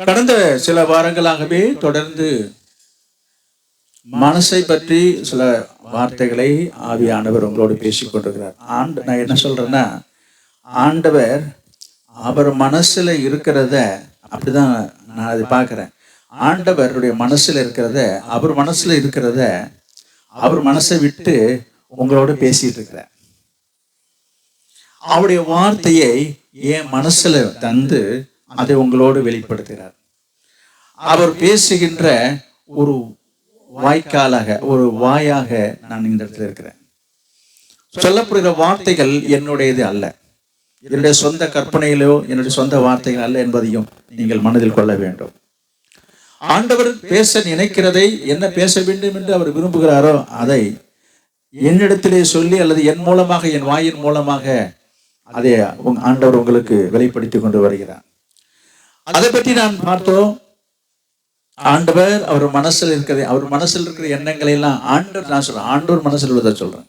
கடந்த சில வாரங்களாகவே தொடர்ந்து மனசை பற்றி சில வார்த்தைகளை ஆவியானவர் உங்களோடு பேசிக் கொண்டிருக்கிறார். நான் என்ன சொல்றேன்னா, ஆண்டவர் அவர் மனசுல இருக்கிறத அப்படிதான் நான் அதை பார்க்கிறேன். ஆண்டவருடைய மனசுல இருக்கிறத, அவர் மனசுல இருக்கிறத அவர் மனசை விட்டு உங்களோட பேசிட்டு இருக்கிறார். அவருடைய வார்த்தையை என் மனசுல தந்து அதை உங்களோடு வெளிப்படுத்துகிறார். அவர் பேசுகின்ற ஒரு வாய்க்காலாக, ஒரு வாயாக நான் இந்த இடத்துல இருக்கிறேன். சொல்லப்படுகிற வார்த்தைகள் என்னுடையது அல்ல, என்னுடைய சொந்த கற்பனையிலோ என்னுடைய சொந்த வார்த்தைகள் அல்ல என்பதையும் நீங்கள் மனதில் கொள்ள வேண்டும். ஆண்டவர் பேச நினைக்கிறதை, என்ன பேச வேண்டும் என்று அவர் விரும்புகிறாரோ அதை என்னிடத்திலே சொல்லி அல்லது என் மூலமாக, என் வாயின் மூலமாக அதை ஆண்டவர் உங்களுக்கு வெளிப்படுத்தி கொண்டு வருகிறார். அதை பற்றி நான் பார்த்தோம். ஆண்டவர் அவர் மனசில் இருக்கிறது, அவர் மனசில் இருக்கிற எண்ணங்களை எல்லாம் ஆண்டவர், நான் சொல்றேன், ஆண்டவர் மனசில் உள்ளதை சொல்றேன்.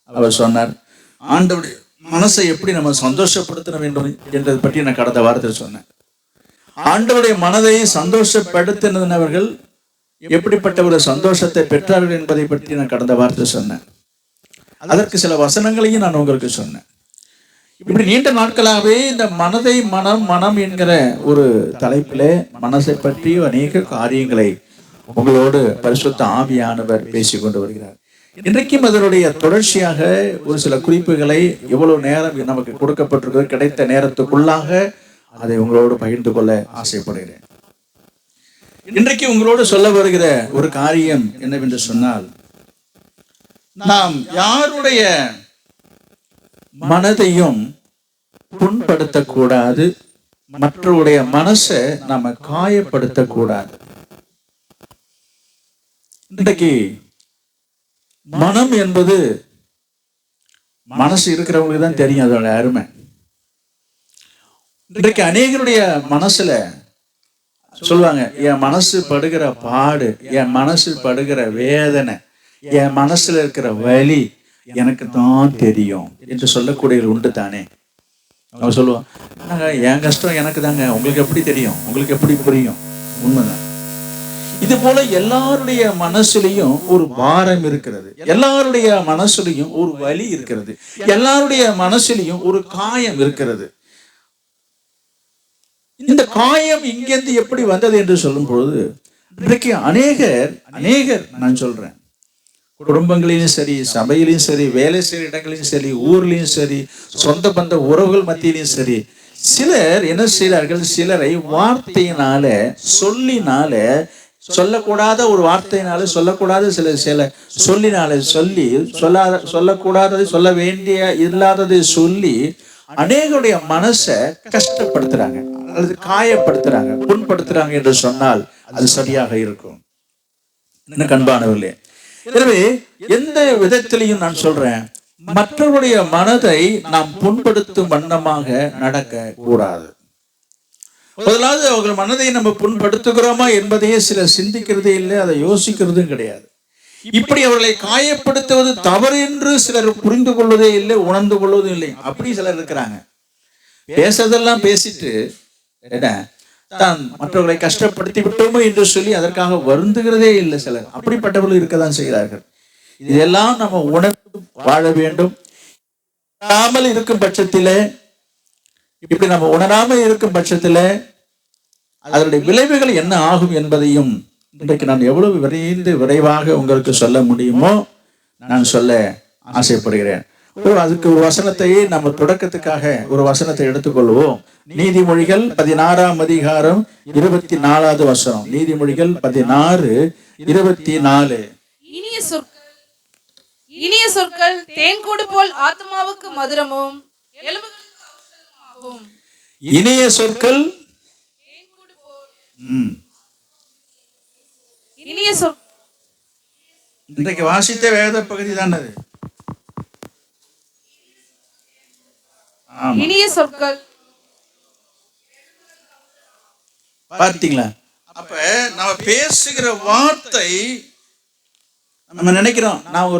அவர் சொன்னார், ஆண்டவருடைய மனசை எப்படி நம்ம சந்தோஷப்படுத்த வேண்டும் என்றதை பற்றி நான் கடந்த வாரத்தில் சொன்னேன். ஆண்டவருடைய மனதை சந்தோஷப்படுத்தினவர்கள் எப்படிப்பட்ட ஒரு சந்தோஷத்தை பெற்றார்கள் என்பதை பற்றி நான் கடந்த வாரத்தில் சொன்னேன். அதற்கு சில வசனங்களையும் நான் உங்களுக்கு சொன்னேன். இப்படி நீண்ட நாட்களாகவே இந்த மனதை மனம் என்கிற ஒரு தலைப்பிலே மனசை பற்றி அநேக காரியங்களை உங்களோடு பரிசுத்த ஆவியானவர் பேசிக் கொண்டு வருகிறார். இன்றைக்கும் அதனுடைய தொடர்ச்சியாக ஒரு சில குறிப்புகளை எவ்வளவு நேரம் நமக்கு கொடுக்கப்பட்டிருக்கிறது, கிடைத்த நேரத்துக்குள்ளாக அதை உங்களோடு பகிர்ந்து கொள்ள ஆசைப்படுகிறேன். இன்றைக்கு உங்களோடு சொல்ல வருகிற ஒரு காரியம் என்னவென்று சொன்னால், நாம் யாருடைய மனதையும் புண்படுத்தக்கூடாது, மற்றவருடைய மனசை நாம காயப்படுத்தக்கூடாது. இன்றைக்கு மனம் என்பது மனசு இருக்கிறவங்களுக்கு தான் தெரியும் அதோட அருமை. இன்றைக்கு அநேகருடைய மனசுல சொல்லுவாங்க, என் மனசு படுகிற பாடு, என் மனசு படுகிற வேதனை, என் மனசுல இருக்கிற வலி எனக்கு தான் தெரியும் என்று சொல்லக்கூடியவர்கள் உண்டு தானே. அவங்க சொல்லுவான், என் கஷ்டம் எனக்கு தாங்க, உங்களுக்கு எப்படி தெரியும், உங்களுக்கு எப்படி புரியும்? உண்மைதான். இது போல எல்லாருடைய மனசுலையும் ஒரு பாரம் இருக்கிறது, எல்லாருடைய மனசுலையும் ஒரு வலி இருக்கிறது, எல்லாருடைய மனசுலையும் ஒரு காயம் இருக்கிறது. இந்த காயம் இங்கிருந்து எப்படி வந்தது என்று சொல்லும் பொழுது, இன்றைக்கு அநேகர் நான் சொல்றேன், குடும்பங்களிலும் சரி, சபையிலும் சரி, வேலை செய்கிற இடங்களிலும் சரி, ஊர்லயும் சரி, சொந்த பந்த உறவுகள் மத்தியிலும் சரி, சிலர் என்ன செய்கிறார்கள், சிலரை வார்த்தையினால, சொல்லினால, சொல்லக்கூடாத ஒரு வார்த்தையினால, சொல்லக்கூடாத சில சொல்லினால சொல்லக்கூடாததை, சொல்ல வேண்டிய இல்லாததை சொல்லி அநேகருடைய மனசை கஷ்டப்படுத்துறாங்க அல்லது காயப்படுத்துறாங்க, புண்படுத்துறாங்க என்று சொன்னால் அது சரியாக இருக்கும். என்ன கண்பானவர்களே, எனவே எந்த விதத்திலையும் நான் சொல்றேன், மற்றவருடைய மனதை நாம் புண்படுத்தும் வண்ணமாக நடக்க கூடாது. முதலாவது அவர்கள் மனதை நம்ம புண்படுத்துகிறோமா என்பதையே சிலர் சிந்திக்கிறதே இல்லை, அதை யோசிக்கிறதும் கிடையாது. இப்படி அவர்களை காயப்படுத்துவது தவறு என்று சிலர் புரிந்து கொள்வதே இல்லை, உணர்ந்து கொள்வதும் இல்லை. அப்படி சிலர் இருக்கிறாங்க. பேசுறதெல்லாம் பேசிட்டு என்ன தான் மற்றவர்களை கஷ்டப்படுத்தி விட்டோமோ என்று சொல்லி அதற்காக வருந்துகிறதே இல்லை சிலர். அப்படிப்பட்டவர்கள் இருக்கதான் செய்கிறார்கள். இதெல்லாம் நம்ம உணர்ந்து வாழ வேண்டும். உணராமல் இருக்கும் பட்சத்திலே, இப்படி நம்ம உணராமல் இருக்கும் பட்சத்திலே அதனுடைய விளைவுகள் என்ன ஆகும் என்பதையும் இன்றைக்கு நான் எவ்வளவு விரைவாக உங்களுக்கு சொல்ல முடியுமோ நான் சொல்ல ஆசைப்படுகிறேன். அதுக்கு ஒரு வசனத்தையே நம்ம தொடக்கத்துக்காக ஒரு வசனத்தை எடுத்துக்கொள்வோம். நீதிமொழிகள் 16ஆம் அதிகாரம் 24வது வசனம். நீதிமொழிகள் 16:24. இனிய சொற்கள் தேன்கூடு போல் ஆத்மாவுக்கு மதுரமும் எலும்புகளுக்கு ஔஷதமாகும். இனிய சொற்கள் தேன்கூடு போல். இனிய சொற்கள் இன்றைக்கு வாசித்த வேத பகுதி தான் அது. இனிய சொற்கள் பார்த்தீங்களா? அப்ப நம்ம பேசுகிற வார்த்தை, நம்ம நினைக்கிறோம், நான்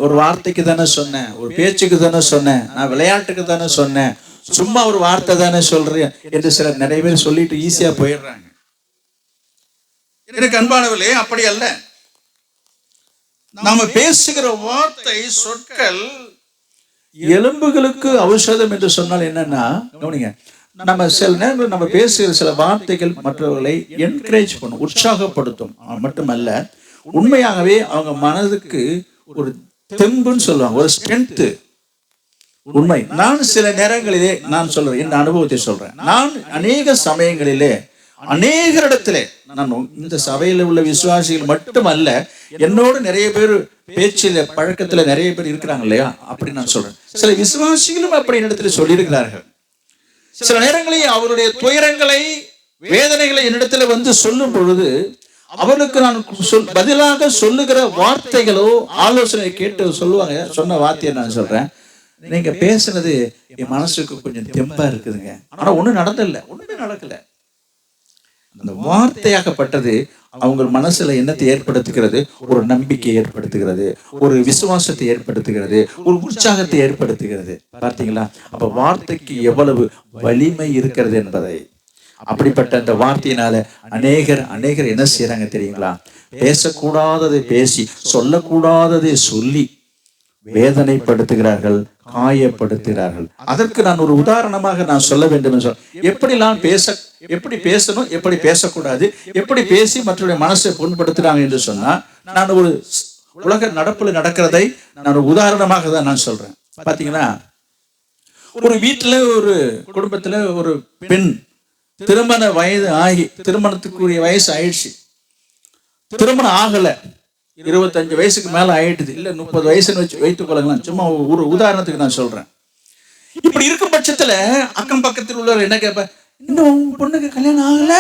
ஒரு வார்த்தைக்கு தானே சொன்னேன், ஒரு பேச்சுக்கு தானே சொன்னேன், நான் விளையாட்டுக்கு தானே சொன்னேன், சும்மா ஒரு வார்த்தை தானே சொல்றேன் என்று சிலர் நிறைய பேர் சொல்லிட்டு ஈஸியா போயிடுறாங்க. எனக்கு அன்பானவர்களே, அப்படி அல்ல. நாம பேசுகிற வார்த்தை, சொற்கள் எலும்புகளுக்கு ஔஷதம் என்று சொன்னால் என்னன்னா, கவனிங்க, நம்ம சில நேரங்கள் நம்ம பேசுகிற சில வார்த்தைகள் மற்றவர்களை என்கரேஜ் பண்ணும், உற்சாகப்படுத்தும். மட்டுமல்ல, உண்மையாகவே அவங்க மனதுக்கு ஒரு தெம்புன்னு சொல்லுவாங்க, ஒரு ஸ்ட்ரென்த். உண்மை. நான் சில நேரங்களிலே நான் சொல்றேன், என் அனுபவத்தை சொல்றேன். நான் அநேக சமயங்களிலே அநேகரிடத்திலே, நான் இந்த சபையில உள்ள விசுவாசிகள் மட்டுமல்ல, என்னோடு நிறைய பேர் பேச்சில பழக்கத்துல நிறைய பேர் இருக்கிறாங்க இல்லையா, அப்படி நான் சொல்றேன். சில விசுவாசிகளும் அப்படி என்னிடத்துல சொல்லியிருக்கிறார்கள். சில நேரங்களில் அவருடைய துயரங்களை, வேதனைகளை என்னிடத்துல வந்து சொல்லும் பொழுது, அவர்களுக்கு நான் பதிலாக சொல்லுகிற வார்த்தைகளோ ஆலோசனை கேட்டு சொல்லுவாங்க. சொன்ன வார்த்தையை நான் சொல்றேன், நீங்க பேசுனது என் மனசுக்கு கொஞ்சம் தெம்பா இருக்குதுங்க. ஆனா ஒண்ணும் நடந்தில்ல, ஒண்ணுமே நடக்கல. அந்த வார்த்தையாகப்பட்டது அவங்க மனசுல என்னத்தை ஏற்படுத்துகிறது? ஒரு நம்பிக்கை ஏற்படுத்துகிறது, ஒரு விசுவாசத்தை ஏற்படுத்துகிறது, ஒரு உற்சாகத்தை ஏற்படுத்துகிறது. பார்த்தீங்களா? அப்ப வார்த்தைக்கு எவ்வளவு வலிமை இருக்கிறது என்பதை. அப்படிப்பட்ட அந்த வார்த்தையினால அநேகர் என்ன செய்யறாங்க தெரியுங்களா? பேசக்கூடாததை பேசி, சொல்லக்கூடாததை சொல்லி வேதனைப்படுத்துகிறார்கள், காயப்படுத்துகிறார்கள். அதற்கு நான் ஒரு உதாரணமாக நான் சொல்ல வேண்டும் என்று எப்படி பேசணும், எப்படி பேசக்கூடாது, எப்படி பேசி மற்றவருடைய மனசை புண்படுத்துறாங்க என்று சொன்னா, நான் ஒரு உலக நடப்புல நடக்கிறதை நான் ஒரு உதாரணமாக தான் நான் சொல்றேன். பாத்தீங்கன்னா, ஒரு வீட்டுல, ஒரு குடும்பத்துல ஒரு பெண் திருமண வயது ஆகி, திருமணத்துக்குரிய வயசு ஆயிடுச்சு, திருமணம் ஆகல, 25 வயசுக்கு மேல ஆயிடுது, இல்ல 30 வயசுன்னு வச்சு வைத்துக் கொள்ளலாம். சும்மா ஒரு உதாரணத்துக்கு நான் சொல்றேன். இப்படி இருக்கும் பட்சத்துல அக்கம் பக்கத்தில் உள்ளவர் என்ன கேட்ப, இன்னும் பொண்ணுக்கு கல்யாணம் ஆகல?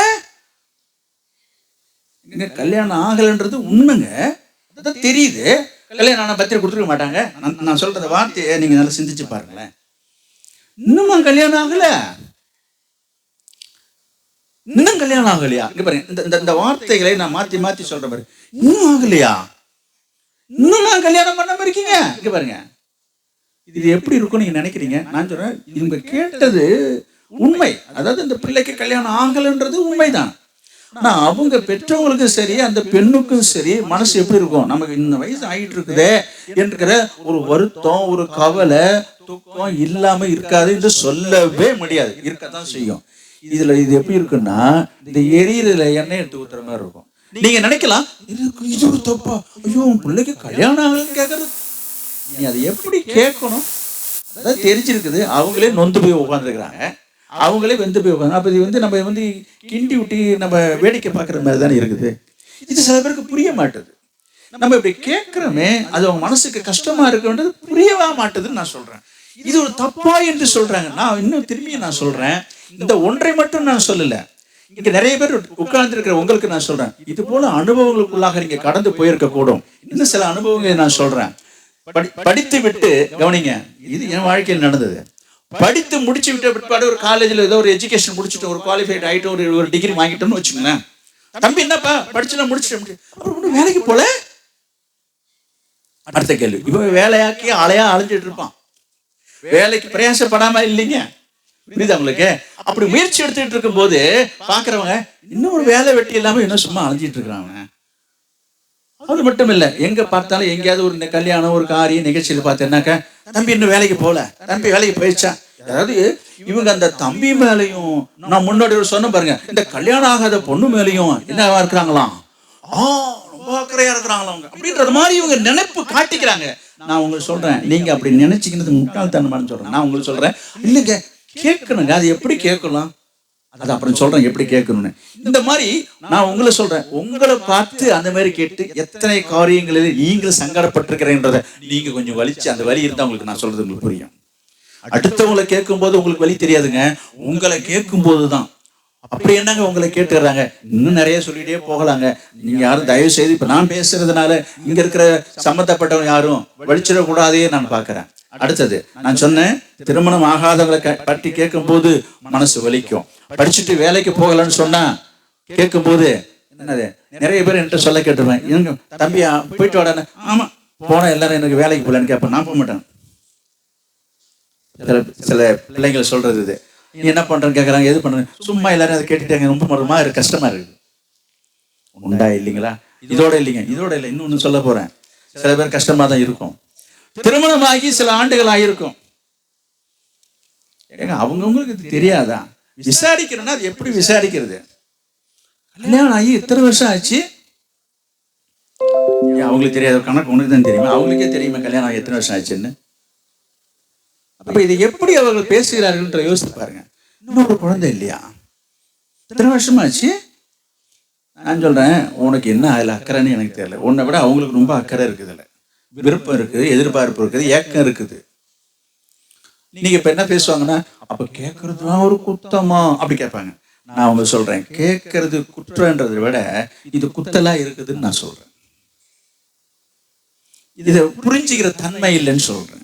கல்யாணம் ஆகலன்றது உண்மைங்க, அதான் தெரியுது. கல்யாணம் ஆன பத்திரிக்கை கொடுத்துருக்க மாட்டாங்க. நான் சொல்ற வார்த்தையை நீங்க நல்லா சிந்திச்சு பாருங்களேன். இன்னுமா கல்யாணம் ஆகல? இன்னும் கல்யாணம் ஆகலையா? இங்க பாருங்க, இந்த வார்த்தைகளை நான் மாத்தி மாத்தி சொல்ற பாரு. இன்னும் ஆகலையா? இன்னும் நான் கல்யாணம் பண்ணாம இருக்கீங்க? இங்க பாருங்க, இது எப்படி இருக்கும் நீங்க நினைக்கிறீங்க? நான் சொல்றேன், இவங்க கேட்டது உண்மை. அதாவது இந்த பிள்ளைக்கு கல்யாணம் ஆகலன்றது உண்மைதான். ஆனா அவங்க பெற்றவங்களுக்கும் சரி, அந்த பெண்ணுக்கும் சரி, மனசு எப்படி இருக்கும்? நமக்கு இந்த வயசு ஆகிட்டு இருக்குதே என்கிற ஒரு வருத்தம், ஒரு கவலை, துக்கம் இல்லாம இருக்காது என்று சொல்லவே முடியாது. இருக்கத்தான் செய்யும். இது எப்படி இருக்குன்னா, இந்த எரியில எண்ணெய் எடுத்து ஊத்துற மாதிரி இருக்கும். நீங்க நினைக்கலாம், இது ஒரு தப்பா, ஐயோ உன் பிள்ளைக்கு கல்யாணம் ஆகலன்னு கேட்கறது. நீ அதை எப்படி கேட்கணும் அதான் தெரிஞ்சிருக்குது. அவங்களே நொந்து போய் உட்காந்துருக்குறாங்க, அவங்களே வெந்து போய் உட்காந்து. அப்ப இது நம்ம கிண்டி விட்டி நம்ம வேடிக்கை பார்க்குற மாதிரி தானே இருக்குது. இது சில பேருக்கு புரிய மாட்டுது. நம்ம இப்படி கேட்கிறோமே, அது அவங்க மனசுக்கு கஷ்டமா இருக்குன்றது புரியவா மாட்டுதுன்னு நான் சொல்றேன். இது ஒரு தப்பா என்று சொல்றாங்க. நான் இன்னும் திரும்பி நான் சொல்றேன், இந்த ஒன்றை மட்டும் நான் சொல்லல, இங்க நிறைய பேர் உட்கார்ந்து இருக்கிற உங்களுக்கு நான் சொல்றேன், இது போல அனுபவங்களுக்குள்ளாக நீங்க கடந்து போயிருக்க கூடும். இன்னும் சில அனுபவங்களை நான் சொல்றேன். படித்து விட்டு கவனிங்க, இது என் வாழ்க்கையில் நடந்தது. படித்து முடிச்சு விட்ட பிற்பாடு ஒரு காலேஜ்ல ஏதோ ஒரு எஜுகேஷன் முடிச்சுட்டு, ஒரு குவாலிஃபைட் ஆயிட்டு, ஒரு டிகிரி வாங்கிட்டோம்னு வச்சுக்கோங்களேன். தம்பி என்னப்பா படிச்சுலாம் முடிச்சுட்டு அப்புறம் வேலைக்கு போல? அடுத்த கேள்வி, இவன் வேலையாக்கி அலையா அலைஞ்சிட்டு இருப்பான், வேலைக்கு பிரயாசப்படாம இல்லைங்க. புரியுதா உங்களுக்கு? அப்படி முயற்சி எடுத்துட்டு இருக்கும் போது பாக்குறவங்க, இன்னும் ஒரு வேலை வெட்டி இல்லாம இன்னும் சும்மா அலைஞ்சிட்டு இருக்கிறாங்க. அது மட்டும் இல்ல, எங்க பார்த்தாலும் எங்கேயாவது ஒரு கல்யாணம், ஒரு காரியம் நிகழ்ச்சியில பார்த்தேன்னாக்க, தம்பி இன்னும் வேலைக்கு போல, தம்பி வேலைக்கு போயிடுச்சா? அதாவது இவங்க அந்த தம்பி மேலையும், நான் முன்னாடி சொன்ன பாருங்க, இந்த கல்யாணம் ஆகாத பொண்ணு மேலையும் என்னவா இருக்கிறாங்களாம், ரொம்ப அக்கறையா இருக்கிறாங்களா அவங்க அப்படின்றது மாதிரி இவங்க நினைப்பு காட்டிக்கிறாங்க. நான் உங்களுக்கு சொல்றேன், நீங்க அப்படி நினைச்சுக்கிறது முட்டாள்தனமானு சொல்றேன். நான் உங்களுக்கு சொல்றேன், இல்லைங்க கேட்கணுங்க. அது எப்படி கேட்கலாம், அது அப்புறம் சொல்றேன் எப்படி கேட்கணும்னு. இந்த மாதிரி நான் உங்களை சொல்றேன், உங்களை பார்த்து அந்த மாதிரி கேட்டு எத்தனை காரியங்களில் நீங்களும் சங்கடப்பட்டிருக்கிறேன்றதை நீங்க கொஞ்சம் வலிச்சு, அந்த வலி இருந்தா உங்களுக்கு நான் சொல்றது உங்களுக்கு புரியும். அடுத்தவங்களை கேட்கும் போது உங்களுக்கு வலி தெரியாதுங்க, உங்களை கேட்கும் போதுதான். அப்படி என்னங்க உங்களை கேட்டுறாங்க. இன்னும் நிறைய சொல்லிட்டே போகலாங்க. நீங்க யாரும் தயவு செய்து இப்ப நான் பேசுறதுனால இங்க இருக்கிற சம்பந்தப்பட்டவங்க யாரும் வலிச்சிடக்கூடாதே நான் பாக்குறேன். அடுத்தது நான் சொன்னேன், திருமணம் ஆகாதவங்களை பற்றி கேட்கும் போது மனசு வலிக்கும். படிச்சுட்டு வேலைக்கு போகலன்னு சொன்னா கேட்கும் போது என்னது, நிறைய பேர் என்கிட்ட சொல்ல கேட்டுருவேன், எனக்கு தம்பி போயிட்டு வாடான்னு. ஆமா போனா எல்லாரும் எனக்கு வேலைக்கு போகலன்னு கேட்பேன். நான் போக மாட்டேன். சில பிள்ளைங்களை சொல்றது இது, நீ என்ன பண்றேன்னு கேட்கறாங்க, எது பண்றேன், சும்மா எல்லாரும் அதை கேட்டுட்டாங்க, ரொம்ப மரமா இருக்கு, கஷ்டமா இருக்கு. உண்டா இல்லைங்களா? இதோட இல்லைங்க, இதோட இல்லை, இன்னொன்னு சொல்ல போறேன். சில பேர் கஷ்டமா தான் இருக்கும். திருமணமாகி சில ஆண்டுகள் ஆயிருக்கும். ஏங்க அவங்கவுங்களுக்கு இது தெரியாதா? விசாரிக்கிறேன்னா அது எப்படி விசாரிக்கிறது? கல்யாணம் ஆகி இத்தனை வருஷம் ஆச்சு, அவங்களுக்கு தெரியாத கணக்கு உனக்கு தான் தெரியுமா? அவங்களுக்கே தெரியுமா கல்யாணம் ஆகி எத்தனை வருஷம் ஆச்சுன்னு? அப்ப இதை எப்படி அவர்கள் பேசுகிறார்கள் யோசித்து பாருங்க. இன்னொரு குழந்தை இல்லையா, இத்தனை வருஷமாச்சு. நான் சொல்றேன், உனக்கு என்ன அதுல அக்கறைன்னு எனக்கு தெரியல. உன்னை விட அவங்களுக்கு ரொம்ப அக்கறை இருக்குதுல்ல, விருப்பம் இருக்குது, எதிர்பார்ப்பு இருக்குது, ஏக்கம் இருக்குது. நீங்க இப்ப என்ன பேசுவாங்கன்னா, அப்ப கேட்கறதுலாம் ஒரு குத்தமா அப்படி கேட்பாங்க. நான் அவங்க சொல்றேன், கேட்கறது குற்றன்றதை விட இது குத்தலா இருக்குதுன்னு நான் சொல்றேன். இதை புரிஞ்சுக்கிற தன்மை இல்லைன்னு சொல்றேன்.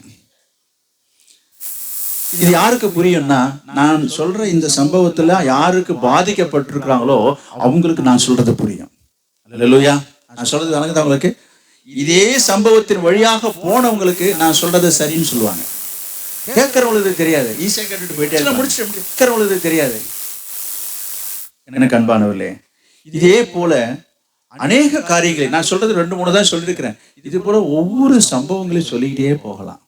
இது யாருக்கு புரியும்னா, நான் சொல்ற இந்த சம்பவத்துல யாருக்கு பாதிக்கப்பட்டிருக்கிறாங்களோ அவங்களுக்கு நான் சொல்றது புரியும். அல்லேலூயா. நான் சொல்றது வணங்குது அவங்களுக்கு. இதே சம்பவத்தின் வழியாக போனவங்களுக்கு நான் சொல்றது சரின்னு சொல்லுவாங்க. கேட்கறவங்களுக்கு தெரியாது, ஈஸியா கேட்டுட்டு போயிட்டே முடிச்சு கேட்கறவங்களுக்கு தெரியாது. எனக்கு அன்பானவர்களே, இதே போல அநேக காரியங்களை நான் சொல்றது 2-3 தான் சொல்லியிருக்கிறேன். இது போல ஒவ்வொரு சம்பவங்களையும் சொல்லிக்கிட்டே போகலாம்.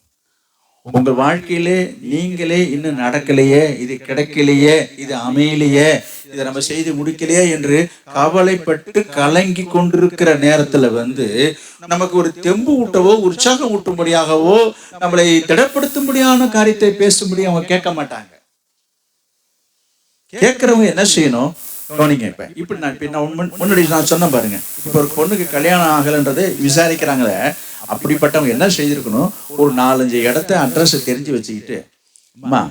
உங்கள் வாழ்க்கையிலே நீங்களே இன்னும் நடக்கலையே, இது கிடைக்கலையே, இது அமையலையே, இதை நம்ம செய்து முடிக்கலையே என்று கவலைப்பட்டு கலங்கி கொண்டிருக்கிற நேரத்துல நமக்கு ஒரு தெம்பு ஊட்டவோ உற்சாகம் ஊட்டும்படியாகவோ நம்மளை திடப்படுத்தும்படியான காரியத்தை பேசும்படி அவங்க கேட்க மாட்டாங்க. கேட்கிறவங்க என்ன செய்யணும் கவனிங்க. இப்படி நான் முன்னாடி நான் சொன்ன பாருங்க, இப்ப ஒரு பொண்ணுக்கு கல்யாணம் ஆகலன்றதை விசாரிக்கிறாங்களே, அப்படிப்பட்டவங்க என்ன செய்திருக்கணும், ஒரு 4-5 இடத்த அட்ரஸ் தெரிஞ்சு வச்சுக்கிட்டு, அம்மா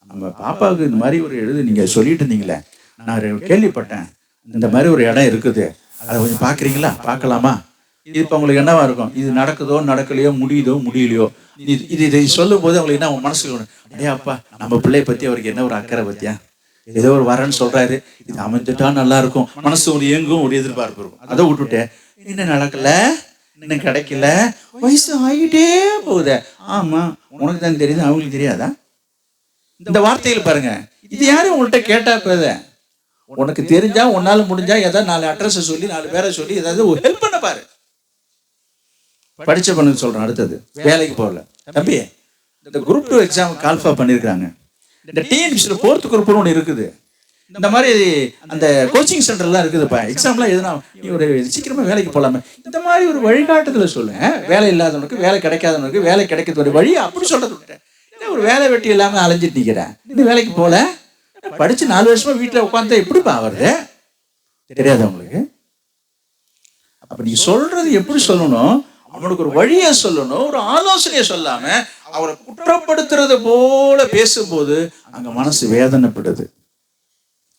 நம்ம பாப்பாவுக்கு இந்த மாதிரி ஒரு நீங்க சொல்லிட்டு இருந்தீங்களே, நான் கேள்விப்பட்டேன், இந்த மாதிரி ஒரு இடம் இருக்குது, அதை கொஞ்சம் பாக்குறீங்களா, பார்க்கலாமா? இது இப்ப உங்களுக்கு என்னவா இருக்கும், இது நடக்குதோ நடக்கலையோ, முடியுதோ முடியலையோ, இதை சொல்லும் போது அவங்களுக்கு என்ன மனசுக்கு, அடே அப்பா நம்ம பிள்ளைய பத்தி அவருக்கு என்ன ஒரு அக்கறை பத்தியா, ஏதோ ஒரு வரன்னு சொல்றாரு, இது அமைஞ்சிட்டா நல்லா இருக்கும், மனசு ஒரு இயங்கும், ஒரு எதிர்பார்ப்பு இருக்கும். அதை விட்டுட்டேன், இன்னும் நடக்கல, இன்னும் கிடைக்கல, வயசு ஆகிட்டே போகுத. ஆமா, உனக்கு தான் தெரியுது, அவங்களுக்கு தெரியாதா? இந்த வார்த்தைகள் பாருங்க, இது யாரும் உங்கள்கிட்ட கேட்டா போத, உனக்கு தெரிஞ்சா உன்னால முடிஞ்சா ஏதாவது 4 அட்ரஸ் சொல்லி 4 பேரை சொல்லி ஏதாவது ஒரு ஹெல்ப் பண்ண பாரு. படிச்ச பண்ணு சொல்றேன். அடுத்தது வேலைக்கு போகல தம்பி, இந்த குரூப் 2 எக்ஸாம் கால்ஃபா பண்ணிருக்காங்க. இந்த டிஎன்பிசில 4th குரூப்னு ஒன்று இருக்குது. இந்த மாதிரி அந்த கோச்சிங் சென்டர்லாம் இருக்குதுப்பா, எக்ஸாம்லாம் எதுனா நீ ஒரு சீக்கிரமா வேலைக்கு போகலாமே, இந்த மாதிரி ஒரு வழிகாட்டுதல சொல்லுங்க. வேலை இல்லாதவனுக்கு, வேலை கிடைக்காதவனுக்கு வேலை கிடைக்கிறது ஒரு வழி, அப்படி சொல்றது. ஒரு வேலை வெட்டி இல்லாம அலைஞ்சிட்டு நிக்கிறேன், இந்த வேலைக்கு போல, படிச்சு 4 வருஷமா வீட்டுல உட்காந்து எப்படிப்பா வருது, தெரியாது அவங்களுக்கு. அப்ப நீ சொல்றது எப்படி சொல்லணும், அவனுக்கு ஒரு வழியை சொல்லணும், ஒரு ஆலோசனையை சொல்லாம அவரை குற்றப்படுத்துறது போல பேசும்போது அங்க மனசு வேதனைப்படுது.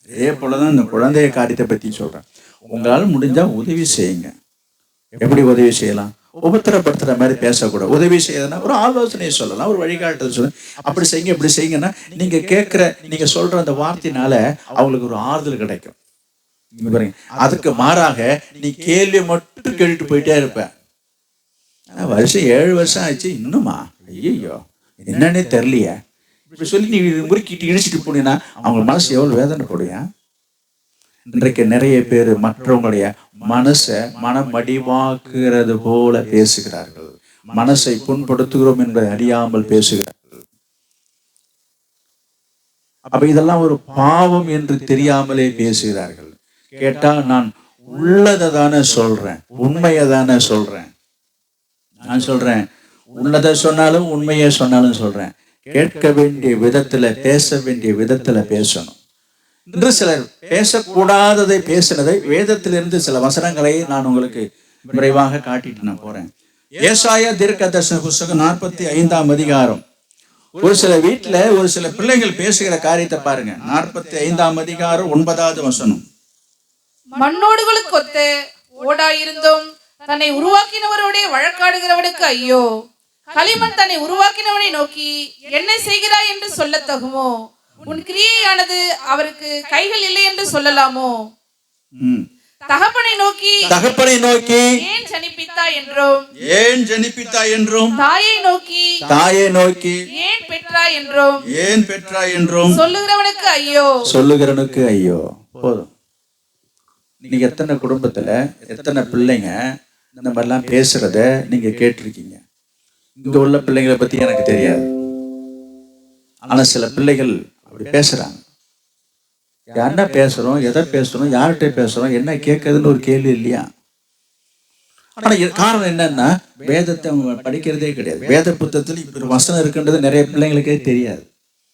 இதே போலதான் இந்த குழந்தைய காரியத்தை பத்தி சொல்றேன். உங்களால முடிஞ்சா உதவி செய்யுங்க. எப்படி உதவி செய்யலாம்? உபத்திரப்படுத்துற மாதிரி பேசக்கூடாது. உதவி செய்யறதுன்னா ஒரு ஆலோசனையை சொல்லலாம், ஒரு வழிகாட்டுதல் சொல்லலாம். அப்படி செய்யுங்க, இப்படி செய்யுங்கன்னா நீங்க சொல்ற அந்த வார்த்தையினால அவங்களுக்கு ஒரு ஆறுதல் கிடைக்கும். பாருங்க, அதுக்கு மாறாக நீ கேள்வி மட்டும் கேட்டுட்டு போயிட்டே இருப்ப. வருஷம் 7 வருஷம் ஆச்சு, இன்னுமா, ஐயோ என்னன்னே தெரியலையே, இப்படி சொல்லி நீ முறுக்கிட்டு இடிச்சிட்டு போனீங்கன்னா அவங்க மனசு எவ்வளவு வேதனைப்படுயா. இன்றைக்கு நிறைய பேர் மற்றவங்களுடைய மனசை மனமடிவாக்குறது போல பேசுகிறார்கள். மனசை புண்படுத்துகிறோம் என்பதை அறியாமல் பேசுகிறார்கள். அப்ப இதெல்லாம் ஒரு பாவம் என்று தெரியாமலே பேசுகிறார்கள். கேட்டா நான் உள்ளதை தானே சொல்றேன், உண்மையை தானே சொல்றேன். நான் சொல்றேன், உள்ளதை சொன்னாலும் உண்மையை சொன்னாலும் சொல்றேன். கேட்க வேண்டிய விதத்துல, பேச வேண்டிய விதத்துல பேசணும். இன்று சிலர் பேசக்கூடாததை பேசினதை வேதத்திலிருந்து சில வசனங்களை நான் உங்களுக்கு விரைவாக காட்டிட்டு நான் போறேன். ஏசாயா தீர்க்கதரிசன புத்தகம் 45ஆம் அதிகாரம். ஒரு சில வீட்டுல ஒரு சில பிள்ளைகள் பேசுகிற காரியத்தை பாருங்க. 45ஆம் அதிகாரம் 9வது வசனம். மண்ணோடுகளுக்கு ஒத்த ஓடாயிருந்தும் தன்னை உருவாக்கினவரோட வழக்காடுகிறவனுக்கு ஐயோ. களிமண் தன்னை உருவாக்கினவனை நோக்கி என்ன செய்கிறாய் என்று சொல்ல தகுமோ? உன் கிரியையானது அவருக்கு கைகள் இல்லை என்று சொல்லலாமோ? தகப்பனை நோக்கி ஏன் ஜனிப்பித்தாய் என்றும் தாயை நோக்கி ஏன் பெற்றாய் என்றும் சொல்லுகிறவனுக்கு ஐயோ. போதும். நீங்க எத்தனை குடும்பத்துல எத்தனை பிள்ளைங்க இந்த மாதிரிலாம் பேசுறத நீங்க கேட்டிருக்கீங்க? இங்க உள்ள பிள்ளைங்களை பத்தி எனக்கு தெரியாது, ஆனா சில பிள்ளைகள் அப்படி பேசுறாங்க. என்ன பேசுறோம், எதை பேசுறோம், யார்கிட்ட பேசுறோம், என்ன கேட்கறதுன்னு ஒரு கேள்வி இல்லையா? ஆனா காரணம் என்னன்னா, வேதத்தை அவங்க படிக்கிறதே கிடையாது. வேத புத்தகத்துல இப்படி ஒரு வசனம் இருக்குன்றது நிறைய பிள்ளைங்களுக்கே தெரியாது.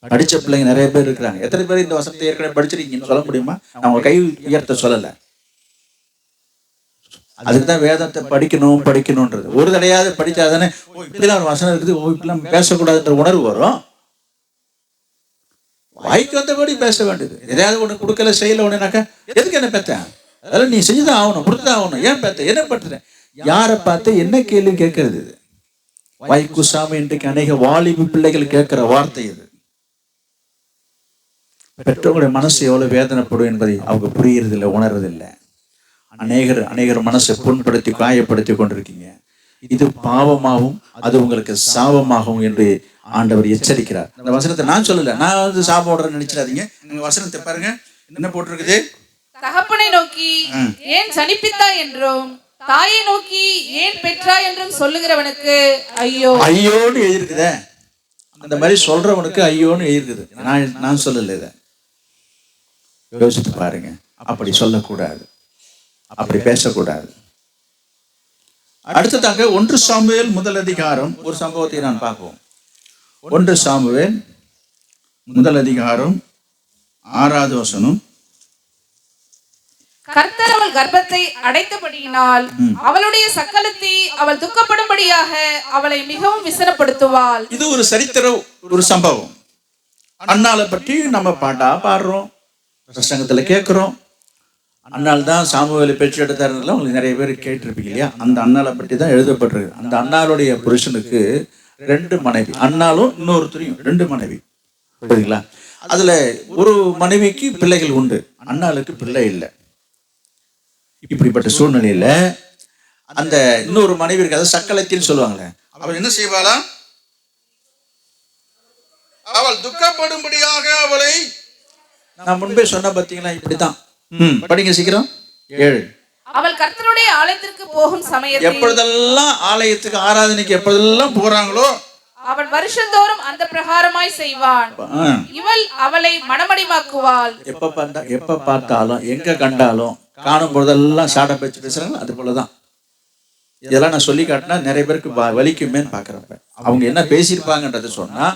படிச்ச பிள்ளைங்க நிறைய பேர் இருக்கிறாங்க. எத்தனை பேர் இந்த வசனத்தை ஏற்கனவே படிச்சிருக்கீங்கன்னு சொல்ல முடியுமா? அவங்க கை உயர்த்த சொல்லல. அதுக்குதான் வேதத்தை படிக்கணும்ன்றது. ஒரு தடையாவது படிச்சாதானே இப்படிலாம் ஒரு வசனம் இருக்குது, இப்படிலாம் பேசக்கூடாதுன்ற உணர்வு வரும். வாய்க்கு வந்தபடி பேச வேண்டியது. எதையாவது ஒண்ணு கொடுக்கல, செய்யல ஒண்ணுனாக்கா எதுக்கு என்ன பெத்தேன், அதெல்லாம் நீ செஞ்சுதான் ஆகணும், கொடுத்துதான் ஆகணும், ஏன் பெத்த, என்ன பண்றேன், யாரை பார்த்து என்ன கேள்வி கேட்கறது? இது வாய்க்குசாமி இன்றைக்கு அநேக வாலிபு பிள்ளைகள் கேட்கிற வார்த்தை இது. பெற்றோருடைய மனசு எவ்வளவு வேதனைப்படும் என்பதை அவங்க புரியறதில்லை, உணர்றதில்லை. அநேகர் மனசை புண்படுத்தி காயப்படுத்தி கொண்டிருக்கீங்க. இது பாவமாகவும் அது உங்களுக்கு சாபமாகவும் என்று ஆண்டவர் எச்சரிக்கிறார். அந்த வசனத்தை நான் சொல்லல, நான் வந்து சாபம் ஓடுறேன்னு நினைச்சிடாதீங்க. நீங்க வசனத்தை பாருங்க, என்ன போட்டிருக்குது? தகப்பனை நோக்கி ஏன் சனிப்பித்தா என்றும் தாயை நோக்கி ஏன் பெற்றா என்றும் சொல்லுகிறவனுக்கு ஐயோ. ஐயோன்னு எழுதிருக்குதே, அந்த மாதிரி சொல்றவனுக்கு ஐயோன்னு எழுதிருக்குது. நான் சொல்லல, இதை யோசித்து பாருங்க. அப்படி சொல்லக்கூடாது, அப்படி பேசக்கூடாது. அடுத்ததாக 1 சாமுவேல் 1 அதிகாரம் ஒரு சம்பவத்தை நான் பார்ப்போம். 1 சாமுவேல் 1 அதிகாரம் 6வது வசனம். கர்த்தர் அவள் கர்ப்பத்தை அடைத்தபடியினால் அவளுடைய சக்கலத்தை அவள் துக்கப்படும்படியாக அவளை மிகவும் விசனப்படுத்துவாள். இது ஒரு சரித்திர ஒரு சம்பவம். அன்னாளை பற்றி நம்ம பாடுறோம், பிரசங்கத்துல கேட்கிறோம். அன்னாள் தான் சாமுவேலை பெற்று எடுத்தாருல உங்களுக்கு நிறைய பேர் கேட்டிருப்பீங்க இல்லையா? அந்த அன்னாளை பற்றி தான் எழுதப்பட்டிருக்கு. அந்த அன்னாளுடைய புருஷனுக்கு 2 மனைவி, அன்னாலும் இன்னொருத்தரையும் 2 மனைவி, புரியுதுங்களா? அதுல ஒரு மனைவிக்கு பிள்ளைகள் உண்டு, அன்னாளுக்கு பிள்ளை இல்லை. இப்படிப்பட்ட சூழ்நிலையில அந்த இன்னொரு மனைவி இருக்காது, சக்கலத்தின்னு சொல்லுவாங்களே, அவள் என்ன செய்வாளா? அவள் துக்கப்படும்படியாக அவளை, நான் முன்பே சொன்ன பார்த்தீங்களா, இப்படித்தான். படிங்க சீக்கிரம். 7. அவள் கர்த்தருடைய ஆலயத்திற்கு போகும் சமயத்தில், எப்பொழுதெல்லாம் ஆலயத்துக்கு ஆராதனைக்கு எப்பொழுதெல்லாம் போறாங்களோ அவள் வருஷந்தோறும் அந்த பிரகாரமாய் செய்வான். இவள் அவளை மனமடிவாக்குவாள். எப்ப பார்த்தாலும் எங்க கண்டாலும் காணும் பொழுதெல்லாம் சாட பேச்சு பேசுறாங்க. அது போலதான் இதெல்லாம் நான் சொல்லி காட்டினா நிறைய பேருக்கு வலிக்குமேன்னு பாக்குறப்ப அவங்க என்ன பேசியிருப்பாங்கன்றத சொன்னா,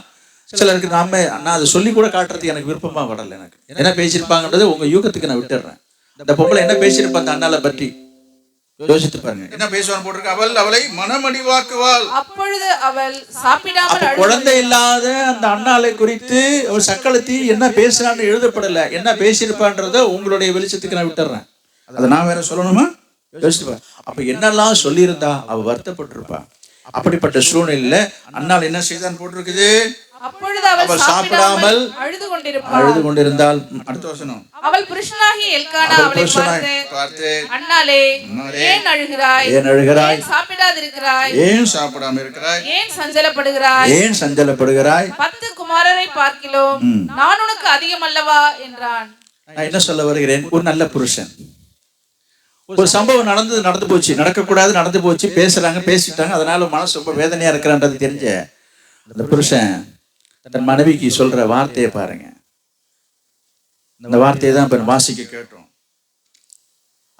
சிலருக்கு நான் அதை சொல்லி கூட காட்டுறதுக்கு எனக்கு விருப்பமா வரல. எனக்கு என்ன பேசியிருப்பாங்கன்றது உங்க யூகத்துக்கு நான் விட்டுடுறேன். இந்த பொம்பளை என்ன பேசியிருப்பா அந்த அண்ணாலை பற்றி யோசித்து பாருங்க. என்ன பேசுவான்னு போட்டிருக்கு, அவள் அவளை மனமடிவாக்குவாள். அப்பொழுது அவள் சாப்பிடாமல், குழந்தை இல்லாத அந்த அண்ணாலை குறித்து அவள் சக்களத்தி என்ன பேசுறான்னு எழுதப்படல. என்ன பேசியிருப்பான்றத உங்களுடைய வெளிச்சத்துக்கு நான் விட்டுறேன். அதை நான் வேற சொல்லணுமா? யோசிச்சுப்பா. அப்ப என்னெல்லாம் சொல்லியிருந்தா அவ வருத்தப்பட்டிருப்பா. அப்படிப்பட்ட சூழ்நிலையில அண்ணால் என்ன செய்தான் போட்டிருக்குது, அப்பொழுது அவள் சாப்பிடாமல் அழுது கொண்டிருந்தாள். அடுத்த வசனம், அவள் புருஷனாகிய எல்கானா அவளை பார்த்து, அண்ணாளே ஏன் அழுகிறாய், ஏன் அழுகிறாய், சாப்பிடாதிருக்கிறாய், ஏன் சாப்பிடாம இருக்கிறாய், ஏன் சஞ்சலப்படுகிறாய், ஏன் சஞ்சலப்படுகிறாய், 10 குமாரரை பார்க்கிலும் நான் உனக்கு அதிகம் அல்லவா என்றான். நான் என்ன சொல்ல வருகிறேன், ஒரு நல்ல புருஷன், ஒரு சம்பவம் நடந்து போச்சு, நடக்கக்கூடாது நடந்து போச்சு, பேசுறாங்க, பேசிட்டாங்க, அதனால மனசு ரொம்ப வேதனையா இருக்கிறான்றது தெரிஞ்ச அந்த புருஷன் தன் மனைவிக்கு சொல்ற வார்த்தையை பாருங்க. இந்த வார்த்தையை தான் இப்ப வாசிக்க கேட்டோம்.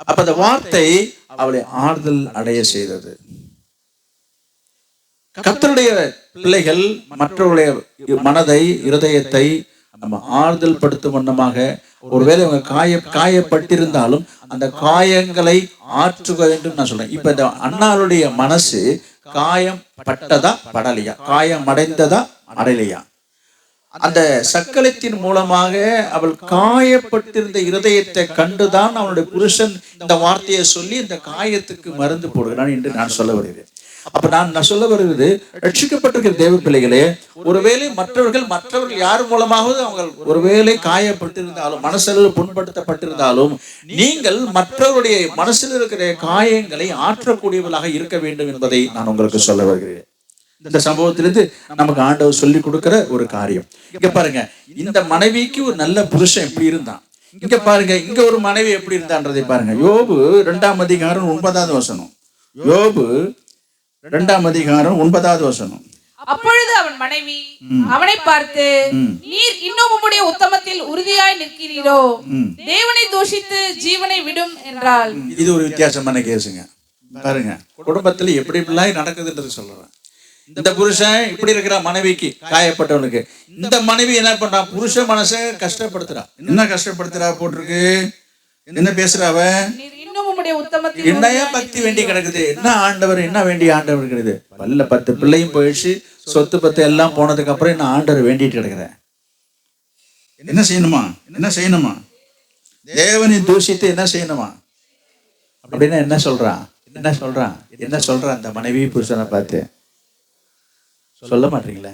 அப்ப அந்த வார்த்தை அவளை ஆறுதல் அடைய செய்தது. கர்த்தருடைய பிள்ளைகள் மற்றவருடைய மனதை, இருதயத்தை நம்ம ஆறுதல் படுத்தும் வண்ணமாக, ஒருவேளை அவங்க காயப்பட்டிருந்தாலும் அந்த காயங்களை ஆற்றுக வேண்டும் நான் சொல்றேன். இப்ப இந்த அண்ணாளுடைய மனசு காயம் பட்டதா படலையா, காயம் அடைந்ததா அடையலையா? அந்த சக்கலத்தின் மூலமாக அவள் காயப்பட்டிருந்த இருதயத்தை கண்டுதான் அவனுடைய புருஷன் இந்த வார்த்தையை சொல்லி இந்த காயத்துக்கு மருந்து போடுகிறான் என்று நான் சொல்ல வருகிறேன். அப்ப நான் சொல்ல வருகிறது, ரட்சிக்கப்பட்டிருக்கிற தேவ பிள்ளைகளே, ஒருவேளை மற்றவர்கள் யார் மூலமாவது அவங்க ஒருவேளை காயப்பட்டிருந்தாலும், மனசளவில் புண்படுத்தப்பட்டிருந்தாலும், நீங்கள் மற்றவருடைய மனசில் இருக்கிற காயங்களை ஆற்றக்கூடியவர்களாக இருக்க வேண்டும் என்பதை நான் உங்களுக்கு சொல்ல வருகிறேன். இந்த சம்பவத்திலிருந்து நமக்கு ஆண்டவர் சொல்லி கொடுக்கிற ஒரு காரியம். இங்க பாருங்க, இந்த மனைவிக்கு ஒரு நல்ல புருஷன் எப்படி இருந்தான், இங்க பாருங்க, இங்க ஒரு மனைவி எப்படி இருந்தான்றதை பாருங்க. யோபு 2ஆம் அதிகாரம் 9வது வசனம். யோபு 2ஆம் அதிகாரம் 9வது வசனம். அப்பொழுது அவன் மனைவி அவனை பார்த்து, நீர் இன்னும் உம்முடைய உத்தமத்தில் உறுதியாய் நிற்கிறீரோ, தேவனை தூஷித்து ஜீவனை விடும் என்றாள். இது ஒரு வித்தியாசமான கேஸுங்க. பாருங்க, குடும்பத்துல எப்படி இப்படிலாம் நடக்குதுன்றது சொல்றேன். இந்த புருஷன் இப்படி இருக்கிற மனைவிக்கு காயப்பட்டவனுக்கு இந்த மனைவி என்ன பண்றான்? புருஷ மனசை கஷ்டப்படுத்துறா. என்ன கஷ்டப்படுத்துறா போட்டிருக்கு? என்ன பேசுறாவ? என்னையா பக்தி வேண்டி கிடக்குது, என்ன ஆண்டவர், என்ன வேண்டிய ஆண்டவர் இருக்குது. பல்ல 10 பிள்ளையும் போயிடுச்சு, சொத்து 10 எல்லாம் போனதுக்கு அப்புறம் என்ன ஆண்டவர் வேண்டிட்டு கிடக்குறேன். என்ன செய்யணுமா? என்ன செய்யணுமா? தேவனை தூஷித்து என்ன செய்யணுமா அப்படின்னா என்ன சொல்றான்? என்ன சொல்றான்? என்ன சொல்றான்? அந்த மனைவி புருஷனை பார்த்து சொல்ல மாட்டீங்களே.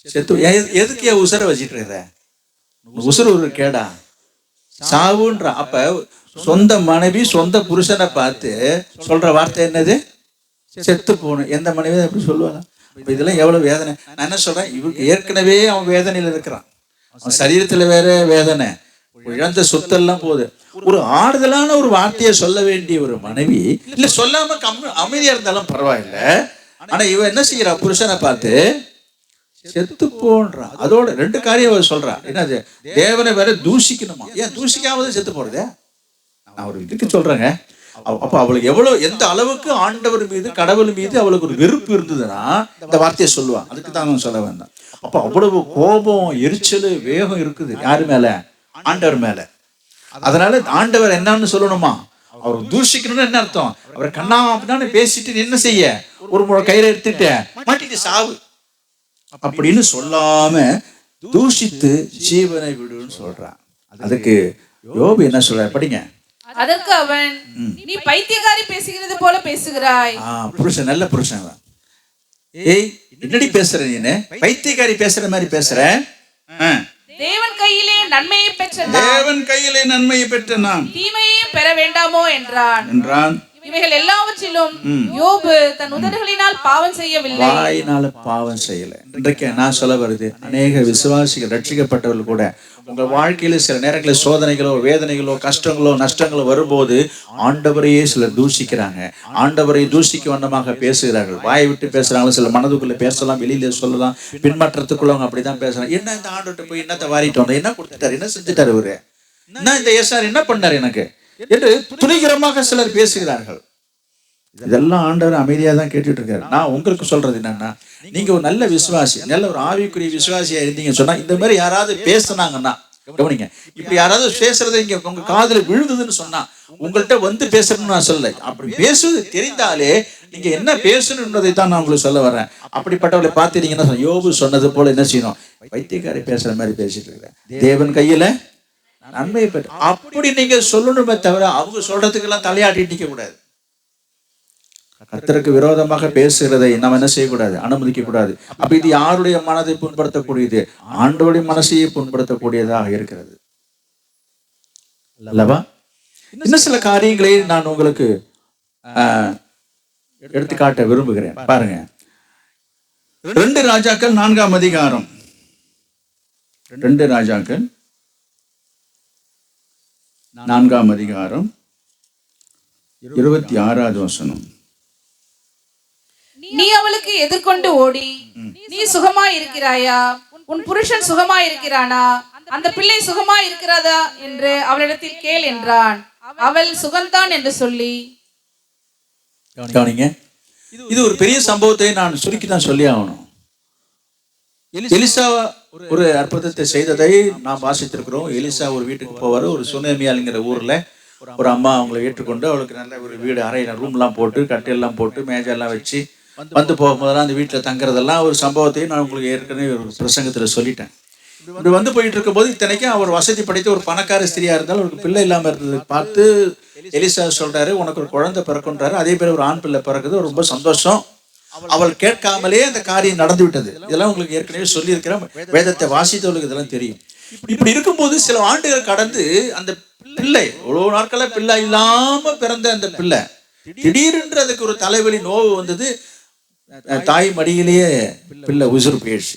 செத்து எதுக்கு உசுரை வச்சிட்டு இருக்கிற? உசுறு ஒரு கேடா, சாவுன்ற. அப்ப சொந்த மனைவி சொந்த புருஷனை பார்த்து சொல்ற வார்த்தை என்னது? செத்து போகணும். எந்த மனைவி அப்படி சொல்லுவாங்க? இதெல்லாம் எவ்வளவு வேதனை. நான் என்ன சொல்றேன், இவருக்கு ஏற்கனவே அவன் வேதனையில இருக்கிறான். அவன் சரீரத்துல வேற வேதனை, இழந்த சொத்தெல்லாம் போகுது. ஒரு ஆறுதலான ஒரு வார்த்தையை சொல்ல வேண்டிய ஒரு மனைவி இல்ல சொல்லாம அமைதியா இருந்தாலும் பரவாயில்ல. ஆனா இவ என்ன செய்யறா? புருஷனை பார்த்து செத்து போன்றான். அதோட 2 காரியம் சொல்றா. என்னது? தேவனை வேற தூஷிக்கணுமா? ஏன் தூஷிக்காம செத்து போறதே? நான் ஒரு இதுக்கு சொல்றேங்க. அப்ப அவளுக்கு எவ்வளவு, எந்த அளவுக்கு ஆண்டவர் மீது, கடவுள் மீது அவளுக்கு ஒரு வெறுப்பு இருந்ததுன்னா இந்த வார்த்தையை சொல்லுவான். அதுக்கு தான் நான் சொல்ல வேண்டாம். அப்ப அவ்வளவு கோபம், எரிச்சல், வேகம் இருக்குது. யாரு மேல? ஆண்டவர் மேல. அதனால ஆண்டவர் என்னன்னு சொல்லணுமா? அவர் தூஷிக்கணும்னு என்ன அர்த்தம்? அவர் கண்ணா அப்படின்னு பேசிட்டு என்ன செய்ய? ஒரு முறை கயிறை எடுத்துட்டு மாட்டிட்டு சாவு அப்படின்னு சொல்லாம தூஷித்து ஜீவனை விடுன்னு சொல்றான். அதுக்கு யோபு என்ன சொல்ற? படிங்க. அதற்கு அவன், நீ பைத்தியக்காரி பேசுகிறது போல பேசுகிறாய். புருஷன் நல்ல புருஷன். ஏய், என்னடி பேசுற நீ? பைத்தியக்காரி பேசுற மாதிரி பேசுற. தேவன் கையிலே நன்மையை பெற்ற நாம் தீமையை பெற வேண்டாமோ என்றான். இவைகள் எல்லாவற்றிலும் யோபு தன் உதடுகளினால் பாவம் செய்யவில்லை, வாயினால பாவம் செய்யல. இன்றைக்கு நான் சொல்ல வருது, அநேக விசுவாசிகள், ரட்சிக்கப்பட்டவர்கள் கூட உங்கள் வாழ்க்கையில சில நேரங்களில் சோதனைகளோ, வேதனைகளோ, கஷ்டங்களோ, நஷ்டங்களோ வரும்போது ஆண்டவரையே சிலர் தூஷிக்கிறாங்க. ஆண்டவரை தூஷிக்க வண்ணமாக பேசுகிறார்கள். வாயை விட்டு பேசுறாங்க. சில மனதுக்குள்ள பேசலாம், வெளியில சொல்லலாம். பின்பற்றத்துக்குள்ளவங்க அப்படிதான் பேசுறாங்க. என்ன இந்த ஆண்டவர்கிட்ட போய் என்னத்தை வாரிட்டு வந்தோம், என்ன கொடுத்துட்டாரு, என்ன செஞ்சுட்டாரு இவரு, என்ன இந்த ஏசார் என்ன பண்ணாரு எனக்கு என்று துணிகரமாக சிலர் பேசுகிறார்கள். இதெல்லாம் ஆண்டவர் அமைதியா தான் கேட்டுட்டு இருக்காரு. நான் உங்களுக்கு சொல்றது என்னன்னா, நீங்க ஒரு நல்ல விசுவாசி, நல்ல ஒரு ஆவிக்குரிய விசுவாசியா இருந்தீங்கன்னு சொன்னா, இந்த மாதிரி யாராவது பேசுனாங்கன்னா கவனிங்க. இப்படி யாராவது பேசுறதை இங்க உங்க காதுல விழுதுன்னு சொன்னா உங்கள்கிட்ட வந்து பேசணும்னு நான் சொல்லலை. அப்படி பேசுவது தெரிந்தாலே நீங்க என்ன பேசணுன்றதை தான் நான் உங்களுக்கு சொல்ல வர்றேன். அப்படிப்பட்டவளை பார்த்துட்டீங்கன்னா யோபு சொன்னது போல என்ன செய்யணும்? பைத்தியக்காரி பேசுற மாதிரி பேசிட்டு இருக்கிறேன். தேவன் கையில நன்மையை பெற்று அப்படி நீங்க சொல்லணுமே தவிர அவங்க சொல்றதுக்கு எல்லாம் தலையாட்டி நிற்க கூடாது. கர்த்தருக்கு விரோதமாக பேசுகிறதை நம்ம என்ன செய்யக்கூடாது? அனுமதிக்க கூடாது. அப்ப இது யாருடைய மனதை புண்படுத்தக்கூடியது? ஆண்டவருடைய மனசையே புண்படுத்தக்கூடியதாக இருக்கிறது அல்லவா? இன்னும் சில காரியங்களை நான் உங்களுக்கு எடுத்துக்காட்ட விரும்புகிறேன். பாருங்க, 2 ராஜாக்கள் 4ஆம் அதிகாரம். 2 ராஜாக்கள் 4ஆம் அதிகாரம் 26வது வசனம். நீ அவளுக்கு எதிர்கொண்டு ஓடி, நீ சுகமாய் இருக்கிறாயா? உன் புருஷன் சுகமாய் இருக்கிறானா? அந்த பிள்ளை சுகமாய் இருக்கிறதா என்று அவளிடத்தில் கேள் என்றான். அவள் சுகம்தான் என்று சொல்லி. கவனிங்க, இது ஒரு பெரிய சம்பவத்தை நான் சுருக்கி தான் சொல்லி ஆகணும். எலிசா ஒரு அற்புதத்தை செய்ததை நாம் வாசித்திருக்கிறோம். எலிசா ஒரு வீட்டுக்கு போவார். ஒரு சுனேமியால்ங்கிற ஊர்ல ஒரு அம்மா அவங்களை ஏற்றுக்கொண்டு அவளுக்கு நல்ல ஒரு வீடு, அறை, ரூம்லாம் போட்டு, கட்டையெல்லாம் போட்டு, மேஜெல்லாம் வச்சு வந்து போகும்போதெல்லாம் அந்த வீட்டில் தங்குறதெல்லாம் ஒரு சம்பவத்தையும் நான் உங்களுக்கு ஏற்கனவே ஒரு பிரசங்கத்தில் சொல்லிட்டேன். இப்படி வந்து போயிட்டு இருக்கும்போது இத்தனைக்கும் அவர் வசதி படைத்த ஒரு பணக்கார ஸ்திரியா இருந்தால் அவருக்கு பிள்ளை இல்லாமல் இருந்தது பார்த்து எலிசா சொல்றாரு, உனக்கு ஒரு குழந்தை பிறக்குன்றாரு. அதே பேர் ஒரு ஆண் பிள்ளை பிறக்குது. ரொம்ப சந்தோஷம். அவள் கேட்காமலே அந்த காரியம் நடந்து விட்டது. இதெல்லாம் உங்களுக்கு ஏற்கனவே சொல்லியிருக்கிறேன். வேதத்தை வாசித்தவர்களுக்கு இதெல்லாம் தெரியும். இப்படி இருக்கும்போது சில ஆண்டுகள் கடந்து அந்த பிள்ளை, எவ்வளவு நாட்களா பிள்ளை இல்லாம பிறந்த அந்த பிள்ளை திடீரென்று அதுக்கு ஒரு தலைவலி நோவு வந்தது. தாய் மடியிலேயே பிள்ளை உசுறு போயிடுச்சு.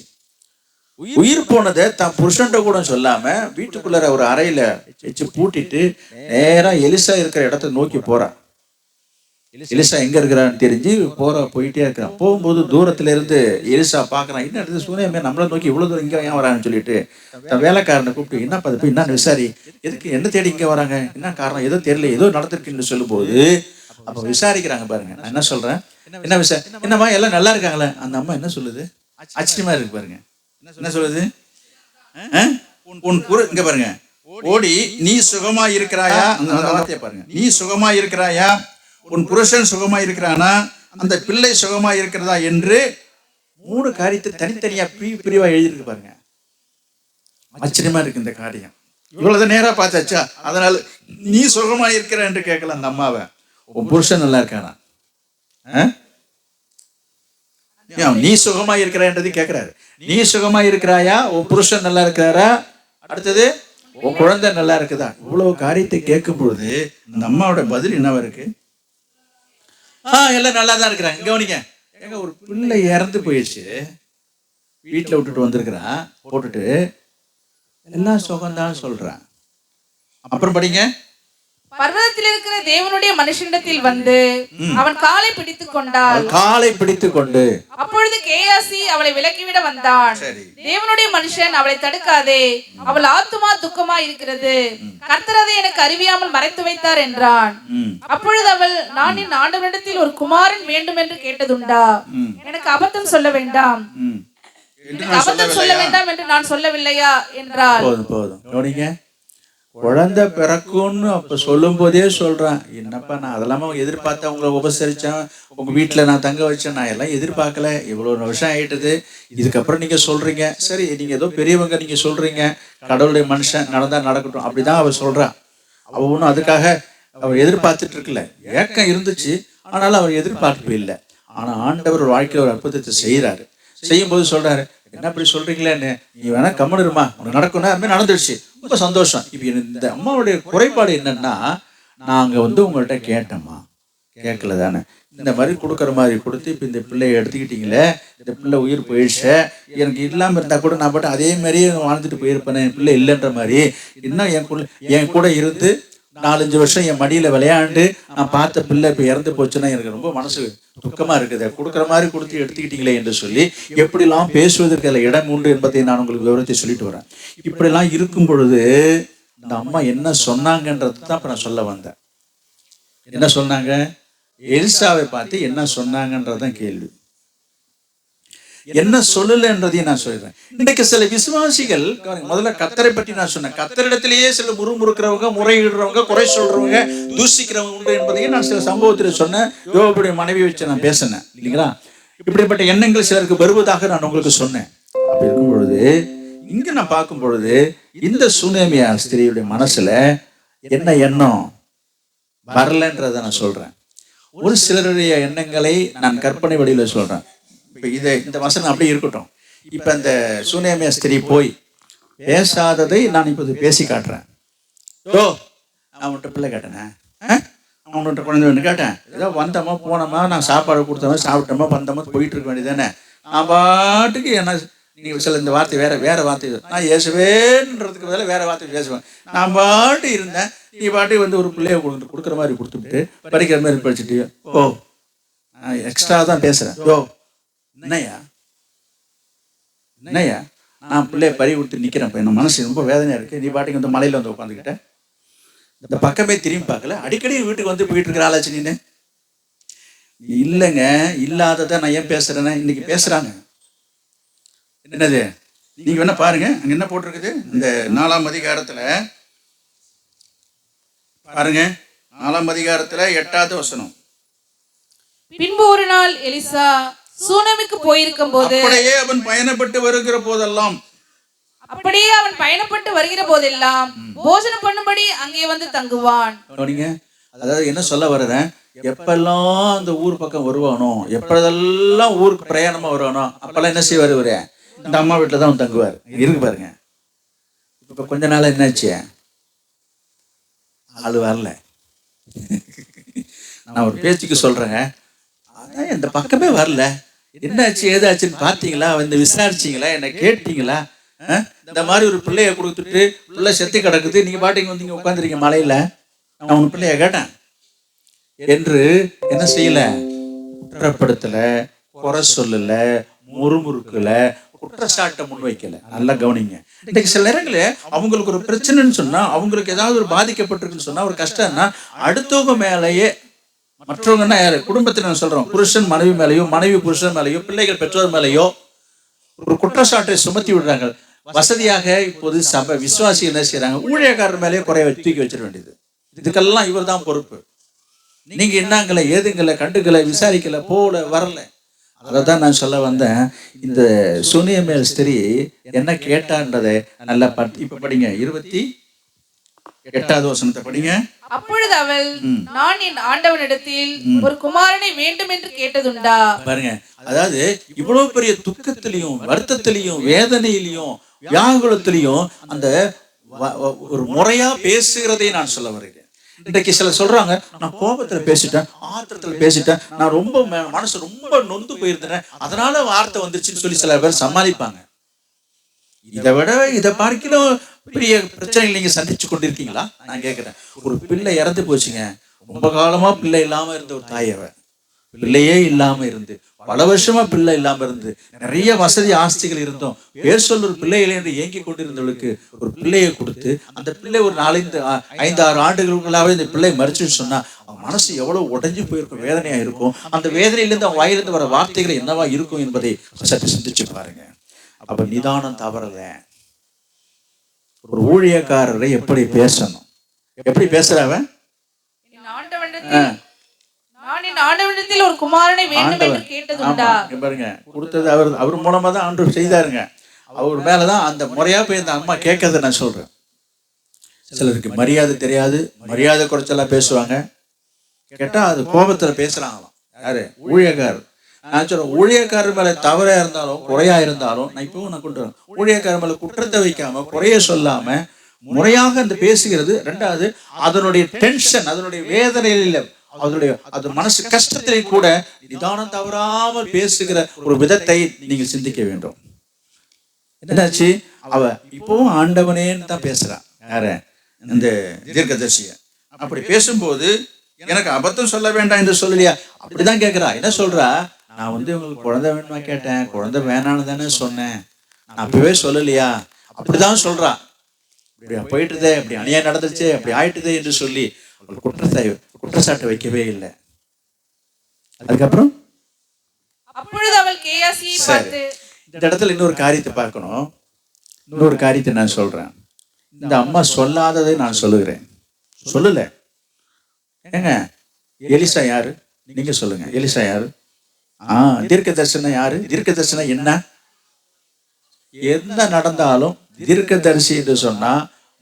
உயிர் போனதை தான் புருஷன்ட்ட கூட சொல்லாம வீட்டுக்குள்ளார ஒரு அறையில வச்சு பூட்டிட்டு நேரா எலிசா இருக்கிற இடத்த நோக்கி போறா. எலிசா எங்க இருக்கிறான்னு தெரிஞ்சு போயிட்டே இருக்கிறான். போகும்போது தூரத்துல இருந்து எலிசா பாக்குறான், என்ன இடத்துல சூனியமே நம்மளை நோக்கி இவ்வளவு தூரம் இங்க ஏன் வரான்னு சொல்லிட்டு தன் வேலைக்காரனை கூப்பிட்டு, என்ன போய் என்ன விசாரி, எதுக்கு என்ன தேடி இங்க வராங்க, என்ன காரணம், ஏதோ தெரியல, ஏதோ நடந்திருக்குன்னு சொல்லும் போது அப்ப விசாரிக்கிறாங்க பாருங்க. நான் என்ன சொல்றேன், என்னம்மா எல்லாம் நல்லா இருக்காங்களே? அந்த அம்மா என்ன சொல்லுது, ஆச்சரியமா இருக்கு பாருங்க. என்ன சொல்லுது, இங்க பாருங்க, ஓடி நீ சுகமா இருக்கிறாயா, அந்த வார்த்தையை பாருங்க, நீ சுகமா இருக்கிறாயா, உன் புருஷன் சுகமா இருக்கிறானா, அந்த பிள்ளை சுகமா இருக்கிறதா என்று 3 காரியத்தை தனித்தனியா பிரிவா எழுதிருக்கு பாருங்க. ஆச்சரியமா இருக்கு இந்த காரியம். இவ்வளவுதான் நேரா பார்த்தாச்சா, அதனால நீ சுகமா இருக்கிற என்று கேட்கல அந்த அம்மாவை, உன் புருஷன் நல்லா இருக்கானா, நீ சுகமா இருக்கிறான்றது கேட்கிறாரு. நீ சுகமா இருக்கிறாயா, உன் புருஷன் நல்லா இருக்கிறாரா, அடுத்தது உன் குழந்தை நல்லா இருக்குதா. இவ்வளவு காரியத்தை கேட்கும் பொழுது அந்த அம்மாவோட பதில் என்னவா இருக்கு, எல்லாம் நல்லா தான் இருக்கிறாங்க. கவனிங்க, எங்க ஒரு பிள்ளை இறந்து போயிடுச்சு, வீட்டுல விட்டுட்டு வந்திருக்கிறான், போட்டுட்டு எல்லாம் சுகம்தான் சொல்றான். அப்புறம் படிங்க, பர்வதத்தில் இருக்கிற தேவனுடைய மனுஷனிடத்தில் வந்து அவன் காலை பிடித்துக் கொண்டாள். காலை பிடித்துக் கொண்டு அப்பொழுது கேயாசி அவளை விலக்கிவிட வந்தான். தேவனுடைய மனுஷன் அவளை தடுக்காதே, அவள் ஆத்துமா துக்கமா இருக்கிறது, கர்த்தர் அதை எனக்கு அறிவியாமல் மறைத்து வைத்தார் என்றான். அப்பொழுது அவள், நான் என் ஆண்டவனிடத்தில் ஒரு குமாரன் வேண்டும் என்று கேட்டதுண்டா, எனக்கு அபத்தம் சொல்ல வேண்டாம், அபத்தம் சொல்ல வேண்டாம் என்று நான் சொல்லவில்லையா என்றாள். போதும். குழந்தை பிறக்கும்னு அப்ப சொல்லும் போதே சொல்றான், என்னப்பா நான் அதெல்லாம எதிர்பார்த்தேன், உங்களை உபசரிச்சேன், உங்க வீட்டுல நான் தங்க வச்சேன், நான் எல்லாம் எதிர்பார்க்கல, இவ்வளவு வருஷம் ஆயிட்டது, இதுக்கப்புறம் நீங்க சொல்றீங்க, சரி நீங்க ஏதோ பெரியவங்க நீங்க சொல்றீங்க, கடவுளுடைய மனுஷன் நடந்தா நடக்கட்டும், அப்படிதான் அவ சொல்றான். அவ ஒன்றும் அதுக்காக அவர் எதிர்பார்த்துட்டு இருக்கல, ஏக்கம் இருந்துச்சு, ஆனாலும் அவர் எதிர்பார்ப்பு இல்லை. ஆனா ஆண்டவர் ஒரு வாழ்க்கையில ஒரு அற்புதத்தை செய்யறாரு. செய்யும் போது சொல்றாரு, என்ன அப்படி சொல்றீங்களேன்னு, நீ வேணா கம்மன் இருமா, உனக்கு நடக்கும்னா அது மாதிரி நடந்துடுச்சு, ரொம்ப சந்தோஷம். இப்ப இந்த அம்மாவுடைய குறைபாடு என்னன்னா, நாங்க உங்கள்கிட்ட கேட்டோமா, கேட்கல தானே, இந்த மாதிரி கொடுக்குற மாதிரி கொடுத்து இப்ப இந்த பிள்ளைய எடுத்துக்கிட்டீங்களே, இந்த பிள்ளை உயிர் போயிடுச்சு, எனக்கு இல்லாம இருந்தா கூட நான் பாட்டு அதே மாதிரியே வாழ்ந்துட்டு போயிருப்பேன், என் பிள்ளை இல்லைன்ற மாதிரி, இன்னும் என் கூட இருந்து 4-5 வருஷம் என் மடியில விளையாண்டு நான் பார்த்த பிள்ளை இப்ப இறந்து போச்சுன்னா எனக்கு ரொம்ப மனசு துக்கமா இருக்குது, கொடுக்குற மாதிரி கொடுத்து எடுத்துக்கிட்டீங்களே என்று சொல்லி எப்படிலாம் பேசுவதற்கு அதில் இடம் உண்டு என்பதை நான் உங்களுக்கு விவரத்தை சொல்லிட்டு வரேன். இப்படிலாம் இருக்கும் பொழுது இந்த அம்மா என்ன சொன்னாங்கன்றது தான் இப்ப நான் சொல்ல வந்தேன். என்ன சொன்னாங்க, எலிசாவை பார்த்து என்ன சொன்னாங்கன்றதான் கேள்வி. என்ன சொல்லலன்றதையும் நான் சொல்றேன். இன்றைக்கு சில விசுவாசிகள், முதல்ல கர்த்தரை பற்றி நான் சொன்னேன், கர்த்தரிடத்திலேயே சில முறுமுறுக்கிறவங்க, முறையிடுறவங்க, குறை சொல்றவங்க, தூசிக்கிறவங்க உண்டு என்பதையும் நான் சில சம்பவத்தில் சொன்னேன். யோபுடைய மனைவி வச்சு நான் பேசினேன் இல்லைங்களா. இப்படிப்பட்ட எண்ணங்கள் சிலருக்கு வருவதாக நான் உங்களுக்கு சொன்னேன். அப்படி இருக்கும் பொழுது இங்க நான் பார்க்கும் பொழுது இந்த சுனேமியா ஸ்திரீயுடைய மனசுல என்ன எண்ணம் வரலன்றதை நான் சொல்றேன். ஒரு சிலருடைய எண்ணங்களை நான் கற்பனை வடிவில சொல்றேன். இப்ப இந்த வசனம் அப்படியே இருக்கட்டும். இப்ப அந்த சுனேமியா ஸ்திரீ போய் பேசாததை நான் இப்போது பேசி காட்டுறேன். நான் உன்கிட்ட பிள்ளை கேட்டேனே, அவன்கிட்ட குழந்தை வேணும் கேட்டேன், ஏதோ வந்தோமா போனோமா, நான் சாப்பாடு கொடுத்தோமா சாப்பிட்டோமா வந்தோமா போயிட்டு இருக்க வேண்டியதானே. நான் பாட்டுக்கு என்ன நீ சில இந்த வார்த்தை வேற வார்த்தை, நான் இயேசுவேன்றதுக்கு பதிலாக வேற வார்த்தை பேசுவேன். நான் பாட்டு இருந்தேன், நீ பாட்டு ஒரு பிள்ளைய கொடுக்குற மாதிரி கொடுத்துட்டு படிக்கிற மாதிரி படிச்சுட்டு, நான் எக்ஸ்ட்ரா தான் பேசுறேன். என்னையா நான் பிள்ளைய பறி கொடுத்து நிக்கிறேன், என் மனசு ரொம்ப வேதனையா இருக்கு, நீ பாட்டுக்கு மலையில உட்காந்துக்கிட்ட இந்த பக்கமே திரும்பி பார்க்கல, அடிக்கடி வீட்டுக்கு போயிட்டு இருக்கிற ஆளாச்சு நீனு. இல்லைங்க, இல்லாததான் நான் ஏன் பேசுறேன்னா இன்னைக்கு பேசுறாங்க. என்னது நீங்க வேணா பாருங்க, அங்க என்ன போட்டிருக்குது, இந்த 4ஆம் அதிகாரத்துல பாருங்க, 4ஆம் அதிகாரத்துல 8வது வசனம். பின்பு ஒரு நாள் எலிசா சூனேமுக்கு போயிருக்கும் போது, அப்படியே அவன் பயணப்பட்டு வருகிற போதெல்லாம் போஜனம் பண்ணும்படி அங்கே வந்து தங்குவான். அதாவது என்ன சொல்ல வர்றேன், எப்பெல்லாம் அந்த ஊர் பக்கம் வருவானோ, எப்பெல்லாம் ஊருக்கு பிரயாணமா வருவானோ, அப்பெல்லாம் என்ன செய்வாரு, இந்த அம்மா வீட்டுல தான் தங்குவார். இருக்கு பாருங்க. இப்ப கொஞ்ச நாள் என்னாச்சு, ஆளு வரல. நான் ஒரு பேச்சுக்கு சொல்றேங்க, அதான் இந்த பக்கமே வரல, என்னாச்சு ஏதாச்சுன்னு பார்த்தீங்களா, வந்து விசாரிச்சிங்களா, என்ன கேட்டீங்களா? இந்த மாதிரி ஒரு பிள்ளைய கொடுத்துட்டு பிள்ளை செத்து கிடக்குது, நீங்க பாட்டுக்கு வந்து உட்காந்துருக்கீங்க மலையில, நான் உங்க பிள்ளைய கேட்டேன் என்று என்ன செய்யல, குற்றப்படுத்தல, குறை சொல்லல, முறுமுறுக்கல, குற்றச்சாட்டை முன்வைக்கல. நல்லா கவனிங்க. இன்னைக்கு சில நேரங்களில் அவங்களுக்கு ஒரு பிரச்சனைன்னு சொன்னா, அவங்களுக்கு ஏதாவது ஒரு பாதிக்கப்பட்டிருக்குன்னு சொன்னா, ஒரு கஷ்டம்னா அடுத்தவங்க மேலேயே, மற்றவங்கன்னா யாரு, குடும்பத்தில் சொல்றோம், புருஷன் மனைவி மேலேயோ, மனைவி புருஷன் மேலேயோ, பிள்ளைகள் பெற்றோர் மேலேயோ ஒரு குற்றச்சாட்டை சுமத்தி விடுறாங்க. வசதியாக இப்போது சபை விசுவாசி என்ன செய்யறாங்க, ஊழியக்காரர் மேலேயே குறைய தூக்கி வச்சிட வேண்டியது. இதுக்கெல்லாம் இவர் தான் பொறுப்பு. நீங்க என்னங்களை ஏதுங்களை கண்டுக்கல, விசாரிக்கல, போல வரல. அதை தான் நான் சொல்ல வந்தேன். இந்த சுனியமேல் ஸ்திரீ என்ன கேட்டான்றதை நல்லா இப்ப படிங்க, 28வது வசனத்தை படிங்க. அப்பொழுது அவள், நான் என் ஆண்டவனிடத்தில் ஒரு குமாரனை வேண்டும் என்று கேட்டதுண்டா? பாருங்க, அதாவது இவ்வளவு பெரிய துக்கத்திலையும் வருத்தத்திலையும் வேதனையிலையும் வியாகுலத்திலையும் அந்த ஒரு முறையா பேசுகிறதை நான் சொல்ல வருகிறேன். இன்றைக்கு சில சொல்றாங்க, நான் கோபத்துல பேசிட்டேன், ஆத்திரத்துல பேசிட்டேன், நான் ரொம்ப மனசு ரொம்ப நொந்து போயிருந்தேன், அதனால வார்த்தை வந்துருச்சுன்னு சொல்லி சில பேர் சமாளிப்பாங்க. இதை விட இதை பார்க்கலாம் பெரிய பிரச்சனைகள் நீங்க சந்திச்சு கொண்டிருக்கீங்களா? நான் கேட்கிறேன். ஒரு பிள்ளை இறந்து போச்சுங்க, ரொம்ப காலமா பிள்ளை இல்லாம இருந்த ஒரு தாயவ, பிள்ளையே இல்லாம இருந்து பல வருஷமா பிள்ளை இல்லாம இருந்து நிறைய வசதி ஆஸ்திகள் இருந்தோம், பேர் சொல்ல ஒரு பிள்ளைகளை என்று ஏங்கி கொண்டிருந்தவளுக்கு ஒரு பிள்ளையை கொடுத்து, அந்த பிள்ளை ஒரு 4-5-6 ஆண்டுகளுக்குள்ளாவே இந்த பிள்ளை மறிச்சுன்னு சொன்னா அவன் மனசு எவ்வளவு உடைஞ்சு போயிருக்கும், வேதனையா இருக்கும். அந்த வேதனையிலிருந்து அவன் வாயிலிருந்து வர வார்த்தைகள் என்னவா இருக்கும் என்பதை சற்று சிந்திச்சு பாருங்க. அப்ப நிதானம் தவறல. ஒரு ஊழியக்காரரை எப்படி பேசணும், எப்படி பேசுறவன், நான் என் ஆண்டவனிடத்தில் ஒரு குமாரனை வேண்டும் என்று கேட்டதுண்டா? பாருங்க, கொடுத்தது அவர் மூலமா தான் ஆண்டவர் செய்தாருங்க. அவர் மேலதான் அந்த முறையா போய் இந்த அம்மா கேட்கறத நான் சொல்றேன். சிலருக்கு மரியாதை தெரியாது, மரியாதை குறைச்சலா பேசுவாங்க. கேட்டா அது கோபத்துல பேசுறாங்களாம். யாரு? ஊழியக்காரர். நான் சொல்றேன், ஊழியக்காரர் மேல தவறா இருந்தாலும் குறையா இருந்தாலும், நான் இப்பவும் நான் கொண்டு வரேன், ஊழியக்காரர் மேல குற்றத்தை வைக்காம குறைய சொல்லாம முறையாக அந்த பேசுகிறது. ரெண்டாவது, அதனுடைய டென்ஷன், அதனுடைய வேதனையில, அதனுடைய அது மனசு கஷ்டத்திலே கூட நிதானம் தவறாமல் பேசுகிற ஒரு விதத்தை நீங்க சிந்திக்க வேண்டும். என்னாச்சு, அவ இப்பவும் ஆண்டவனேன்னு தான் பேசுறான். யார? இந்த தீர்க்கதரிசிய. அப்படி பேசும்போது எனக்கு அபத்தம் சொல்ல வேண்டாம் என்று சொல்லலையா, அப்படிதான் கேட்கிறா. என்ன சொல்றா, நான் வந்து உங்களுக்கு குழந்தை வேணுமா கேட்டேன், குழந்தை வேணான்னு தானே சொன்னேன், நான் அப்பவே சொல்லலையா, அப்படிதான் சொல்றா. இப்படி போயிட்டுதே, அப்படி அநியாயம் நடந்துச்சு, அப்படி ஆயிட்டுதே என்று சொல்லி குற்றச்சாட்டு வைக்கவே இல்லை. அதுக்கப்புறம் அப்பொழுது அவள் கேயாசியை பார்த்து, இந்த இடத்துல இன்னொரு காரியத்தை பார்க்கணும். இன்னொரு காரியத்தை நான் சொல்றேன். இந்த அம்மா சொல்லாததை நான் சொல்லுகிறேன். சொல்லல. ஏங்க, எலிசா யாரு? நீங்க சொல்லுங்க, எலிசா யாரு? தீர்க்க தரிசனம் யாரு? தீர்க்க தரிசனம் என்ன நடந்தாலும் தீர்க்க தரிசி என்று சொன்னா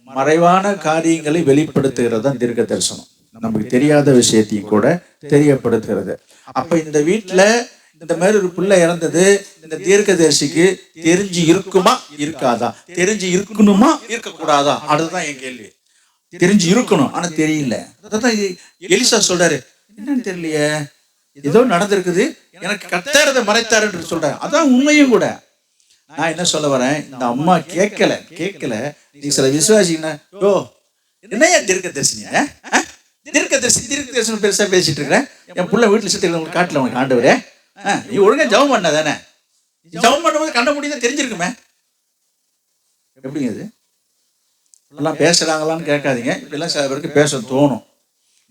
மறைவான காரியங்களை வெளிப்படுத்துகிறது தான் தீர்க்க தரிசனம். நமக்கு தெரியாத விஷயத்தையும் கூட தெரியப்படுத்துகிறது. அப்ப இந்த வீட்டுல இந்த மாதிரி ஒரு பிள்ளை இறந்தது, இந்த தீர்க்கதரிசிக்கு தெரிஞ்சு இருக்குமா இருக்காதா? தெரிஞ்சு இருக்கணுமா இருக்கக்கூடாதா? அதுதான் என் கேள்வி. தெரிஞ்சு இருக்கணும், ஆனா தெரியல. அதான் எலிசா சொல்றாரு, என்னன்னு தெரியலையே, ஏதோ நடந்திருக்குது, எனக்கு கர்த்தர் மறைத்தாரு என்று சொல்றாரு. அதான் உண்மையும் கூட. நான் என்ன சொல்ல வரேன், இந்த அம்மா கேட்கல. நீ சில விசுவாசிங்கன்னா, யோ என்னையா தீர்க்கதரிசிங்க, தீர்க்கதரிசனம் பெருசா பேசிட்டு இருக்கிறேன், என் புள்ள வீட்டுல சுத்தி உங்களுக்கு காட்டல, உனக்கு ஆண்டவரே, நீ ஒழுங்கா ஜெபம் பண்ண தானே, ஜெபம் பண்ணும்போது கண்ட முடியும் தெரிஞ்சிருக்குமே. எப்படிங்க இது? எல்லாம் பேசுறாங்களான்னு கேட்காதீங்க. இப்படிலாம் சில பேருக்கு பேச தோணும்.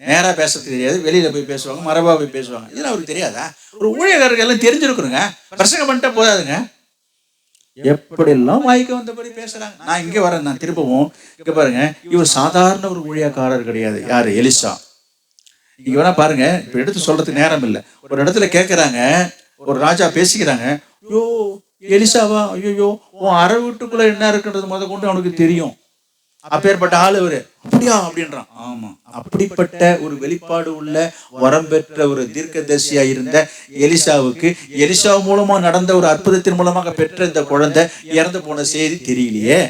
நேரா பேச தெரியாது, வெளியில போய் பேசுவாங்க, மரபா போய் பேசுவாங்க. இதெல்லாம் அவருக்கு தெரியாதா? ஒரு ஊழியக்காரர்கள் எல்லாம் தெரிஞ்சிருக்கணுங்க. பிரசங்கம் பண்ணிட்டா போதாதுங்க, எப்படி எல்லாம் வாய்க்க வந்தபடி பேசுறாங்க. நான் இங்க வரேன், நான் திரும்பவும் இங்க பாருங்க, இவர் சாதாரண ஒரு ஊழியக்காரர் கிடையாது. யாரு? எலிசா. இங்க வேணா பாருங்க, இப்ப எடுத்து சொல்றதுக்கு நேரம் இல்லை. ஒரு இடத்துல கேட்கறாங்க, ஒரு ராஜா பேசிக்கிறாங்க, யோ எலிசாவா, ஐயோ உன் அரை வீட்டுக்குள்ள என்ன இருக்குன்றது முத கொண்டு அவனுக்கு தெரியும், அப்பேற்பட்ட ஆள் அவரு. அப்படியா அப்படின்றான். ஆமா, அப்படிப்பட்ட ஒரு வெளிப்பாடு உள்ள வரம் பெற்ற ஒரு தீர்க்கதரிசியா இருந்த எலிசாவுக்கு எலிசா மூலமா நடந்த ஒரு அற்புதத்தின் மூலமாக பெற்ற இந்த குழந்தை இறந்து போன செய்தி தெரியலையே,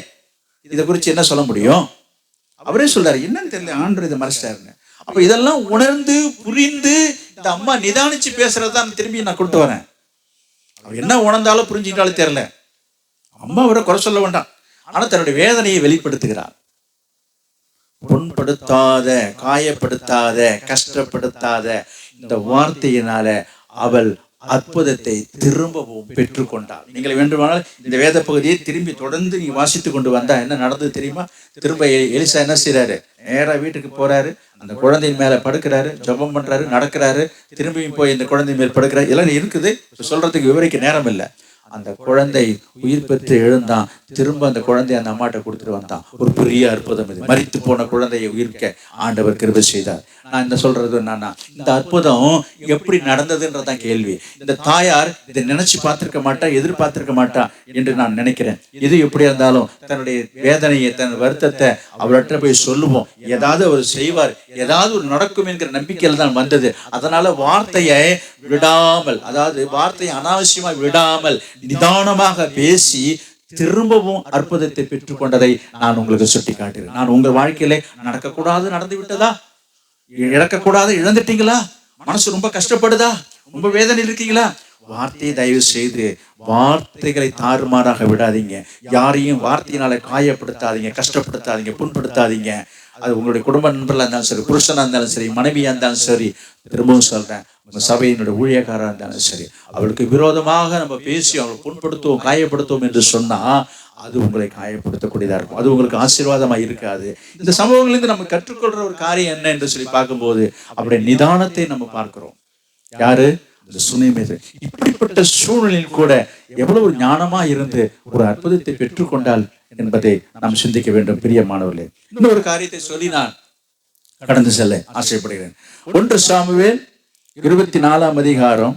இதை குறிச்சு என்ன சொல்ல முடியும்? அவரே சொல்றாரு, என்னன்னு தெரியல, ஆண்டவர் இதை மறைச்சிட்டாருங்க. அப்ப இதெல்லாம் உணர்ந்து புரிந்து இந்த அம்மா நிதானிச்சு பேசுறதுதான் திரும்பி நான் கொண்டு வரேன். அவர் என்ன உணர்ந்தாலும் புரிஞ்சுக்கிட்டாலும் தெரியல. அம்மா அவரை குறை சொல்ல வேண்டாம், ஆனா தன்னுடைய வேதனையை வெளிப்படுத்துகிறார். புண்படுத்தாத, காயப்படுத்தாத, கஷ்டப்படுத்தாத இந்த வார்த்தையினால அவள் அற்புதத்தை திரும்பவும் பெற்றுக்கொண்டாள். நீங்கள் வேண்டுமானால் இந்த வேத பகுதியை திரும்பி தொடர்ந்து நீ வாசித்து கொண்டு வந்தா என்ன நடந்தது தெரியுமா? திரும்ப எலிசா என்ன செய்யறாரு? நேரா வீட்டுக்கு போறாரு, அந்த குழந்தையின் மேல படுக்கிறாரு, ஜெபம் பண்றாரு, நடக்கிறாரு, திரும்பியும் போய் இந்த குழந்தை மேல் படுக்கிறாரு. எல்லாம் இருக்குது, சொல்றதுக்கு விவரிக்க நேரம் இல்லை. அந்த குழந்தை உயிர் பெற்று எழுந்தான். திரும்ப அந்த குழந்தைய அந்த அம்மாட்ட கொடுத்துட்டு வந்தான். ஒரு பெரிய அற்புதம் இது. மரித்து போன குழந்தையை உயிர்க்க ஆண்டவர் கிருபை செய்தார். நான் இந்த சொல்றது என்னன்னா, இந்த அற்புதம் எப்படி நடந்ததுன்றதான் கேள்வி. இந்த தாயார் இதை நினைச்சு பார்த்திருக்க மாட்டா, எதிர்பார்த்திருக்க மாட்டா என்று நான் நினைக்கிறேன். இது எப்படி இருந்தாலும் தன்னுடைய வேதனையை, தன் வருத்தத்தை அவர்கிட்ட போய் சொல்லுவோம். ஏதாவது அவர் செய்வார், ஏதாவது ஒரு நடக்கும் என்கிற நம்பிக்கையில் தான் வந்தது. அதனால வார்த்தையை விடாமல், அதாவது வார்த்தையை அனாவசியமா விடாமல் நிதானமாக பேசி திரும்பவும் அற்புதத்தை பெற்றுக்கொண்டதை நான் உங்களுக்கு சுட்டி காட்டுகிறேன். நான் உங்கள் வாழ்க்கையில நடக்கக்கூடாது நடந்து விட்டதா? இழக்கக்கூடாது இழந்துட்டீங்களா? மனசு ரொம்ப கஷ்டப்படுதா? ரொம்ப வேதனை இருக்கீங்களா? வார்த்தையை தயவு செய்து வார்த்தைகளை தாறுமாறாக விடாதீங்க. யாரையும் வார்த்தையினால காயப்படுத்தாதீங்க, கஷ்டப்படுத்தாதீங்க, புண்படுத்தாதீங்க. அது உங்களுடைய குடும்ப நண்பர்களாக இருந்தாலும் சரி, புருஷனா இருந்தாலும் சரி, மனைவியா இருந்தாலும் சரி. திரும்பவும் சொல்றேன், உங்க சபையினுடைய ஊழியக்காரா இருந்தாலும் சரி, அவளுக்கு விரோதமாக நம்ம பேசி அவளை புண்படுத்துவோம், காயப்படுத்துவோம் என்று சொன்னா அது உங்களை காயப்படுத்தக்கூடியதா இருக்கும். அது உங்களுக்கு ஆசீர்வாதமா இருக்காது. இந்த சம்பவங்களிலிருந்து நம்ம கற்றுக்கொள்ற ஒரு காரியம் என்ன என்று சொல்லி பார்க்கும்போது அவருடைய நிதானத்தை நம்ம பார்க்கிறோம். யாரு? இந்த சுனேமி. இப்படிப்பட்ட சூழலில் கூட எவ்வளவு ஞானமா இருந்து ஒரு அற்புதத்தை பெற்றுக்கொண்டால் என்பதை நாம் சிந்திக்க வேண்டும். பிரியமானவர்களே, இன்னொரு காரியத்தை சொல்லி நான் கடந்து செல்ல ஆசைப்படுகிறேன். 1 சாமுவேல் 24 அதிகாரம்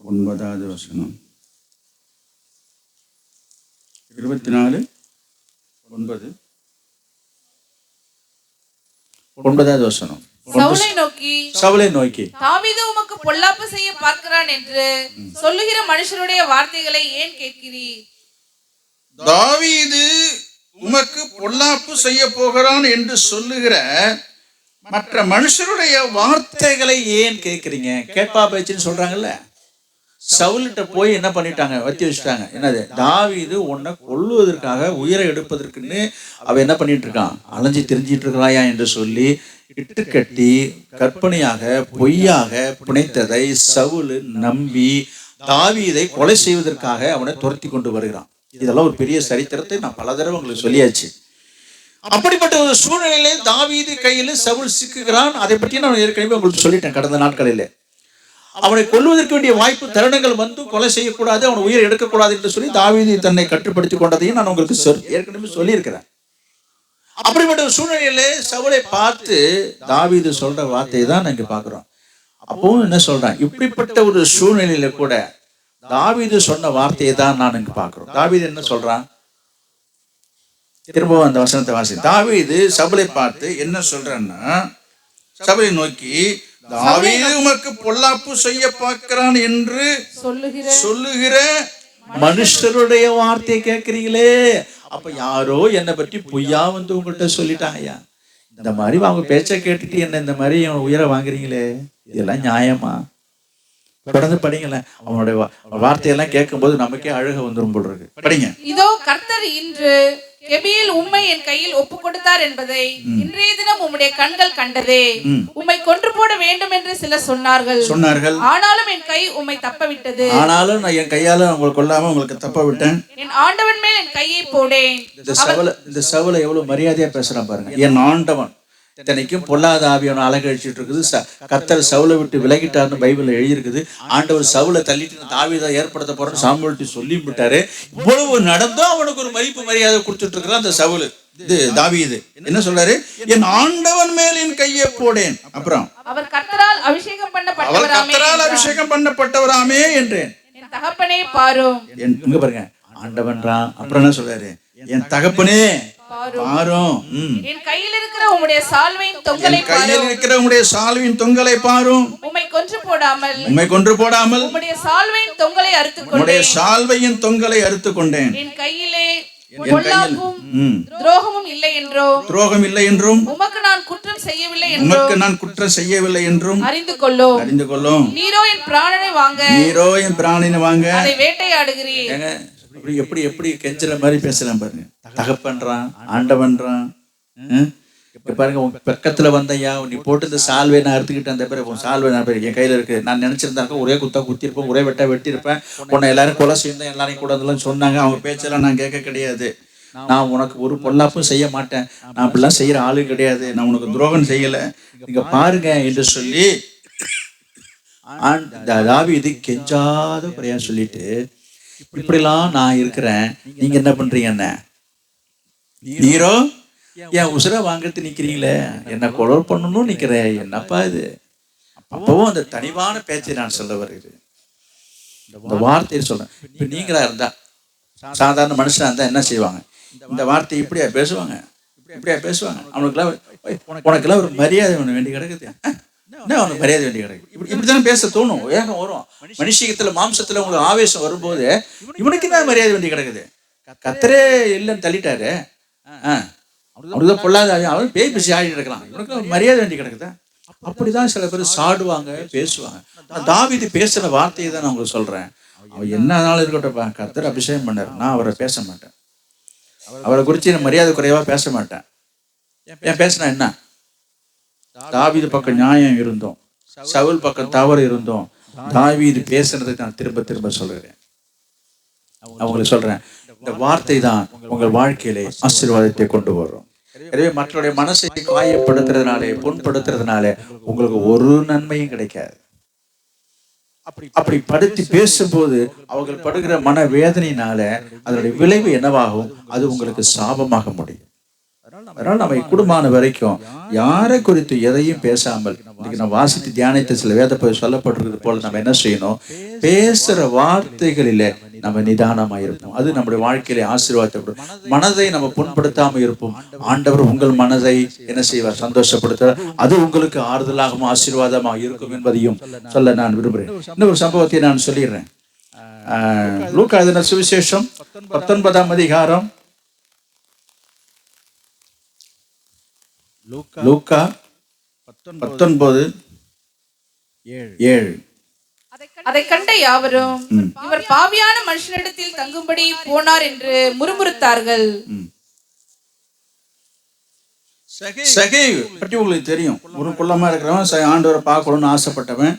9வது வசனம். 24:9 9வது வசனம். சவுலை நோக்கி தாவீது உமக்கு பொல்லாப்பு செய்ய பார்க்கிறான் என்று சொல்லுகிற மனுஷருடைய வார்த்தைகளை ஏன் கேட்கிறீர்? தாவீது உமக்கு பொல்லாப்பு செய்ய போகிறான் என்று சொல்லுகிற மற்ற மனுஷருடைய வார்த்தைகளை ஏன் கேட்கிறீங்க? கேட்பா பேச்சுன்னு சொல்றாங்கல்ல. சவுல்கிட்ட போய் என்ன பண்ணிட்டாங்க? வத்தி வச்சுட்டாங்க. என்னது? தாவீது உன்னை கொல்லுவதற்காக, உயிரை எடுப்பதற்குன்னு அவ என்ன பண்ணிட்டு இருக்கான்? அலைஞ்சி திரிஞ்சிட்டு இருக்கிறாயா என்று சொல்லி இட்டுக்கட்டி கற்பனையாக பொய்யாக புனைத்ததை சவுல் நம்பி தாவீதை கொலை செய்வதற்காக அவனை துரத்தி கொண்டு வருகிறான். இதெல்லாம் ஒரு பெரிய சரித்திரத்தை நான் பல தடவை உங்களுக்கு சொல்லியாச்சு. அப்படிப்பட்ட ஒரு சூழ்நிலையிலே தாவீது கையில சவுல் சிக்குகிறான். அதை பற்றி நான் ஏற்கனவே உங்களுக்கு சொல்லிட்டேன் கடந்த நாட்களிலே. அவனை கொல்வதற்கு வேண்டிய வாய்ப்பு தருணங்கள் வந்து கொலை செய்யக்கூடாது, அவனை உயிரை எடுக்கக்கூடாது என்று சொல்லி தாவீது தன்னை கட்டுப்படுத்திக் கொண்டதையும் நான் உங்களுக்கு ஏற்கனவே சொல்லியிருக்கிறேன். அப்படிப்பட்ட ஒரு சூழ்நிலையிலே சவுலை பார்த்து தாவீது சொல்ற வார்த்தையை தான் நாங்க பாக்குறோம். அப்பவும் என்ன சொல்றான்? இப்படிப்பட்ட ஒரு சூழ்நிலையில கூட தாவீது சொன்ன வார்த்தையை தான் நான் இங்க பாக்குறோம். தாவீது என்ன சொல்றான்? திரும்பவும் அந்த வசனத்தை வாசி. தாவீது சவுலை பார்த்து என்ன சொல்றான்னா, சவுலை நோக்கி தாவீது உமக்கு பொல்லாப்பு செய்ய பார்க்கிறான் என்று சொல்லுகிற மனுஷருடைய வார்த்தையை கேட்கிறீங்களே. அப்ப யாரோ என்னை பற்றி பொய்யா வந்து உங்கள்கிட்ட சொல்லிட்டாங்கய்யா. இந்த மாதிரி அவங்க பேச்ச கேட்டுட்டு என்ன இந்த மாதிரி உயிரை வாங்குறீங்களே, இதெல்லாம் நியாயமா? தொடர்ந்து படிங்களேன். அவனுடைய வார்த்தையெல்லாம் கேட்கும்போது நமக்கே அழுக வந்துரும் போல் இருக்கு. படிங்க. இதோ கர்த்தர் இன்று கெபியில் உம்மை என் கையில் ஒப்பு கொடுத்தார் என்பதை இன்றைய தினம் உம்முடைய கண்கள் கண்டதே. உம்மை கொன்று போட வேண்டும் என்று சிலர் சொன்னார்கள். ஆனாலும் என் கை உம்மை தப்ப விட்டது. ஆனாலும் நான் என் கையால உங்களை கொல்லாம உங்களுக்கு தப்ப விட்டேன். என் ஆண்டவன் மேல் என் கையை போடேன். இந்த சவுல எவ்வளவு மரியாதையா பேசுறான் பாருங்க. என் ஆண்டவன் இத்தனைக்கும் பொல்லாத ஆவியான அலங்கழிச்சிட்டு இருக்குது. கர்த்தர் சவுலை விட்டு விலகிட்டார்னு பைபிள்ல எழுதியிருக்குது. ஆண்டவர் சவுலை தள்ளிட்டு தாவீதை ஏற்படுத்த போறேன்னு சாமுவேல்ட்ட சொல்லி விட்டாரு. இவ்வளவு நடந்தும் அவனுக்கு ஒரு மதிப்பு மரியாதை கொடுத்துட்டு இருக்கிறான் அந்த சவுல். இது தாவீது என்ன சொல்றாரு? என் ஆண்டவன் மேல் என் கையை போடேன். அப்புறம் அவர் கர்த்தரால் அபிஷேகம் பண்ணப்பட்டவராமே என்றேன். என் தகப்பனே பாரும். இங்க பாருங்க, ஆண்டவன்றான். அப்புறம் என்ன சொல்றாரு? என் தகப்பனே பாரும். என் கையில் இருக்கிற உம்முடைய சால்வையின் தொங்கலை பாரும். உம்மை கொன்று போடாமல் உம்முடைய சால்வையின் தொங்கலை அறுத்துக் கொண்டேன். என் பொல்லாப்பும் துரோகமும் இல்லை என்றோ துரோகம் இல்லை என்றும் உமக்கு நான் குற்றம் செய்யவில்லை என்றோ உமக்கு நான் குற்றம் செய்யவில்லை என்றும் அறிந்து கொள்ளும். நீரோ என் பிராணனை வாங்க அதை வேட்டையாடுகிறீர். ஏங்க எப்படி எப்படி கெஞ்சல மாதிரி பேசலாம் பாருங்க. தகப்பன்றான், ஆண்டவன்றான். இப்ப பாருங்க, உங்க பக்கத்துல வந்தையா நீ போட்டு இந்த சால்வை நான் எடுத்துக்கிட்டேன், அந்த பேர் சால்வை நான் பேர் என் கையில இருக்கு, நான் நினைச்சிருந்தாக்க ஒரே குத்தா குத்திருப்பேன், ஒரே வெட்டா வெட்டியிருப்பேன், உன்னை எல்லாரும் கொலை செய்யும் எல்லாரையும் கூட அதெல்லாம் சொன்னாங்க. அவங்க பேச்செல்லாம் நான் கேட்க கிடையாது. நான் உனக்கு ஒரு பொல்லாப்பும் செய்ய மாட்டேன், நான் அப்படிலாம் செய்யற ஆளு கிடையாது, நான் உனக்கு துரோகம் செய்யல, நீங்க பாருங்க என்று சொல்லி தாவீது கெஞ்சாத குறையா சொல்லிட்டு, இப்படிலாம் நான் இருக்கிறேன், நீங்க என்ன பண்றீங்க, என்ன நீரோ என் உசுரை வாங்கிறது நிக்கிறீங்களே, என்ன கொலை பண்ணணும் நிக்கிறேன், என்னப்பா இது? அப்பவும் அந்த தனிவான பேச்சை நான் சொல்ல வருகிறேன், இந்த வார்த்தையை சொல்றேன். இப்ப நீங்களா இருந்தா, சாதாரண மனுஷனா இருந்தா என்ன செய்வாங்க? இந்த வார்த்தை இப்படியா பேசுவாங்க, இப்படியா பேசுவாங்க? உனக்கெல்லாம் ஒரு மரியாதை ஒண்ணு வேண்டி கிடக்குது, என்ன அவனுக்கு மரியாதை வேண்டி கிடக்கு, இப்படித்தானே பேச தோணும், வேகம் வரும். மனுஷத்துல மாம்சத்துல உங்களுக்கு ஆவேசம் வரும்போது இவனுக்கு என்ன மரியாதை வேண்டி கிடக்குது? கத்தரே இல்லைன்னு தள்ளிட்டாரு, அவனுக்கு பொல்லாத அவன் பேய் பேசி ஆடிட்டு இருக்கலாம், இவனுக்கு மரியாதை வேண்டி கிடக்குதா? அப்படிதான் சில பேர் சாடுவாங்க, பேசுவாங்க. தாவீது பேசுற வார்த்தையை தான் நான் உங்களுக்கு சொல்றேன். அவன் என்னன்னாலும் இருக்கட்டும்ப்பா, கர்த்தர் அபிஷேகம் பண்ணார், நான் அவரை பேச மாட்டேன், அவரை குறித்து நான் மரியாதை குறைவா பேச மாட்டேன். ஏன் பேசினா என்ன? தாவீது பக்கம் நியாயம் இருந்தோம், சவுல் பக்கம் தவறு இருந்தோம், தாவீது பேசுனதை நான் திரும்ப திரும்ப சொல்கிறேன். அவங்களுக்கு சொல்றேன், இந்த வார்த்தை தான் உங்கள் வாழ்க்கையிலே ஆசீர்வாதத்தை கொண்டு வரும். எனவே மற்றவருடைய மனசை காயப்படுத்துறதுனாலே, புண்படுத்துறதுனாலே உங்களுக்கு ஒரு நன்மையும் கிடைக்காது. அப்படி படுத்தி பேசும்போது அவர்கள் படுகிற மன வேதனையினால அதனுடைய விளைவு என்னவாகும்? அது உங்களுக்கு சாபமாக முடியும். அதனால நம்ம குடும்பமான வரைக்கும் யாரை குறித்து எதையும் பேசாமல், இன்னைக்கு நம்ம வாசித்து தியானித்த சில வேத சொல்லப்பட்டிருக்கிறது போல நம்ம என்ன செய்யணும்? பேசுற வார்த்தைகளில நம்ம நிதானமா இருப்போம், அது நம்முடைய வாழ்க்கையில ஆசீர்வாதப்படும். மனதை நம்ம புண்படுத்தாம இருப்போம், ஆண்டவர் உங்கள் மனதை என்ன செய்வார்? சந்தோஷப்படுத்துவார். அது உங்களுக்கு ஆறுதலாகவும் ஆசீர்வாதமாக இருக்கும் என்பதையும் சொல்ல நான் விரும்புகிறேன். இன்னொரு சம்பவத்தை நான் சொல்லிடுறேன். லூக்கா எழுதின சுவிசேஷம் 19ஆம் அதிகாரம், லூக்கா 19:7. அதை கண்ட யாவரும் இவர் பாவியான மனுஷனிடத்தில் தங்கும்படி போனார் என்று முறுமுறுத்தார்கள். சகேயு பற்றி உங்களுக்கு தெரியும். ஒரு குள்ளமா இருக்கிறவன் ஆண்டவரை பார்க்கணும்னு ஆசைப்பட்டவன்.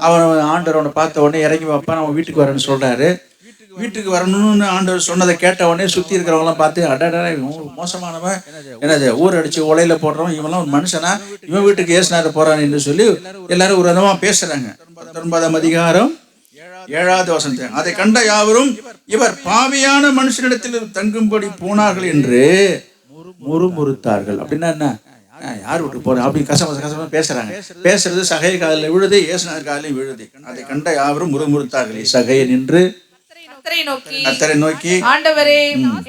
அவன் ஆண்டவரை பார்த்த உடனே இறங்கி வைப்பான், அவன் வீட்டுக்கு வரேன்னு சொல்றாரு. வீட்டுக்கு வரணும்னு ஆண்டவர் சொன்னதை கேட்ட உடனே சுத்தி இருக்கிறவங்களாம் பார்த்து, அடடா மோசமானவன், என்னது ஊர் அடிச்சு உலையில போடுறவன், இவெல்லாம் ஒரு மனுஷனா, இவன் வீட்டுக்கு ஏசுனாரு போறான் என்று சொல்லி எல்லாரும் ஒரு விதமா பேசுறாங்க. 19ஆம் அதிகாரம் 7வது வசனம். அதை கண்ட யாவரும் இவர் பாவியான மனுஷனிடத்தில் தங்கும்படி போனார்கள் என்று முறுமுறுத்தார்கள். அப்படின்னா என்ன? யார் வீட்டுக்கு போற அப்படி கசம பேசுறாங்க. பேசுறது சகை காலில் விழுது, ஏசுனார் காலில் விழுது. அதை கண்ட யாவரும் முறுமுறுத்தார்கள். சகையை நின்று கர்த்தரை நோக்கி, ஆண்டவரே,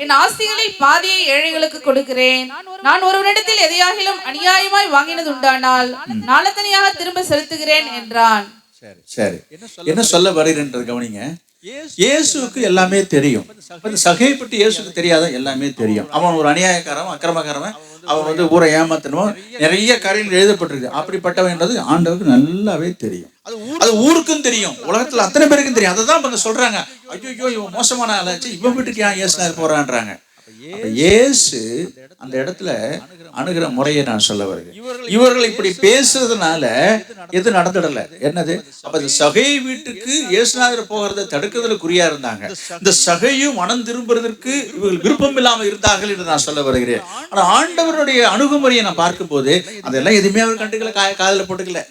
என் ஆஸ்திகளில் பாதியை ஏழைகளுக்கு கொடுக்கிறேன். நான் ஒருவனிடத்தில் எதையாகிலும் அநியாயமாய் வாங்கினது உண்டானால் நாளத்தனியாக திரும்ப செலுத்துகிறேன் என்றான். சரி, என்ன சொல்ல வருகிறேன்றது கவனிங்க. இயேசுக்கு எல்லாமே தெரியும். சகையை பற்றி இயேசுக்கு தெரியாத? எல்லாமே தெரியும். அவன் ஒரு அநியாயக்காரன், அக்கிரமக்காரன், அவன் ஊரை ஏமாத்தணும், நிறைய காரியங்கள் எழுதப்பட்டிருக்கு. அப்படிப்பட்டவன் என்றது ஆண்டவருக்கு நல்லாவே தெரியும். அது ஊருக்கும் தெரியும், உலகத்துல அத்தனை பேருக்கும் தெரியும். அதை தான் சொல்றாங்க, ஐயோ இவன் மோசமான ஆளாச்சு, இவன் வீட்டுக்கு ஏன் ஏசுனார் போறான்றாங்க. இயேசு அந்த இடத்துல அணுகிற முறையை நான் சொல்ல வருகிறேன். இவர்கள் இப்படி பேசுறதுனால எது நடந்துடல. என்னது? அப்ப சகை வீட்டுக்கு இயேசுநாதர் போகிறத தடுக்கிறதுல குறியா இருந்தாங்க. இந்த சகையும் மனம் திரும்புறதற்கு இவர்கள் விருப்பம் இல்லாம இருந்தார்கள் என்று நான் சொல்ல வருகிறேன். ஆனா ஆண்டவருடைய அணுகுமுறையை நான் பார்க்கும் போது அதெல்லாம் எதுவுமே அவர் கண்டுக்கல, காதல போட்டுக்கல.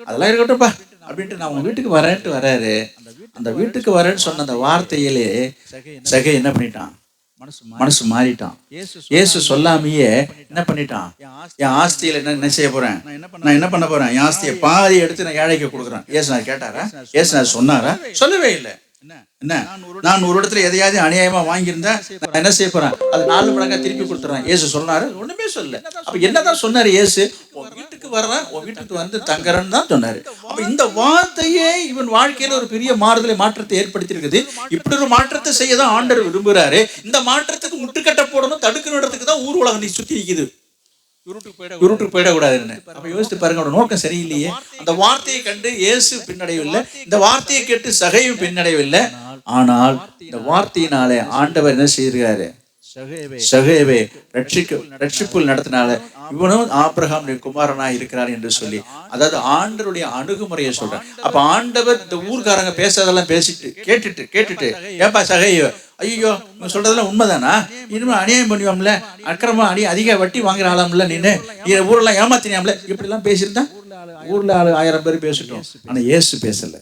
அதெல்லாம் இருக்கட்டும்ப்பா அப்படின்ட்டு நான் உங்க வீட்டுக்கு வரேன்ட்டு வர்றாரு. அந்த வீட்டுக்கு வரேன்னு சொன்ன அந்த வார்த்தையிலே சகை என்ன பண்ணிட்டான்? மனசு மாறிட்டான். இயேசு சொல்லாமையே என்ன பண்ணிட்டான்? என் ஆஸ்தியில என்ன செய்ய போறேன், நான் என்ன பண்ண போறேன், என் ஆஸ்தியை பாதி எடுத்து நான் ஏழைக்கு கொடுக்குறேன். ஏசுநாதர் கேட்டாரா? ஏசுநாதர் சொன்னாரா? சொல்லவே இல்லை. என்ன, நான் ஒரு இடத்துல எதையாவது அநியாயமா வாங்கியிருந்தேன், நான் என்ன செய்ய போறேன், அது 4 மடங்கா திருப்பி கொடுத்துறேன். இயேசு சொன்னாரு? ஒண்ணுமே சொல்லல. அப்ப என்னதான் சொன்னாரு இயேசு? உன் வீட்டுக்கு வர்றேன், உன் வீட்டுக்கு வந்து தங்குறேன்னு தான் சொன்னாரு. அப்ப அப்ப இந்த வார்த்தையே இவன் வாழ்க்கையில ஒரு பெரிய மாற்றத்தை ஏற்படுத்தி இருக்குது. இப்படி ஒரு மாற்றத்தை செய்யதான் ஆண்டவர் விரும்புகிறாரு. இந்த மாற்றத்துக்கு முட்டுக்கட்டை போடணும், தடுக்கணுன்றதுக்கு தான் ஊர் உலகம் நீ சுத்தி நிக்குது. உருட்டுக்கு போயிடக்கூடாதுன்னு. அப்ப யோசித்து பாருங்க, அவரோட நோக்கம் சரியில்லையே. அந்த வார்த்தையை கண்டு இயேசு பின்னடையவில்லை, இந்த வார்த்தையை கேட்டு சகையும் பின்னடையவில்லை. ஆனால் இந்த வார்த்தையினாலே ஆண்டவர் என்ன செய்கிறாரு? சகேவே ரட்சிப்புள் நடத்தினால இவனும் ஆபிரகாமுடைய குமாரனா இருக்கிறார் என்று சொல்லி, அதாவது ஆண்டவருடைய அணுகுமுறையை சொல்றான். அப்ப ஆண்டவர் இந்த ஊர்க்காரங்க பேசுறதெல்லாம் கேட்டுட்டு ஏப்பா சகையோ, ஐயோ சொல்றதெல்லாம் உண்மைதானா? இனிமே அநியாயம் பண்ணுவோம்ல, அக்கிரமா அதிக வட்டி வாங்குற ஆளாம்ல, நீனு ஊரெல்லாம் ஏமாத்தினியாம்ல, இப்படி எல்லாம் பேசியிருந்தா ஊர்ல 1000 பேர் பேசிட்டோம். ஆனா இயேசு பேசல.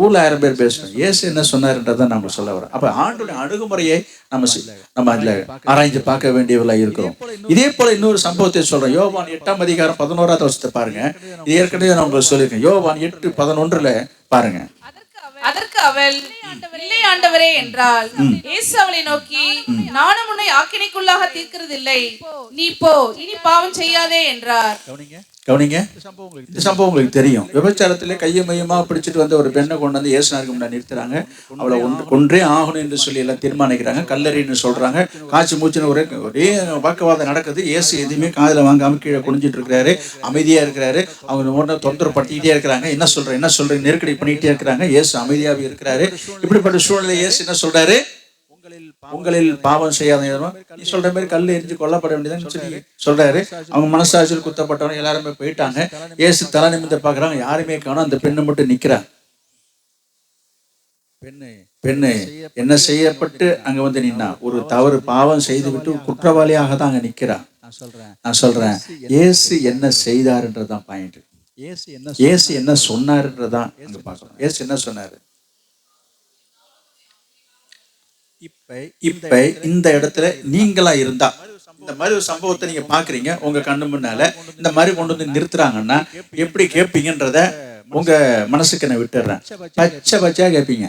ஊர்ல 1000 பேர் பேசணும். இயேசு என்ன சொன்னாருன்றதை நம்ம சொல்ல வரோம். அப்ப ஆண்டோட அணுகுமுறையை நம்ம அதுல ஆராய்ஞ்சு பார்க்க வேண்டியவர்களா இருக்கிறோம். இதே போல இன்னொரு சம்பவத்தை சொல்றோம். யோவான் 8ஆம் அதிகாரம் 11ஆவது வசனத்தை பாருங்க. இது ஏற்கனவே நான் உங்களுக்கு சொல்லியிருக்கேன். யோவான் 8:11 பாருங்க. அதற்கு அவள், இல்லை ஆண்டவரே என்றாள். இயேசு அவளை நோக்கி, நானும் உன்னை ஆக்கினைக்குள்ளாக தீர்க்கிறதில்லை, நீ போ, இனி பாவம் செய்யாதே என்றார். கவனிங்க, இந்த சம்பவம் உங்களுக்கு தெரியும். விபச்சாரத்திலே கையை மையமா பிடிச்சிட்டு வந்த ஒரு பெண்ணை கொண்டு வந்து இயேசுநாதருக்கு முன்னாடி நிறுத்துறாங்க. அவளை கொன்றே ஆகணும் என்று சொல்லி எல்லாம் தீர்மானிக்கிறாங்க. கல்லறின்னு சொல்றாங்க. காய்ச்சி மூச்சுன்னு ஒரே வாக்குவாதம் நடக்குது. இயேசு எதுவுமே காதுல வாங்காம கீழே குனிஞ்சிட்டு இருக்கிறாரு, அமைதியா இருக்கிறாரு. அவங்க ஒன்றும் தொந்தரவு படுத்திக்கிட்டே இருக்கிறாங்க. என்ன சொல்றேன் நெருக்கடி பண்ணிக்கிட்டே இருக்கிறாங்க. இயேசு அமைதியாவே இருக்கிறாரு. இப்படிப்பட்ட சூழ்நிலை இயேசு என்ன சொல்றாரு? உங்களில் பாவம் செய்யாத, நீ சொல்ற மாதிரி கல் எரிஞ்சு கொல்லப்பட வேண்டியதுன்னு சொல்லி சொல்றாரு. அவங்க மனசாட்சியில் குத்தப்பட்டவங்க எல்லாருமே போயிட்டாங்க. இயேசு தலை நிமிர்ந்து பாக்குறாங்க, யாருமே காணும். அந்த பெண்ணை மட்டும் நிக்கிறா. பெண்ணு என்ன செய்யப்பட்டு அங்க வந்து நின்னா, ஒரு தவறு பாவம் செய்து விட்டு குற்றவாளியாக தான் அங்க நிக்கிறா. நான் சொல்றேன், இயேசு என்ன செய்தாருன்றதுதான் பாயிண்ட். இயேசு என்ன சொன்னாருன்றதான் அங்க பாக்குறோம். இயேசு என்ன சொன்னாரு? இப்ப இந்த இடத்துல நீங்களா இருந்தா, இந்த மாதிரி ஒரு சம்பவத்தை நீங்க பாக்குறீங்க உங்க கண்ணு முன்னால, இந்த மாதிரி கொண்டு வந்து நிறுத்துறாங்கன்னா எப்படி கேட்பீங்கன்றத உங்க மனசுக்கு நான் விட்டுறேன். பச்சையா கேட்பீங்க.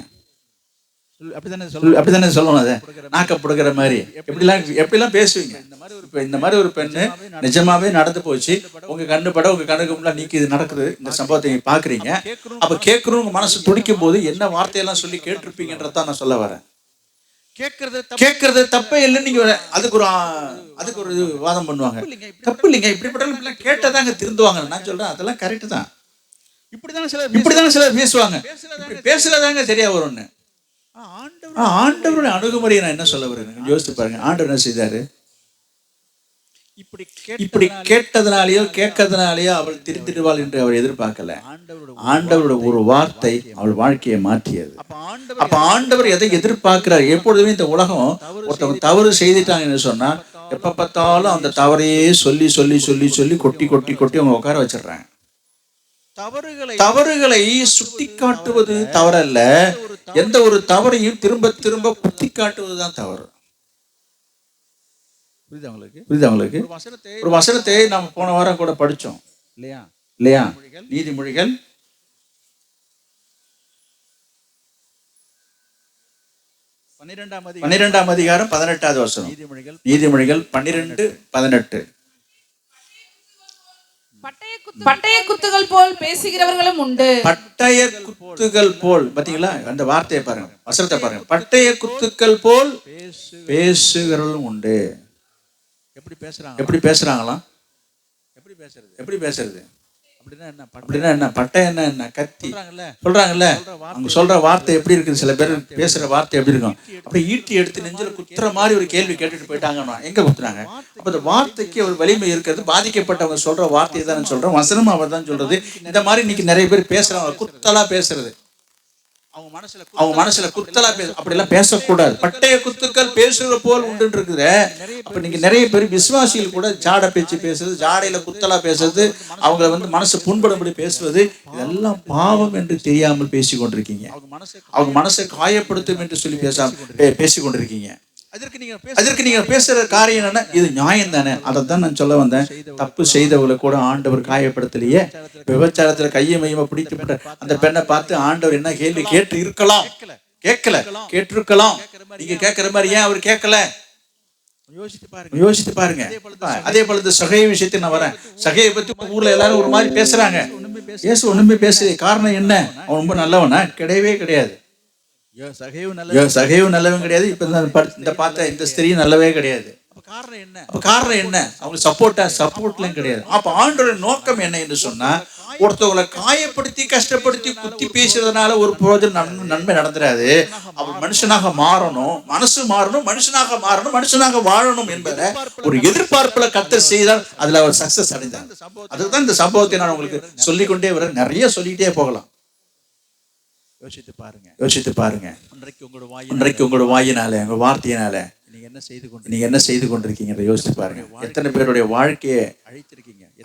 அப்படித்தானே சொல்லணும். அதை நாக்கப்படுகிற மாதிரி எப்படிலாம் பேசுவீங்க. இந்த மாதிரி ஒரு பெண்ணு நிஜமாவே நடந்து போச்சு, உங்க கண்ணுக்கு முன்னாடி நீக்கி இது நடக்குது, இந்த சம்பவத்தை நீங்க பாக்குறீங்க. அப்ப கேட்கணும், உங்க மனசு துடிக்கும் போது என்ன வார்த்தையெல்லாம் சொல்லி கேட்டிருப்பீங்கன்றதான் நான் சொல்ல வரேன். கேட்கறது தப்பே இல்லைன்னு நீங்க அதுக்கு ஒரு வாதம் பண்ணுவாங்க. தப்பு இல்லைங்க, இப்படிப்பட்ட கேட்டதாங்க திருந்துவாங்க. நான் சொல்றேன் அதெல்லாம் கரெக்ட் தான். இப்படிதானே சிலர் பேசுவாங்க. பேசுறதாங்க சரியா வரும்னு. ஆண்டவருடைய அணுகுமுறையை நான் என்ன சொல்ல வரேன் யோசித்து பாருங்க. ஆண்டவர் என்ன செய்தாரு? இப்படி கேட்டதுனாலேயோ கேட்கறதுனாலேயோ அவள் திருத்திடுவாள் என்று அவர் எதிர்பார்க்கல. ஆண்டவரோட ஒரு வார்த்தை அவள் வாழ்க்கையை மாற்றியது. அப்ப ஆண்டவர் எதை எதிர்பார்க்கிறார்? எப்பொழுதுமே இந்த உலகம் ஒருத்தவங்க தவறு செய்துட்டாங்கன்னு சொன்னா எப்ப பார்த்தாலும் அந்த தவறையே சொல்லி சொல்லி சொல்லி சொல்லி கொட்டி கொட்டி கொட்டி அவங்க உட்கார வச்சிடுறாங்க. தவறுகளை சுட்டி காட்டுவது தவறல்ல, எந்த ஒரு தவறையும் திரும்ப திரும்ப குத்தி காட்டுவதுதான் தவறு. புரியுதா உங்களுக்கு? ஒரு வசனத்தை நாம் போன வாரம் கூட படிச்சோம் இல்லையா? நீதிமொழிகள் 12ஆம் அதிகாரம் 18வது வசனம். நீதிமொழிகள் 12:18. பட்டய குத்துகள் போல் பேசுகிறவர்களும் உண்டு. பட்டய குத்துகள் போல், பாத்தீங்களா? அந்த வார்த்தையை பாருங்க, வசனத்தை பாருங்க. பட்டய குத்துக்கள் போல் பேசுகிறவர்களும் உண்டு. எப்படி பேசுறாங்களாம்? எப்படி பேசுறது? அப்படின்னா என்ன? பட்டை என்ன? கத்தி சொல்றாங்கல்ல. அவங்க சொல்ற வார்த்தை எப்படி இருக்குது? சில பேர் பேசுற வார்த்தை எப்படி இருக்கும்? அப்படி ஈட்டி எடுத்து நெஞ்சில குத்துற மாதிரி ஒரு கேள்வி கேட்டுட்டு போயிட்டாங்கன்னா எங்க குத்துறாங்க? அப்ப அந்த வார்த்தைக்கு ஒரு வலிமை இருக்கிறது. பாதிக்கப்பட்டவங்க சொல்ற வார்த்தையை தான் சொல்றேன், வசனமா அவர் தான் சொல்றது. இந்த மாதிரி இன்னைக்கு நிறைய பேர் பேசுறாங்க, குத்தலா பேசுறது. அவங்க மனசுல குத்தலா அப்படிலாம் பேசக்கூடாது. பட்டய குத்துக்கள் பேசுற போல் உண்டு இருக்குது. அப்ப நீங்க நிறைய பேர் விசுவாசிகள் கூட ஜாட பேச்சு பேசுறது, ஜாடையில குத்தலா பேசுறது, அவங்களை வந்து மனசு புண்படும்படி பேசுவது, இதெல்லாம் பாவம் என்று தெரியாமல் பேசிக்கொண்டிருக்கீங்க. அவங்க மனசை காயப்படுத்தும் என்று சொல்லி பேசிக்கொண்டிருக்கீங்க. அதற்கு நீங்க பேசுற காரியம் என்னன்னா, இது நியாயம் தானே? அதைத்தான் நான் சொல்ல வந்தேன். தப்பு செய்தவங்களை கூட ஆண்டவர் காயப்படுத்தலையே. விபச்சாரத்துல கையை மையமா பிடிக்கப்பட்ட அந்த பெண்ணை பார்த்து ஆண்டவர் என்ன கேள்வி கேட்டு இருக்கலாம்? கேட்கல, கேட்டிருக்கலாம். நீங்க கேட்கிற மாதிரி ஏன் அவர் கேட்கல? யோசித்து பாருங்க. அதே போல இந்த சகை விஷயத்தை நான் வரேன். சகையை பத்தி ஊர்ல எல்லாரும் ஒரு மாதிரி பேசுறாங்க. இயேசு ஒண்ணுமே பேசு. காரணம் என்ன? அவன் ரொம்ப நல்லவனா? கிடையவே கிடையாது. சகையும் நல்லவன் கிடையாது. இப்ப இந்த பார்த்த இந்த ஸ்திரீயும் நல்லவே கிடையாது. அப்ப காரணம் என்ன? அவங்க சப்போர்ட்லாம் கிடையாது. அப்ப ஆண்டவருடைய நோக்கம் என்ன என்று சொன்னா, ஒருத்தவங்களை காயப்படுத்தி கஷ்டப்படுத்தி குத்தி பேசுறதுனால ஒரு பிரயோஜனம் நன்மை நடந்துடாது. அவர் மனுஷனாக மாறணும், மனசு மாறணும், மனுஷனாக வாழணும் என்பதை ஒரு எதிர்பார்ப்புல கர்த்தர் செய்தால் அதுல அவர் சக்சஸ் அடைந்தார். அதுதான் இந்த சம்பவத்தை நான் உங்களுக்கு சொல்லிக்கொண்டே வர, நிறைய சொல்லிக்கிட்டே போகலாம். யோசித்து பாருங்க. இன்றைக்கு உங்களோட வாயினால, உங்க வார்த்தையினால நீங்க என்ன செய்து கொண்டிருக்கீங்க யோசித்து பாருங்க. எத்தனை பேருடைய வாழ்க்கையை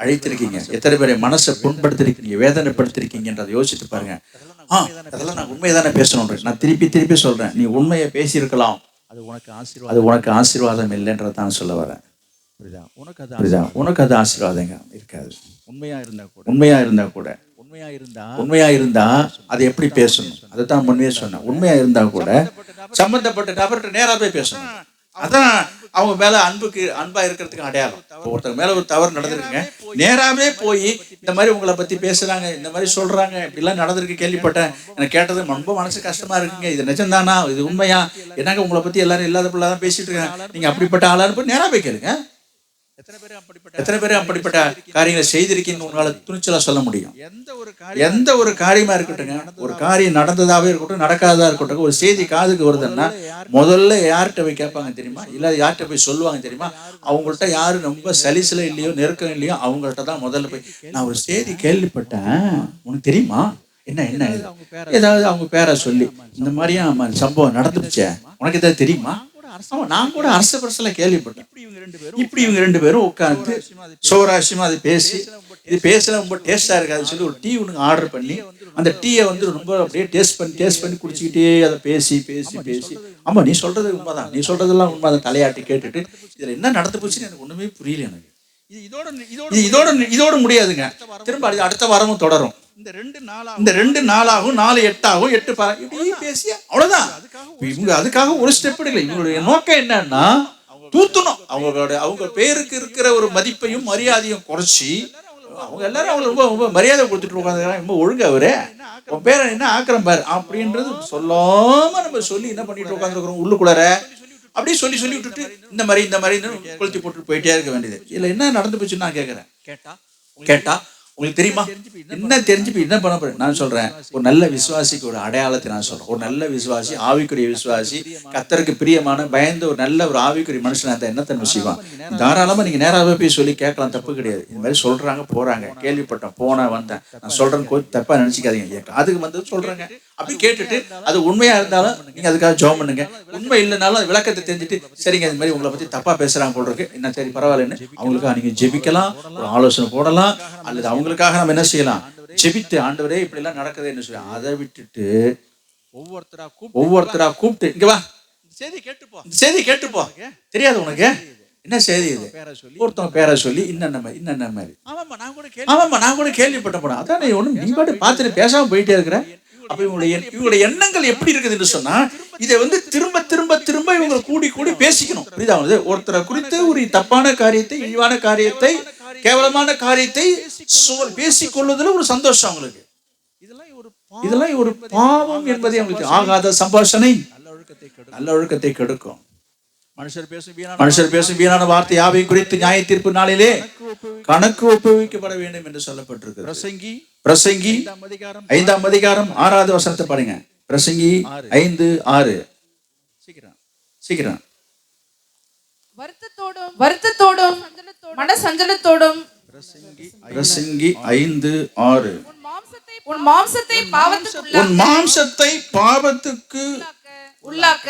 அழித்திருக்கீங்க, எத்தனை பேரை மனசை புண்படுத்திருக்கீங்க, வேதனைப்படுத்திருக்கீங்கன்றதை யோசித்து பாருங்க. அதெல்லாம் நான் உண்மைதானே பேசணும். நான் திருப்பி சொல்றேன், நீ உண்மையை பேசியிருக்கலாம், அது உனக்கு ஆசீர்வாதம் இல்லைன்றத நான் சொல்ல வரேன். உனக்கு அது ஆசீர்வாதங்க இருக்காது. உண்மையா இருந்தா அதை எப்படி பேசணும், அதைத்தான் முன்னே சொன்னேன். உண்மையா இருந்தா கூட சம்பந்தப்பட்ட நபர்கிட்ட நேரா போய் பேசணும். அதான் அவங்க மேல அன்பா இருக்கிறதுக்கு அடையாளம். ஒருத்தங்க மேல ஒரு தவறு நடந்திருக்குங்க, நேராவே போய் இந்த மாதிரி உங்களை பத்தி பேசுறாங்க, இந்த மாதிரி சொல்றாங்க, இப்படிலாம் நடந்திருக்கு, கேள்விப்பட்டேன், எனக்கு கேட்டது ரொம்ப மனசு கஷ்டமா இருக்குங்க, இது நிஜம்தானா, இது உண்மையா, என்னங்க உங்களை பத்தி எல்லாரும் இல்லாத பிள்ளைதான் பேசிட்டு இருக்காங்க, நீங்க அப்படிப்பட்ட ஆளான்னு போய் நேரா போய் கேளுங்க. எத்தனை பேர் அப்படிப்பட்ட காரியங்களை செய்திருக்கீங்க உங்களால துணிச்சலா சொல்ல முடியும். எந்த ஒரு காரியமா இருக்கட்டுங்க, ஒரு காரியம் நடந்ததாவே இருக்கட்டும், நடக்காததா இருக்கட்டும், ஒரு செய்தி காதுக்கு வருதுன்னா முதல்ல யார்கிட்ட போய் கேட்பாங்க தெரியுமா? இல்ல யார்கிட்ட போய் சொல்லுவாங்க தெரியுமா? அவங்கள்ட்ட யாரு ரொம்ப சலிசில இல்லையோ, நெருக்கம் இல்லையோ, அவங்கள்ட்ட தான் முதல்ல போய், நான் ஒரு செய்தி கேள்விப்பட்டேன், உனக்கு தெரியுமா, என்ன ஏதாவது அவங்க பேரை சொல்லி, இந்த மாதிரியா சம்பவம் நடந்துருச்சே, உனக்கு ஏதாவது தெரியுமா? நான் கூட அரசு பரசல கேள்விப்பட்டேன். இப்படி இவங்க ரெண்டு பேரும் உட்காந்து சோராசியமா அதை பேசி, இது பேசல ரொம்ப டேஸ்டா இருக்காதுன்னு சொல்லி ஒரு டீ ஒன்று ஆர்டர் பண்ணி, அந்த டீயை வந்து ரொம்ப அப்படியே டேஸ்ட் பண்ணி குடிச்சுக்கிட்டே அதை பேசி. ஆமா, நீ சொல்றது உண்மைதான், நீ சொல்றதெல்லாம் உண்மைதான் தலையாட்டி கேட்டுட்டு, இதுல என்ன நடந்து போச்சுன்னு எனக்கு ஒண்ணுமே புரியல. எனக்கு இதோட முடியாதுங்க. திரும்ப அடுத்த வாரமும் தொடரும். இந்த 2 நாளாகும், 4 8 ஆகும், 8 இப்படி பேசி அவ்வளவுதான். இவங்க அதுக்காக ஒரு ஸ்டெப் எடுக்கல. இவங்களுடைய நோக்கம் என்னன்னா தூத்தணும். அவங்க பேருக்கு இருக்கிற ஒரு மதிப்பையும் மரியாதையும் குறைச்சி, அவங்க எல்லாரும் அவங்களுக்கு ரொம்ப மரியாதை கொடுத்துட்டு உட்காந்துக்கிறாங்க. ரொம்ப ஒழுங்கு அவரு, உன் பேரை என்ன ஆக்கிரம் பாரு அப்படின்றது சொல்லாம நம்ம சொல்லி என்ன பண்ணிட்டு உட்காந்துருக்கிறோம் உள்ளுக்குள்ளார. அப்படியே சொல்லி விட்டுட்டு இந்த மாதிரி கொளுத்தி போட்டு போயிட்டே இருக்க வேண்டியது. இதுல என்ன நடந்து போச்சுன்னு நான் கேட்கிறேன். கேட்டா உங்களுக்கு தெரியுமா? என்ன தெரிஞ்சு என்ன பண்ண போறேன் நான் சொல்றேன். ஒரு நல்ல விசுவாசிக்கு ஒரு அடையாளத்தை நான் சொல்றேன். ஒரு நல்ல விசுவாசி, ஆவிக்குரிய விசுவாசி, கர்த்தருக்கு பிரியமான பயந்த ஒரு நல்ல ஒரு ஆவிக்குரிய மனுஷன் அந்த என்ன தன்மை செய்வான். தாராளமா நீங்க நேராகவே போய் சொல்லி கேட்கலாம், தப்பு கிடையாது. இந்த மாதிரி சொல்றாங்க, போறாங்க, கேள்விப்பட்டேன், போனேன், வந்தேன், நான் சொல்றேன், தப்பா நினைச்சிக்காதீங்க, அதுக்கு வந்து சொல்றாங்க. அப்படி கேட்டுட்டு அது உண்மையா இருந்தாலும் நீங்க அதுக்காக ஜெபம் பண்ணுங்க. உண்மை இல்லைனாலும் அது விளக்கத்தை தெரிஞ்சுட்டு, சரிங்க இந்த மாதிரி உங்களை பத்தி தப்பா பேசுறாங்க போல இருக்கு, என்ன சரி பரவாயில்லன்னு அவங்களுக்காக நீங்க ஜெபிக்கலாம், ஒரு ஆலோசனை போடலாம். அல்லது அவங்களுக்காக நம்ம என்ன செய்யலாம், ஜெபித்து, ஆண்டவரே இப்படி எல்லாம் நடக்குதுன்னு சொல்லி அதை விட்டுட்டு ஒவ்வொருத்தரா கூப்பிட்டு, இங்க வா, செய்தி கேட்டுப்போ, தெரியாது உனக்கு என்ன செய்தி இது, ஒருத்தவங்க பேரை சொல்லி இன்னென்ன மாதிரி, ஆமாம்மா நான் கூட கேள்விப்பட்ட போனேன், அதான் நீ ஒண்ணு நீ பாட்டு பார்த்துட்டு பேசாம போயிட்டே இருக்கிற. அப்ப இவங்களுடைய எண்ணங்கள் எப்படி இருக்குதுன்னு சொன்னா, இதை வந்து திரும்ப இவங்க கூடி பேசிக்கணும். புரியுதா? ஒருத்தரை குறித்து ஒரு தப்பான காரியத்தை, இழிவான காரியத்தை, கேவலமான காரியத்தை பேசிக் கொள்வதில் ஒரு சந்தோஷம் அவங்களுக்கு. இதெல்லாம் ஒரு பாவம் என்பதை அவங்களுக்கு ஆகாத சம்பாஷணை நல்ல ஒழுக்கத்தை கெடுக்கும். மனுஷர் பேசும் வீணான வார்த்தை யாவை குறித்து நியாய தீர்ப்பு நாளிலே கணக்கு ஒப்புவிக்கப்பட வேண்டும் என்று சொல்லப்பட்டிருக்கு. பிரசங்கி 5ஆம் அதிகாரம் 6வது வசனத்தை பாருங்க. பிரசங்கி 5:6. சீக்கிரம். வருத்தத்தோடும் மனசஞ்சலத்தோடும். பிரசங்கி 5:6. உன் மாம்சத்தை பாவத்துக்கு உள்ளாக்க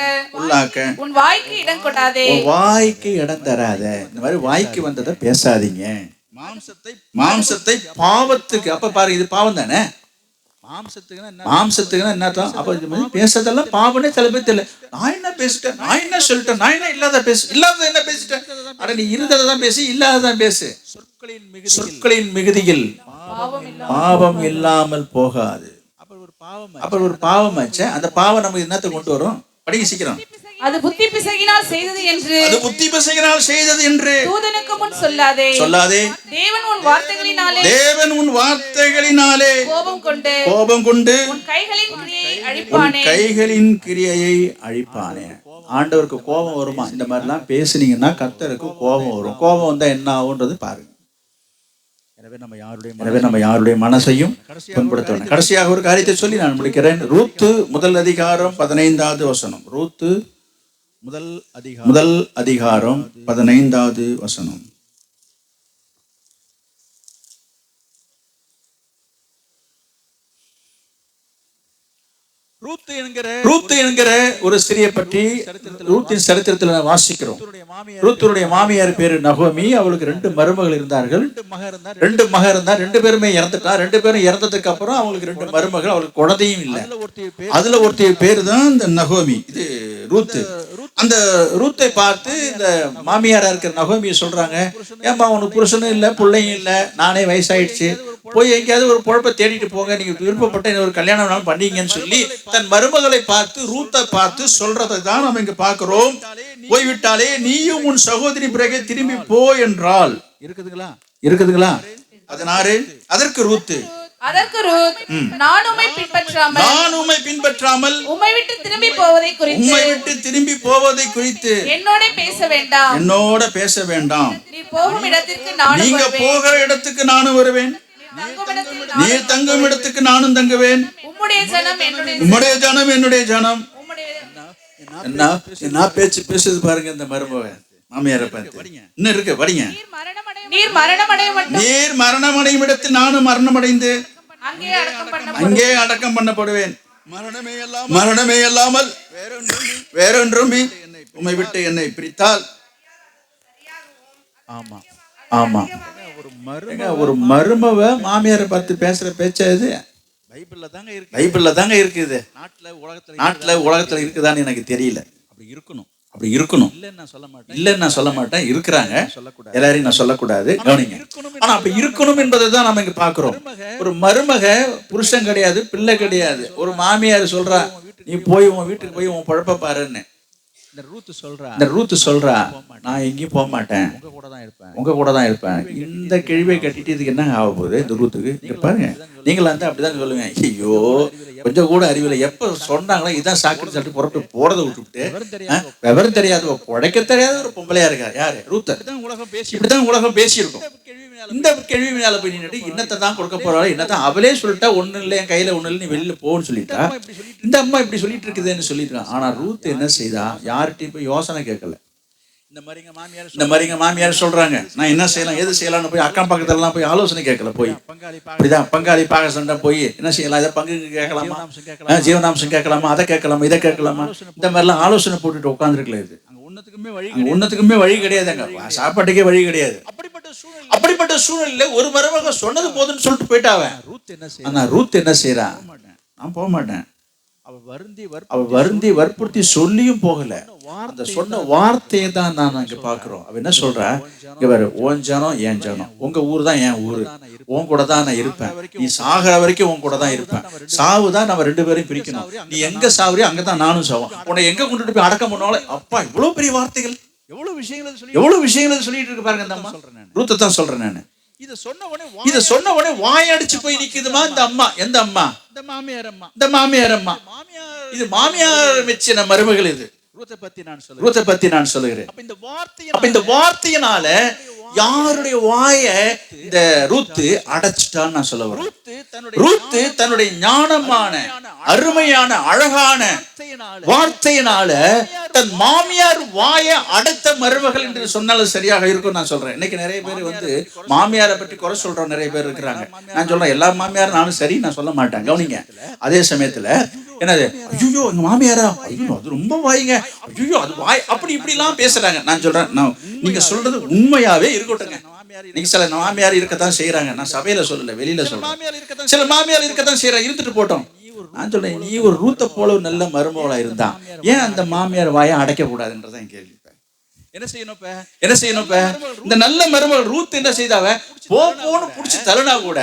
உன் வாய்க்கு இடம் கொடாதே. வாய்க்கு இடம் தராத. இந்த மாதிரி வாய்க்கு வந்ததை பேசாதீங்க. மாம்சத்தை பாவத்துக்கு. அப்ப பாருங்க, இது பாவம் தானே. மாம்சத்துக்குன்னா என்ன அர்த்தம்? அப்ப இது மாதிரி பேசுறதெல்லாம் பாவனே சில பேர் தெரியல. நான் என்ன பேசிட்டேன், நான் என்ன சொல்லிட்டேன், நான் என்ன இல்லாத என்ன பேசிட்டேன். அட நீ இருந்ததான் பேசி, இல்லாததான் பேசு. சொற்களின் மிகுதியில் பாவம் இல்லாமல் போகாது. அப்புறம் ஒரு பாவம் ஆச்சு. அந்த பாவம் நமக்கு என்னத்தை கொண்டு வரும்? படிக்க சீக்கிரம். அது புத்தி பிசகினால் செய்தது என்று அது புத்தி பிசகினால் செய்தது என்று தூதனுக்கு முன் சொல்லாதே. சொல்லாதே. தேவன் உன் வார்த்தைகளினாலே தேவன் உன் வார்த்தைகளினாலே கோபம் கொண்டு உன் கைகளின் கிரியை கைகளின் கிரியையை அழிப்பானே. அழிப்பானே. ஆண்டவருக்கு கோபம் வருமா? இந்த மாதிரிலாம் பேசுனீங்கன்னா கர்த்தருக்கு கோபம் வரும். கோபம் வந்தா என்ன ஆகுன்றது பாருங்க. எனவே நம்ம யாருடைய மனசையும் புண்படுத்த வேண்டாம். கடைசியாக ஒரு காரியத்தை சொல்லி நான் முடிக்கிறேன். ரூத்து முதல் அதிகாரம் 15வது வசனம். ரூத்து முதல் அதிகாரம் 15வது வசனம். ரூத்து என்கிற ஒரு ஸ்திரியை பற்றி ரூத்தின் சரித்திரத்தில் வாசிக்கிறோம். ரூத்துடைய மாமியார் பேரு நகோமி. அவளுக்கு 2 மருமகள் இருந்தார்கள். 2 மகன் இருந்தா, 2 பேருமே இறந்துட்டா. 2 பேரும் இறந்ததுக்கு அப்புறம் அவங்களுக்கு 2 மருமகள். அவளுக்கு குழந்தையும் இல்லை. அதுல ஒருத்திய பேரு தான் இந்த நகோமி. இது ரூத்து. அந்த ரூத்தை பார்த்து இந்த மாமியாரா இருக்கிற நகோமியை சொல்றாங்க, ஏன்பா உனக்கு புருஷனும் இல்லை, பிள்ளையும் இல்லை, நானே வயசாயிடுச்சு, போய் எங்கேயாவது ஒரு பொழப்பை தேடிட்டு போங்க, நீங்க விருப்பப்பட்ட ஒரு கல்யாணம் பண்ணீங்கன்னு சொல்லி தன் மருமகளை பார்த்து ரூத்தை பார்த்து சொல்றதை தான் நம்ம இங்க பாக்குறோம். போய்விட்டாலே நீயும் உன் சகோதரி பிறகு திரும்பி போ என்றால் இருக்குதுங்களா? அதற்கு ரூத்து நான் உம்மை பின்பற்றாமல் உம்மை விட்டு திரும்பி போவதை குறித்து என்னோட பேச வேண்டாம். நீங்க போகிற இடத்துக்கு நானும் வருவேன், நீர் தங்கும் இடத்துக்கு நானும் தங்குவேன். உம்முடைய ஜனம் என்னுடைய ஜனம். என்ன பேச்சு பேசுது பாருங்க இந்த மருமகன் மாமியாரை பார்த்து. இன்னும் இருக்கு, படிங்க. நீர் மரணமடையும் இடத்தில் நானும் மரணமடைந்து அங்கே அடக்கம் பண்ணப்படுவேன். மரணமே அல்லாமல் வேறொன்றும் உம்மை விட்டு என்னை பிரித்தால். ஆமா, ஒரு மருமவ மாமியாரை பார்த்து பேசுற பேச்சா இது? பைபிள்ல தாங்க இருக்குது. நாட்டுல உலகத்துல இருக்குதான்னு எனக்கு தெரியல. அப்படி இருக்கணும். இல்லன்னு நான் சொல்ல மாட்டேன். இருக்கிறாங்க, எல்லாரையும் நான் சொல்லக்கூடாது, கவனிங்க. ஆனா அப்படி இருக்கணும் என்பதை தான் நம்ம இங்க பாக்குறோம். ஒரு மருமக புருஷன் கிடையாது, பிள்ளை கிடையாது. ஒரு மாமியார் சொல்றா, நீ போய் உன் வீட்டுக்கு போய் உன் பழப்ப பாருன்னு. இந்த ரூத்து சொல்றா, நான் எங்கேயும் போக மாட்டேன், உங்க கூட தான் இருப்பேன். இந்த கேள்வியை கட்டிட்டு இதுக்கு என்ன ஆக போகுது இந்த ரூத்துக்கு? இங்க பாருங்க, நீங்களா இருந்தா அப்படிதான் சொல்லுங்க. ஐயோ, கொஞ்சம் கூட அறிவில்லை. எப்ப சொன்னாங்களோ இதான் சாக்குன்னு சொல்லிட்டு புறப்பட்டு போறதை விட்டுவிட்டு விவரம் தெரியாது, உழைக்க தெரியாத ஒரு பொம்பளையா இருக்கா யாரு? ரூத்து. இப்படிதான் உலகம் பேசியிருக்கும். இந்த கேள்வி மேல போய் நின்றுட்டு என்னத்தை தான் கொடுக்க போறாளோ, என்னத்தான் அவளே சொல்லிட்டா, ஒண்ணு இல்லை என் கையில ஒண்ணு இல்லை, நீ வெளியில போன்னு சொல்லிட்டா. இந்த அம்மா இப்படி சொல்லிட்டு இருக்குதுன்னு சொல்லிட்டு. ஆனா ரூத் என்ன செய்தா? யார்கிட்டையும் போய் யோசனை கேட்கல. இந்த மாதிரிங்க மாமியார் சொல்றாங்க, நான் என்ன செய்யலாம் எது செய்யலாம்னு போய் அக்கம் பக்கத்துல எல்லாம் போய் ஆலோசனை கேட்கல. போய் அப்படிதான் பங்காளி பாக சண்டை போய் என்ன செய்யலாம், இதை பங்கு கேட்கலாமா, ஜீவனாம்சம் கேட்கலாமா, அதை கேட்கலாமா, இதை கேட்கலாமா, இந்த மாதிரிலாம் ஆலோசனை போட்டுட்டு உட்காந்துருக்கல. இது ஒன்னத்துக்குமே வழி கிடையாதுங்க. சாப்பாட்டுக்கே வழி கிடையாது. அப்படிப்பட்ட சூழ்நிலையில ஒரு மருமக சொன்னது போதுன்னு சொல்லிட்டு போயிட்டாவன். ஆனா ரூத் என்ன செய்யறா? நான் போக மாட்டேன். அவ வருந்தி வற்புறுத்தி சொல்லியும் போகல. அந்த சொன்ன வார்த்தையை தான் நான் அங்க பாக்குறோம். அவ என்ன சொல்றா? இங்க பாரு, உன் ஜனம் என் ஜனம், உங்க ஊர் தான் என் ஊரு, உன் கூட தான் நான் இருப்பேன், நீ சாகிற வரைக்கும் உன் கூட தான் இருப்பேன். சாவுதான் நம்ம 2 பேரையும் பிரிக்கணும். நீ எங்க சாவுறியோ அங்கதான் நானும் சாவும். உன்னை எங்க கொண்டுட்டு போய் அடக்கம் பண்ணுவாங்களே. அப்பா, இவ்வளவு பெரிய வார்த்தைகள், எவ்வளவு விஷயங்கள் சொல்லிட்டு இருக்கு பாருங்க இந்த அம்மா. ரூத்தை தான் சொல்றேன் நானு. இத சொன்ன உடனே வாயடிச்சு போய் நிக்குதுமா இந்த அம்மா. எந்த அம்மா? இந்த மாமியார் அம்மா. இது மாமியார் மெச்சின மருமகள். இது ரூத்தை பத்தி நான் சொல்லுகிறேன். அப்ப இந்த வார்த்தையினால யாருடைய வாய இந்த ரூத்து அடைச்சிட்டான்னு நான் சொல்ல வரேன். ரூத்து தன்னுடைய ஞானமான அருமையான அழகான வார்த்தையினால தன் மாமியார் வாய அடைத்த மருமகள் என்று சொன்னாலும் சரியாக இருக்கும் நான் சொல்றேன். இன்னைக்கு நிறைய பேர் மாமியாரை பற்றி குறை சொல்றோம், நிறைய பேர் இருக்கிறாங்க. நான் சொல்றேன், எல்லா மாமியாரும் நானும் சரி நான் சொல்ல மாட்டேன், கவனிங்க. அதே சமயத்துல என்னது, ஐயோ எங்க மாமியாரா, ஐயோ அது ரொம்ப வாய்ங்க, ஐயோ அது வாய், அப்படி இப்படி எல்லாம் பேசுறாங்க. நான் சொல்றேன், நீங்க சொல்றது உண்மையாவே இருக்கட்டுங்க. நீங்க சில மாமியார் இருக்கத்தான் செய்யறாங்க. நான் சபையில சொல்லல, வெளியில சொல்றேன். சில மாமியார் இருக்கத்தான் செய்யறாங்க, இருந்துட்டு போட்டோம். நான் சொல்றேன், நீ ஒரு ரூத்தை போல ஒரு நல்ல மருமகளா இருந்தா ஏன் அந்த மாமியார் வாயை அடைக்க கூடாதுன்றதான் கேள்வி. என்ன செய்யணும்? இந்த நல்ல மருமகள் ரூத் என்ன செய்தாவ? போன்னு புடிச்சு தருணா கூட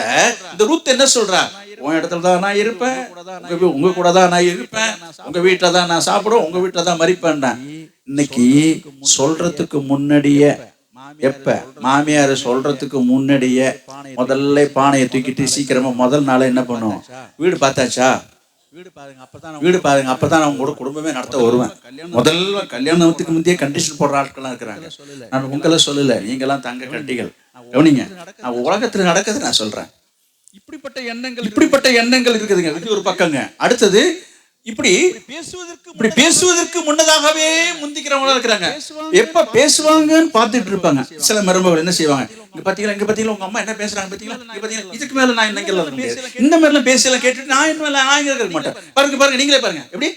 இந்த ரூத் என்ன சொல்றா? உன் இடத்துல தான் நான் இருப்பேன், உங்க கூட தான் நான் இருப்பேன், உங்க வீட்டில் தான் நான் சாப்பிடுவேன், உங்க வீட்டில் தான் மறிப்பேன். இன்னைக்கு சொல்றதுக்கு முன்னாடியே, எப்ப மாமியார் சொல்றதுக்கு முன்னாடியே முதல்ல பானையை தூக்கிட்டு சீக்கிரமா முதல் நாள என்ன பண்ணும், வீடு பார்த்தாச்சா, வீடு பாருங்க, அப்பதான் நான் கூட குடும்பமே நடத்த வருவேன். முதல்ல கல்யாணத்துக்கு முந்தைய கண்டிஷன் போடுற ஆட்கள்லாம் இருக்கிறாங்க. நான் உங்களை சொல்லல, நீங்கெல்லாம் தங்க கட்டிகள் கவனிங்க. நான் உலகத்துல நடக்குது நான் சொல்றேன். இப்படிப்பட்ட எண்ணங்கள் இருக்குதுங்க. இது ஒரு பக்கங்க. அடுத்தது இப்படி பேசுவதற்கு முன்னதாகவே முந்திக்கிறவங்களா இருக்கிறாங்க. எப்ப பேசுவாங்கன்னு பார்த்துட்டு இருப்பாங்க. சில மருமகள் என்ன செய்வாங்க, இங்க பாத்தீங்களா உங்க அம்மா என்ன பேசுறாங்க பாத்தீங்களா, இதுக்கு மேல நான் என்ன சொல்ல முடியாது. இந்த மாதிரிலாம் பேசலாம் கேட்டுட்டு நான் இருக்க மாட்டேன். பாருங்க நீங்களே பாருங்க, எப்படி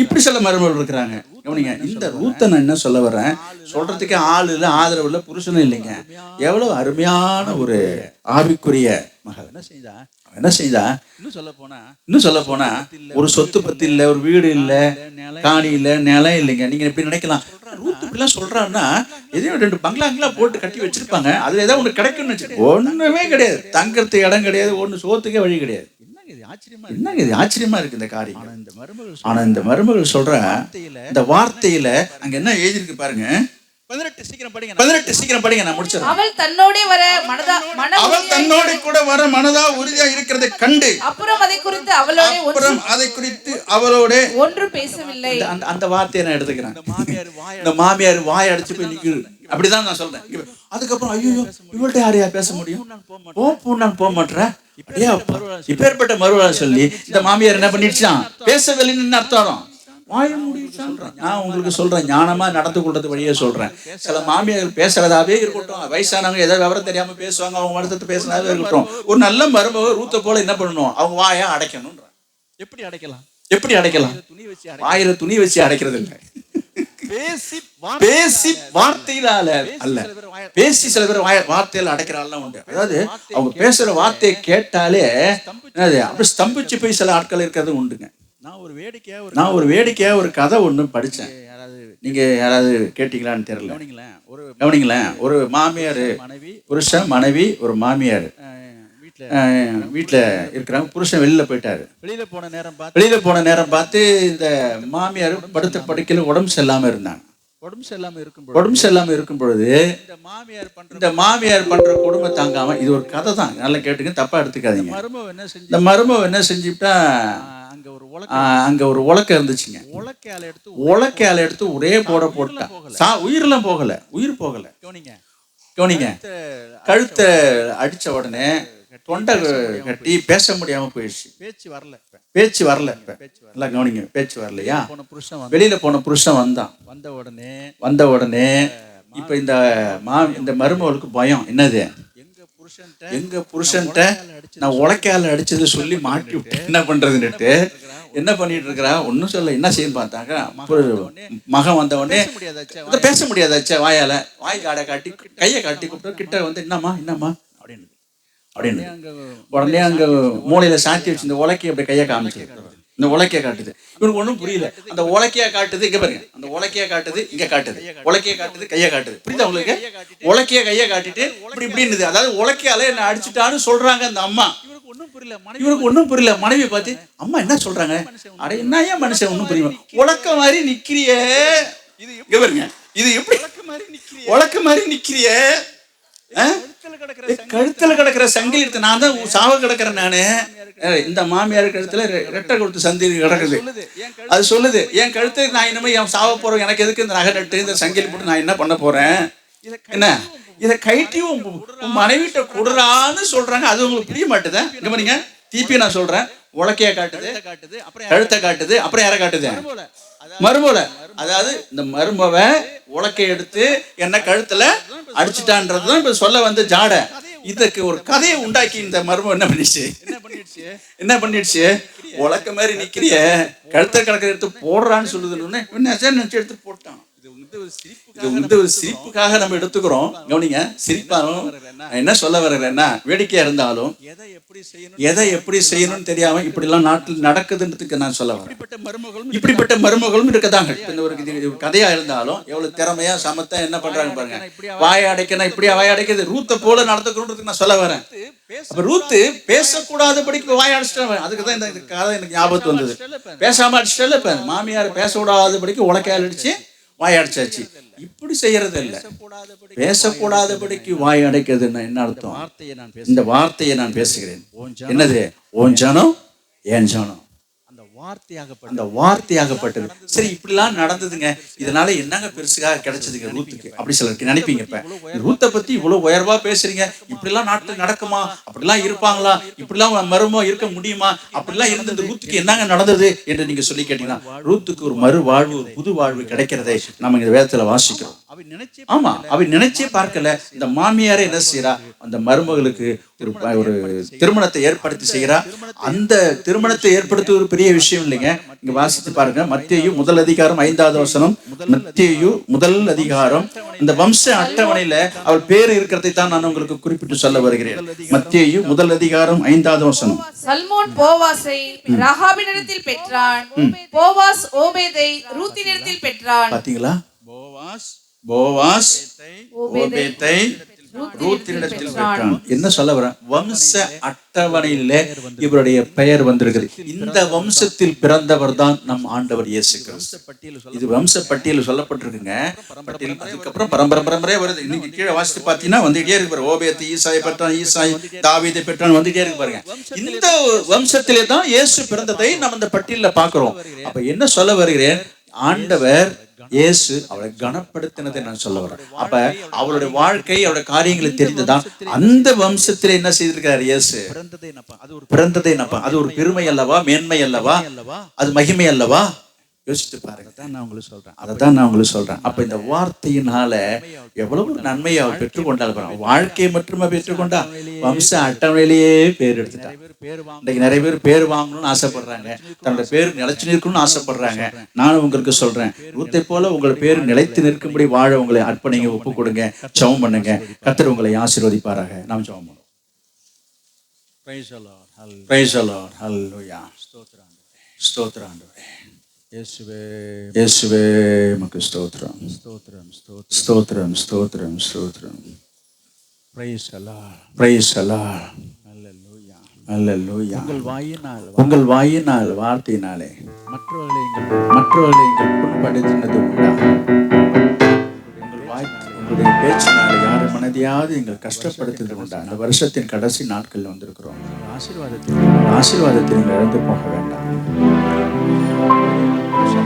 இப்படி சில மருமகள் இருக்கிறாங்க. கவனிங்க, இந்த ரூத்தை நான் என்ன சொல்ல வர்றேன், சொல்றதுக்கே ஆள் இல்ல, ஆதரவு இல்ல, புருஷனும் இல்லைங்க. எவ்வளவு அருமையான ஒரு ஆவிக்குரிய மகள். என்ன செய்தா இன்னும் சொல்ல போனா ஒரு சொத்து பத்தி இல்ல, ஒரு வீடு இல்ல, காணி இல்ல, நிலம் இல்லைங்க. நீங்க எப்படி நினைக்கலாம், ரூத் இப்படிலாம் சொல்றான்னா எதையும் 2 பங்களாங்களா போட்டு கட்டி வச்சிருப்பாங்க, அதுல ஏதாவது ஒண்ணு கிடைக்கும்னு வச்சு. ஒண்ணுமே கிடையாது, தங்கறதுக்கு இடம் கிடையாது, ஒண்ணு சோத்துக்கே வழி கிடையாது. என்னங்க இது ஆச்சரியமா இருக்கு இந்த காரியம். ஆனா இந்த மருமகள் சொல்ற இந்த வார்த்தையில அங்க என்ன எழுதிருக்கு பாருங்க. 18 சீக்கிரம் படிங்க, நான் முடிச்சிடுறேன். அவள் தன்னோட கூட வர மனதா உறுதியா இருக்கிறதை கண்டு அப்புறம் அதை குறித்து அவளோட ஒன்றும் பேசவில்லை. அந்த வார்த்தையை நான் எடுத்துக்கிறேன். இந்த மாமியார் வாய் அடிச்சு போய் நிக்குது, அப்படிதான் நான் சொல்றேன். அதுக்கப்புறம் ஐயோ இவள்கிட்ட யாரையா பேச முடியும், நான் போக மாட்டேன். இப்பேற்பட்ட மறுவாழ சொல்லி இந்த மாமியார் என்ன பண்ணிடுச்சான், பேசவில்லைன்னு அர்த்தம். நான் உங்களுக்கு சொல்றேன், ஞானமா நடந்து கொள்றது வழியே சொல்றேன். சில மாமியார்கள் பேசுறதாவே இருக்கட்டும், வயசானவங்க ஏதாவது விவரம் தெரியாம பேசுவாங்க, அவங்க மனசத்தை பேசுறதாவே இருக்கட்டும். ஒரு நல்ல மருமக ரூத்த போல என்ன பண்ணணும், அவங்க வாயா அடைக்கணும். எப்படி அடைக்கலாம்? வாயில துணி வச்சு அடைக்கிறது இல்லை, பேசி வார்த்தையில அல்ல. பேசி சில பேர் வார்த்தையில அடைக்கிறாள் உண்டு. அதாவது அவங்க பேசுற வார்த்தையை கேட்டாலே அப்படி ஸ்தம்பிச்சு போய் சில ஆட்கள் இருக்கிறது உண்டுங்க. நான் ஒரு வேடிக்கையா ஒரு கதை ஒண்ணு படிச்சேன். நீங்க யாராவது கேட்டீங்களான்னு தெரியல. கவனிங்களேன், ஒரு மாமியார், புருஷன் மனைவி, ஒரு மாமியார் வீட்டுல இருக்கிறாங்க. புருஷன் வெளியில போயிட்டாரு. வெளியில போன நேரம் பார்த்து இந்த மாமியார் படுத்த படுக்கையில உடம்பு சரியில்லாம இருந்தாங்க. உடம்பு சரியில்லாம இருக்கும் பொழுது இந்த மாமியார் பண்ற கொடுமை தாங்காம, இது ஒரு கதை தான், நல்லா கேட்டுங்க, தப்பா எடுத்துக்காதீங்க. இந்த மருமக என்ன செஞ்சுட்டா, அங்க ஒரு உலக்கை இருந்துச்சுங்க. உலக்கையால எடுத்து ஒரே போட்டா உயிரெல்லாம் போகல, உயிர் போகல. கவனிங்க, கழுத்தை அடிச்ச உடனே தொண்டை கட்டி பேச முடியாம போயிடுச்சு. பேச்சு வரல. கவனிங்க, பேச்சு வரலையா? வெளியில போன புருஷன் வந்த உடனே இப்ப இந்த மருமகளுக்கு பயம். என்னது, எங்க புருஷன்ட்ட நான் உலக்கையால அடிச்சது சொல்லி மாட்டி விட்டேன், என்ன பண்றதுன்னுட்டு என்ன பண்ணிட்டு இருக்கிறா. ஒன்னும் சொல்ல, என்ன செய்யணும் பார்த்தாங்க. மகன் வந்த உடனே பேச முடியாதாச்சா, வாய் காடை காட்டி கையை காட்டி கூப்பிட்டு கிட்ட வந்து என்னம்மா அப்படின்னு உடனே அங்க மூளையில சாத்தி வச்சு இந்த உலக்கையை அப்படி கையை காமிச்சு, இந்த உலக்கைய காட்டுது. இவனுக்கு ஒன்றும் புரியல. அந்த உலக்கையா காட்டுது, இங்க பாருங்க, அந்த உலக்கையா காட்டுது, இங்க காட்டுது, உலக்கைய காட்டுது, கையை காட்டுது. புரியுதா உங்களுக்கு? உலக்கைய கையை காட்டிட்டு இப்படி இருந்தது. அதாவது உலக்கையால என்ன அடிச்சுட்டான்னு சொல்றாங்க அந்த அம்மா. இவருக்கு ஒன்றும் புரியல. மனைவி பார்த்து, அம்மா என்ன சொல்றாங்க, அட என்ன ஏன் மனுஷன் ஒன்றும் புரியும், உலக்க மாதிரி நிக்கிறியே, இங்க பாருங்க, இது எப்படி உலக்க மாதிரி நிக்கிறியே, கழுத்துல கிடக்கிற சங்கிலி எடுத்து நான் தான் சாவ கிடக்குறேன் நானு. இந்த மாமியார் கழுத்துல ரெட்டை கொடுத்து சங்கிலி கிடக்குது. அது சொல்லுது, என் கழுத்து நான் இனிமே என் சாவ போறேன், எனக்கு எதுக்கு இந்த நகை நட்டு இந்த சங்கிலி போட்டு நான் என்ன பண்ண போறேன், என்ன இதை கைட்டி உன் மனைவிட்ட கொடுறான்னு சொல்றாங்க. அது உங்களுக்கு புரிய மாட்டுதா? இங்க பாருங்க, திருப்பி நான் சொல்றேன், உலக்கைய காட்டுது, கழுத்தை காட்டுது, அப்புறம் யாரை காட்டுது, மருமக. அதாவது இந்த மருமவ உலக்கை எடுத்து என்ன கழுத்துல அடிச்சுட்டான்றதுதான் இப்ப சொல்ல வந்து ஜாட. இதுக்கு ஒரு கதையை உண்டாக்கி இந்த மருமம் என்ன பண்ணிடுச்சு, உலக்க மாதிரி நிக்கிறிய, கழுத்தை கலக்க எடுத்து போடுறான்னு சொல்லுதுன்னு நினைச்சு எடுத்து போட்டான். ஒரு சிரிப்புக்காக நம்ம எடுத்துக்கிறோம். கவனிங்க, சிரிப்பாலும் என்ன சொல்ல வர்றேன்னா, வேடிக்கையா இருந்தாலும் எதை எப்படி செய்யணும்னு தெரியாம இப்படி எல்லாம் நாட்டில் நடக்குதுன்றதுக்கு நான் சொல்ல வரேன். இப்படிப்பட்ட மருமகளும் இருக்கதாங்க. இந்த ஒரு கதையா இருந்தாலும் எவ்வளவு திறமையா சமத்தா என்ன பண்றாங்க பாருங்க. வாயை அடைக்கணும், இப்படியா வாயை அடைக்கிறது, ரூத்தை போல நடந்துக்கணும்ன்றதுக்கு நான் சொல்ல வரேன். அப்ப ரூத்து பேசக்கூடாதபடிக்கு வாய் அடிச்சிட்டு, அதுக்குதான் இந்த கதை எனக்கு ஞாபகத்து வந்தது. பேசாம அடிச்சிட்டல, இப்ப மாமியார் பேசக்கூடாதபடிக்கு உலக்கையால் அடிச்சு வாய் அடைச்சாச்சு. இப்படி செய்யறது இல்ல. பேசக்கூடாதபடிக்கு வாய் அடைக்கிறதுன்னா என்ன அர்த்தம்? இந்த வார்த்தையை நான் பேசுகிறேன். என்னது? ஓன் ஜனம் ஏன் ஜனம், அந்த வார்த்தையாகப்பட்டது. சரி, இப்படிலாம் நடந்ததுங்க, இதனால என்னங்க பெருசுக்காக கிடைச்சதுங்க ரூத்துக்கு? அப்படி சிலருக்கு நினைப்பீங்க. இப்ப ரூத்தை பத்தி இவ்வளவு உயர்வா பேசுறீங்க, இப்படிலாம் நாட்டுல நடக்குமா? அப்படிலாம் இருப்பாங்களா? இப்படிலாம் மருமோ இருக்க முடியுமா? அப்படிலாம் இருந்த இந்த ரூத்துக்கு என்னங்க நடந்தது என்று நீங்க சொல்லி கேட்டீங்கன்னா, ரூத்துக்கு ஒரு மறு வாழ்வு, ஒரு புது வாழ்வு கிடைக்கிறதை நம்ம இந்த வேதத்துல வாசிக்கிறோம். ஆமா, அவ நினைச்சே பார்க்கல. இந்த மாமியாரே என்ன செய்யறா? அந்த மருமகளுக்கு ஒரு திருமணத்தை ஏற்படுத்தி செய்கிறா. அந்த திருமணத்தை ஏற்படுத்துவது ஒரு பெரிய விஷயம் இல்லைங்க. இங்க வாசித்து பாருங்க, மத்தேயு 1:5. மத்தேயு 1:5. இந்த வம்ச அட்டவணையில அவள் பேர் இருக்கிறதை தான் நான் உங்களுக்கு குறிப்பிட்டு சொல்ல வருகிறேன். மத்தேயு 1:5. சல்மோன் போவாசை ராகாபினிடத்தில் பெற்றான். போவாஸ் ஓபேதை ரூத்தினிடத்தில் பெற்றான். பாத்தீங்களா? போவாஸ் ஓபேதை ரூத்தினிடத்தில் பெற்றான். என்ன சொல்ல வர? வம்ச அட்டவணையில இவருடைய பெயர் வந்திருக்குது. இந்த வம்சத்தில் பிறந்தவர் தான் நம் ஆண்டவர் இயேசு கிறிஸ்து. இது வம்ச பட்டியல் சொல்லப்பட்டிருக்குங்க. பட்டியல் அதுக்கப்புறம் பரம்பரை வருது. இன்னைக்கு கீழே வாசித்து பாத்தீங்கன்னா வந்துட்டே இருக்கு. ஓபேத் ஈசாயை பெற்றான், ஈசாய் தாவீதை பெற்றான், வந்துட்டே இருக்கு பாருங்க. இந்த வம்சத்திலே தான் இயேசு பிறந்ததை நம்ம இந்த பட்டியல பாக்குறோம். அப்ப என்ன சொல்ல வருகிறேன்? ஆண்டவர் இயேசு அவளை கனப்படுத்தினதை நான் சொல்ல வரேன். அப்ப அவளுடைய வாழ்க்கை, அவருடைய காரியங்களை தெரிந்துதான் அந்த வம்சத்திலே என்ன செய்திருக்கிறார் இயேசு? பிறந்ததை என்னப்பா? அது ஒரு பெருமை அல்லவா? மேன்மை அல்லவா? அது மகிமை அல்லவா? யோசித்து பாருங்க. அதைத்தான் நான் உங்களுக்கு சொல்றேன். அப்ப இந்த வார்த்தையினால எவ்வளவு நன்மையை அவள் பெற்றுக்கொண்டாள். வாழ்க்கையை மட்டுமே பெற்றுக்கொண்டா, வம்ச அட்டவணையிலேயே பேர் எடுத்துட்டா. இன்னைக்கு நிறைய பேர் பேர் வாங்கணும்னு ஆசைப்படுறாங்க, தன்னோட பேர் நிலைச்சு நிற்கணும்னு ஆசைப்படுறாங்க. நானும் உங்களுக்கு சொல்றேன், ரூத்தை போல உங்கள் பேர் நிலைத்து நிற்கும்படி வாழ உங்களை அர்ப்பணிங்க, ஒப்பு கொடுங்க, ஜெபம் பண்ணுங்க. கர்த்தர் உங்களை ஆசீர்வதிப்பாராக. நாம் ஜெபம் பண்ணுவோம். Praise the Lord. ஹல்லேலூயா. ஸ்தோத்திரம் ஆண்டவரே. இயேசுவே உமக்கு ஸ்தோத்திரம். ஸ்தோத்திரம் ஸ்தோத்திரம் ஸ்தோத்திரம். Praise the Lord. Praise the Lord. Hallelujah. Hallelujah. உங்கள் வாயினால் வார்த்தையினாலே மற்றவர்களை நீங்கள் புண்படுத்தினது உண்டா? உங்களுடைய பேச்சினாலே யார் மனதையாவது நீங்கள் கஷ்டப்படுத்துவது உண்டா? அந்த வருஷத்தின் கடைசி நாட்கள் வந்திருக்கிறோம். ஆசீர்வாதத்தை நீங்கள் இழந்து போக வேண்டாம்.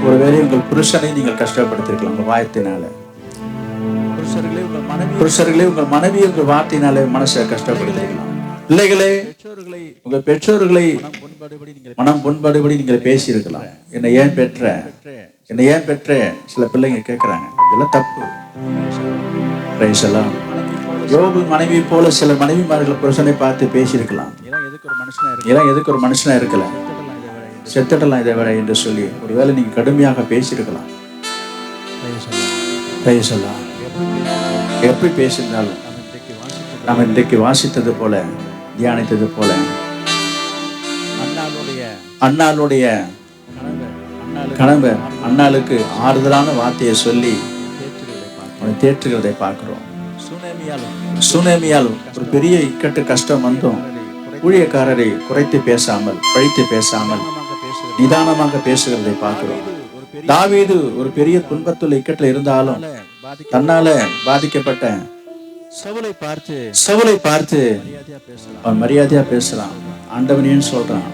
ஒருவேளை உங்கள் புருஷனை நீங்கள் கஷ்டப்படுத்திருக்கலாம் உங்கள் வாயத்தினால. புருஷர்களே உங்கள் மனைவியை உங்கள் வார்த்தையினாலே மனசை கஷ்டப்படுத்திருக்கலாம். பிள்ளைகளே உங்கள் பெற்றோர்களை மனம் புண்படுபடி நீங்கள் பேசியிருக்கலாம். என்னை ஏன் பெற்ற, என்னை ஏன் பெற்ற? சில பிள்ளைங்க கேட்கிறாங்க. இதெல்லாம் தப்பு. யோபு மனைவி போல சில மனைவிமார்கள் புருஷனை பார்த்து பேசியிருக்கலாம். இதெல்லாம் எதுக்கு ஒரு மனுஷனா இருக்கல, செத்துடலாம் இதை விட என்று சொல்லி ஒருவேளை நீங்க கடுமையாக பேசியிருக்கலாம். எப்படி பேசியிருந்தாலும் நாம் இன்றைக்கு வாசித்தது போல, தியானித்தது போல, அண்ணாளுடைய கணவர் அண்ணாளுக்கு ஆறுதலான வார்த்தையை சொல்லி தேற்றுகிறதை பார்க்கிறோம். சுனேமியால் ஒரு பெரிய இக்கட்டு கஷ்டம் வந்தும் ஊழியக்காரரை குறைத்து பேசாமல், பழித்து பேசாமல், நிதானமாக பேசுகிறதை பார்க்கிறோம். தாவீது ஒரு பெரிய துன்பத்துள்ள இக்கட்டில் இருந்தாலும் தன்னால பாதிக்கப்பட்ட சவுலை பார்த்து அவன் மரியாதையா பேசலாம். ஆண்டவனையும் சொல்றான்,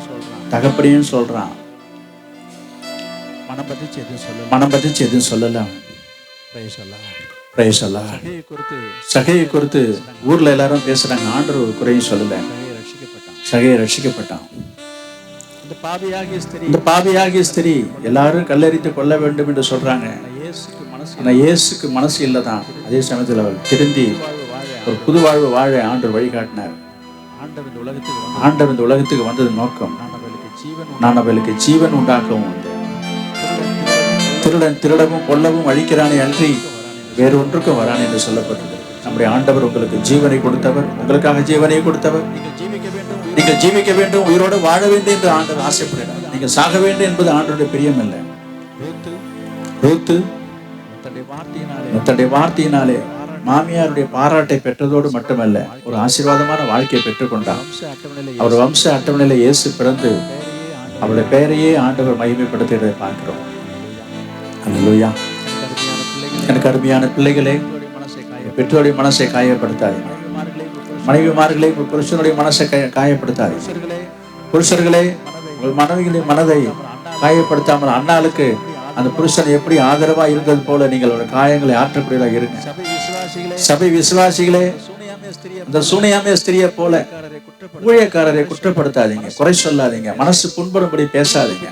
தகப்பனையும் சொல்றான். மனம் பதிச்சு எதுவும் சொல்லல. சகையை குறித்து ஊர்ல எல்லாரும் பேசுறாங்க. ஆண்டவர் ஒரு குறையும் சொல்லல. சகையை ரட்சிக்கப்பட்டான். இந்த பாவியாகிய ஸ்திரீ எல்லாரும் கல்லெறித்து கொள்ள வேண்டும் என்று சொல்றாங்க. ஆனா இயேசுக்கு மனசு இல்லதான். அதே சமயத்தில் அவள் திருந்தி ஒரு புது வாழ்வு வாழ ஆண்டவர் வழிகாட்டினார். ஆண்டவர் இந்த உலகத்துக்கு வந்தது நோக்கம், நான் அவளுக்கு ஜீவன் உண்டாக்கவும் வந்தேன். திருடன் திருடவும் கொல்லவும் அழிக்கிறானே அன்றி வேறு ஒன்றுக்கும் வரான் என்று சொல்லப்பட்டது. நம்முடைய ஆண்டவர் உங்களுக்கு ஜீவனை கொடுத்தவர், உங்களுக்காக ஜீவனை கொடுத்தவர். நீங்கள் ஜீவிக்க வேண்டும், உயிரோடு வாழ வேண்டும் என்று ஆண்டவர் ஆசைப்படுகிறார். நீங்கள் சாக வேண்டும் என்பது ஆண்டவருடைய பிரியம் இல்லை. ரூத்து தன்னுடைய வார்த்தையினாலே மாமியாருடைய பாராட்டை பெற்றதோடு மட்டுமல்ல, ஒரு ஆசீர்வாதமான வாழ்க்கையை பெற்றுக்கொண்டார். அவர் வம்ச அட்டவணையில இயேசு பிறந்து அவருடைய பெயரையே ஆண்டவர் மகிமைப்படுத்துகிறதை பார்க்கிறோம். அல்லேலூயா. எனக்கு அருமையான பிள்ளைகளே, பெற்றோருடைய மனசை காயப்படுத்தாதீங்க. மனைவிமார்களே, புருஷனுடைய மனசை காயப்படுத்தாதீங்க. புருஷர்களே, உங்கள் மனைவிகளின் மனதை காயப்படுத்தாமல் அண்ணாளுக்கு அந்த புருஷன் எப்படி ஆதரவா இருந்தது போல நீங்கள் ஒரு காயங்களை ஆற்றக்கூடியதாக இருங்க. சபை விசுவாசிகளே, இந்த சூனியாமே ஸ்திரியை போல ஊழியக்காரரை குற்றப்படுத்தாதீங்க, குறை சொல்லாதீங்க, மனசு புண்படும்படி பேசாதீங்க,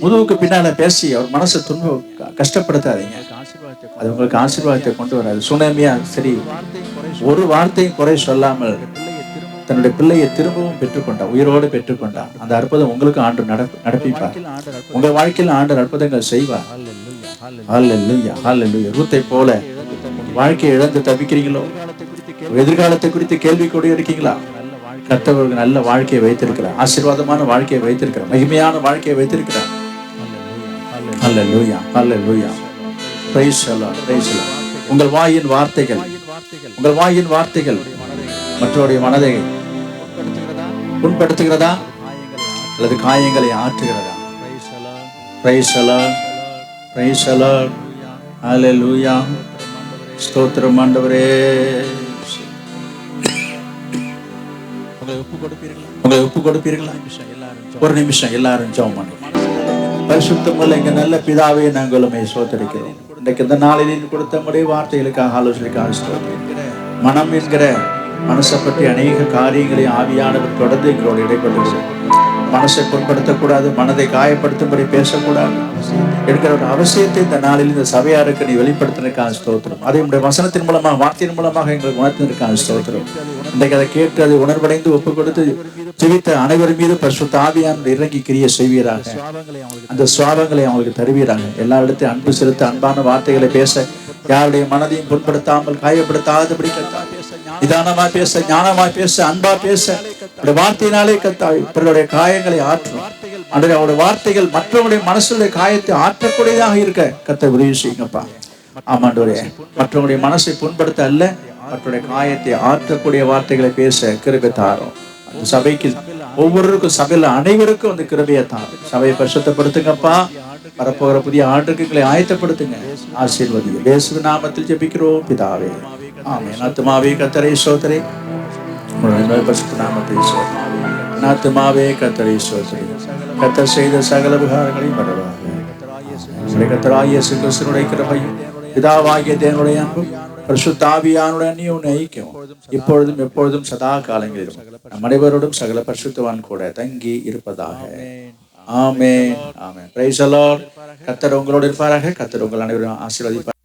முதுகுக்கு பின்னால பேசி அவர் மனசு கஷ்டப்படுத்தாதீங்க. அது உங்களுக்கு ஆசீர்வாதத்தை கொண்டு வராது. சூனியாமியா சரி ஒரு வார்த்தையும் குறை சொல்லாமல் தன்னுடைய பிள்ளையை திரும்பவும் பெற்றுக்கொண்டார், உயிரோடு பெற்றுக்கொண்டார். அந்த அற்புதம் உங்களுக்கு ஆண்டு நடப்பிப்பார். உங்கள் வாழ்க்கையில் ஆண்டு அற்புதங்கள் செய்வார். ஹல்லேலூயா, ஹல்லேலூயா. ரூத்தை போல வாழ்க்கையை இழந்து தவிக்கிறீங்களோ, எதிர்காலத்தை குறித்து கேள்வி கூட இருக்கீங்களா? கர்த்தர் நல்ல வாழ்க்கையை வைத்திருக்கிறார், ஆசீர்வாதமான வாழ்க்கையை வைத்திருக்கிறார், மகிமையான வாழ்க்கையை வைத்திருக்கிறார். Hallelujah, hallelujah. Praise the Lord, praise the Lord. உங்கள் வாயின் வார்த்தைகள் மற்றவருடைய மனதை புண்படுத்துகிறதா அல்லது காயங்களை ஆற்றுகிறதா? Praise the Lord, praise the Lord. Hallelujah. ஸ்தோத்திரம் ஆண்டவரே. உங்களை ஒப்பு கொடுப்பீர்களா? ஒரு நிமிஷம் எல்லாரும் ஜெபம் பண்ணுங்க. பரிசுத்தமுள்ள எங்க நல்ல பிதாவே, நாங்கள் உம்மை ஸ்தோத்திரிக்கிறோம். இன்றைக்கு இந்த நாளில் கொடுத்த நம்முடைய வார்த்தைகளுக்காக ஆலோசனைக்காக ஸ்தோத்திரிக்கிறேன். மனம் என்கிற மனசை பற்றி அநேக காரியங்களை ஆவியானவர் தொடர்ந்து எங்களோடு இடைப்பட்டு மனசை புண்படுத்தக்கூடாது, மனதை காயப்படுத்தும்படி பேசக்கூடாது என்கிற ஒரு அவசியத்தை இந்த நாளில் இந்த சபையாருக்கு நீ வெளிப்படுத்தினதுக்காக ஸ்தோத்திரம். அதை உடைய வசனத்தின் மூலமாக, வார்த்தையின் மூலமாக எங்களுக்கு உணர்த்தினதுக்காக ஸ்தோத்திரம். இன்றைக்கு அதை கேட்டு அதை உணர்வடைந்து ஒப்பு கொடுத்து ஜெபித்த அனைவர் மீது பரிசுத்த ஆவியானவர் இறங்கி கிரியை செய்வீராக. அந்த சுவாபங்களை அவங்களுக்கு தருவீராக. எல்லா இடத்தையும் அன்பு செலுத்த, அன்பான வார்த்தைகளை பேச, யாருடைய மனதையும் புண்படுத்தாமல் காயப்படுத்தாதபடி கத்தாய் நிதானமா பேச, ஞானமா பேச, அன்பா பேச, வார்த்தையினாலே கத்தாய் பிறருடைய காயங்களை ஆற்றும். அவருடைய வார்த்தைகள் மற்றவருடைய மனசுடைய காயத்தை ஆற்றக்கூடியதாக இருக்க கர்த்தர் உதவி செய்யுங்கப்பா. ஆமாண்டவரே, மற்றவருடைய மனசை புண்படுத்த அல்ல, மற்றவருடைய காயத்தை ஆற்றக்கூடிய வார்த்தைகளை பேச கிருபை தாரும். சபைக்கு ஒவ்வொருவருக்கும், சபையில அனைவருக்கும் அந்த கிருபையை தாரும். சபையை பரிசுத்தப்படுத்துங்கப்பா. வரப்போகிற புதிய ஆண்டுக்கு எங்களை ஆயத்தப்படுத்துங்க, ஆசீர்வதிங்க. இயேசுவின் நாமத்தில் ஜெபிக்கிறோம் பிதாவே, ஆமென். ஆத்துமாவே கர்த்தரை ஸ்தோத்திரி, பரிசுத்த நாமத்தை ஸ்தோத்திரி. ஆத்துமாவே கர்த்தரை ஸ்தோத்திரி. கர்த்தர் செய்த சகல உபகாரங்களையும் மறவாதே. கர்த்தராகிய இயேசு கிறிஸ்துவினுடைய கிருபையும் பிதாவாகிய தேவனுடைய அன்பும் பரிசுத்த ஆவியானுடைய அந்நியோன்ய ஐக்கியம் இப்பொழுதும் எப்பொழுதும் சதா காலங்களிலும் நம் அனைவரோடும் சகல பரிசுத்தவான் கூட தங்கி இருப்பதாக. Amen, amen. Praise the Lord. கர்த்தர் உங்களோடு இருப்பாராக. கர்த்தர் உங்கள் அனைவரும் ஆசீர்வதிப்பார்.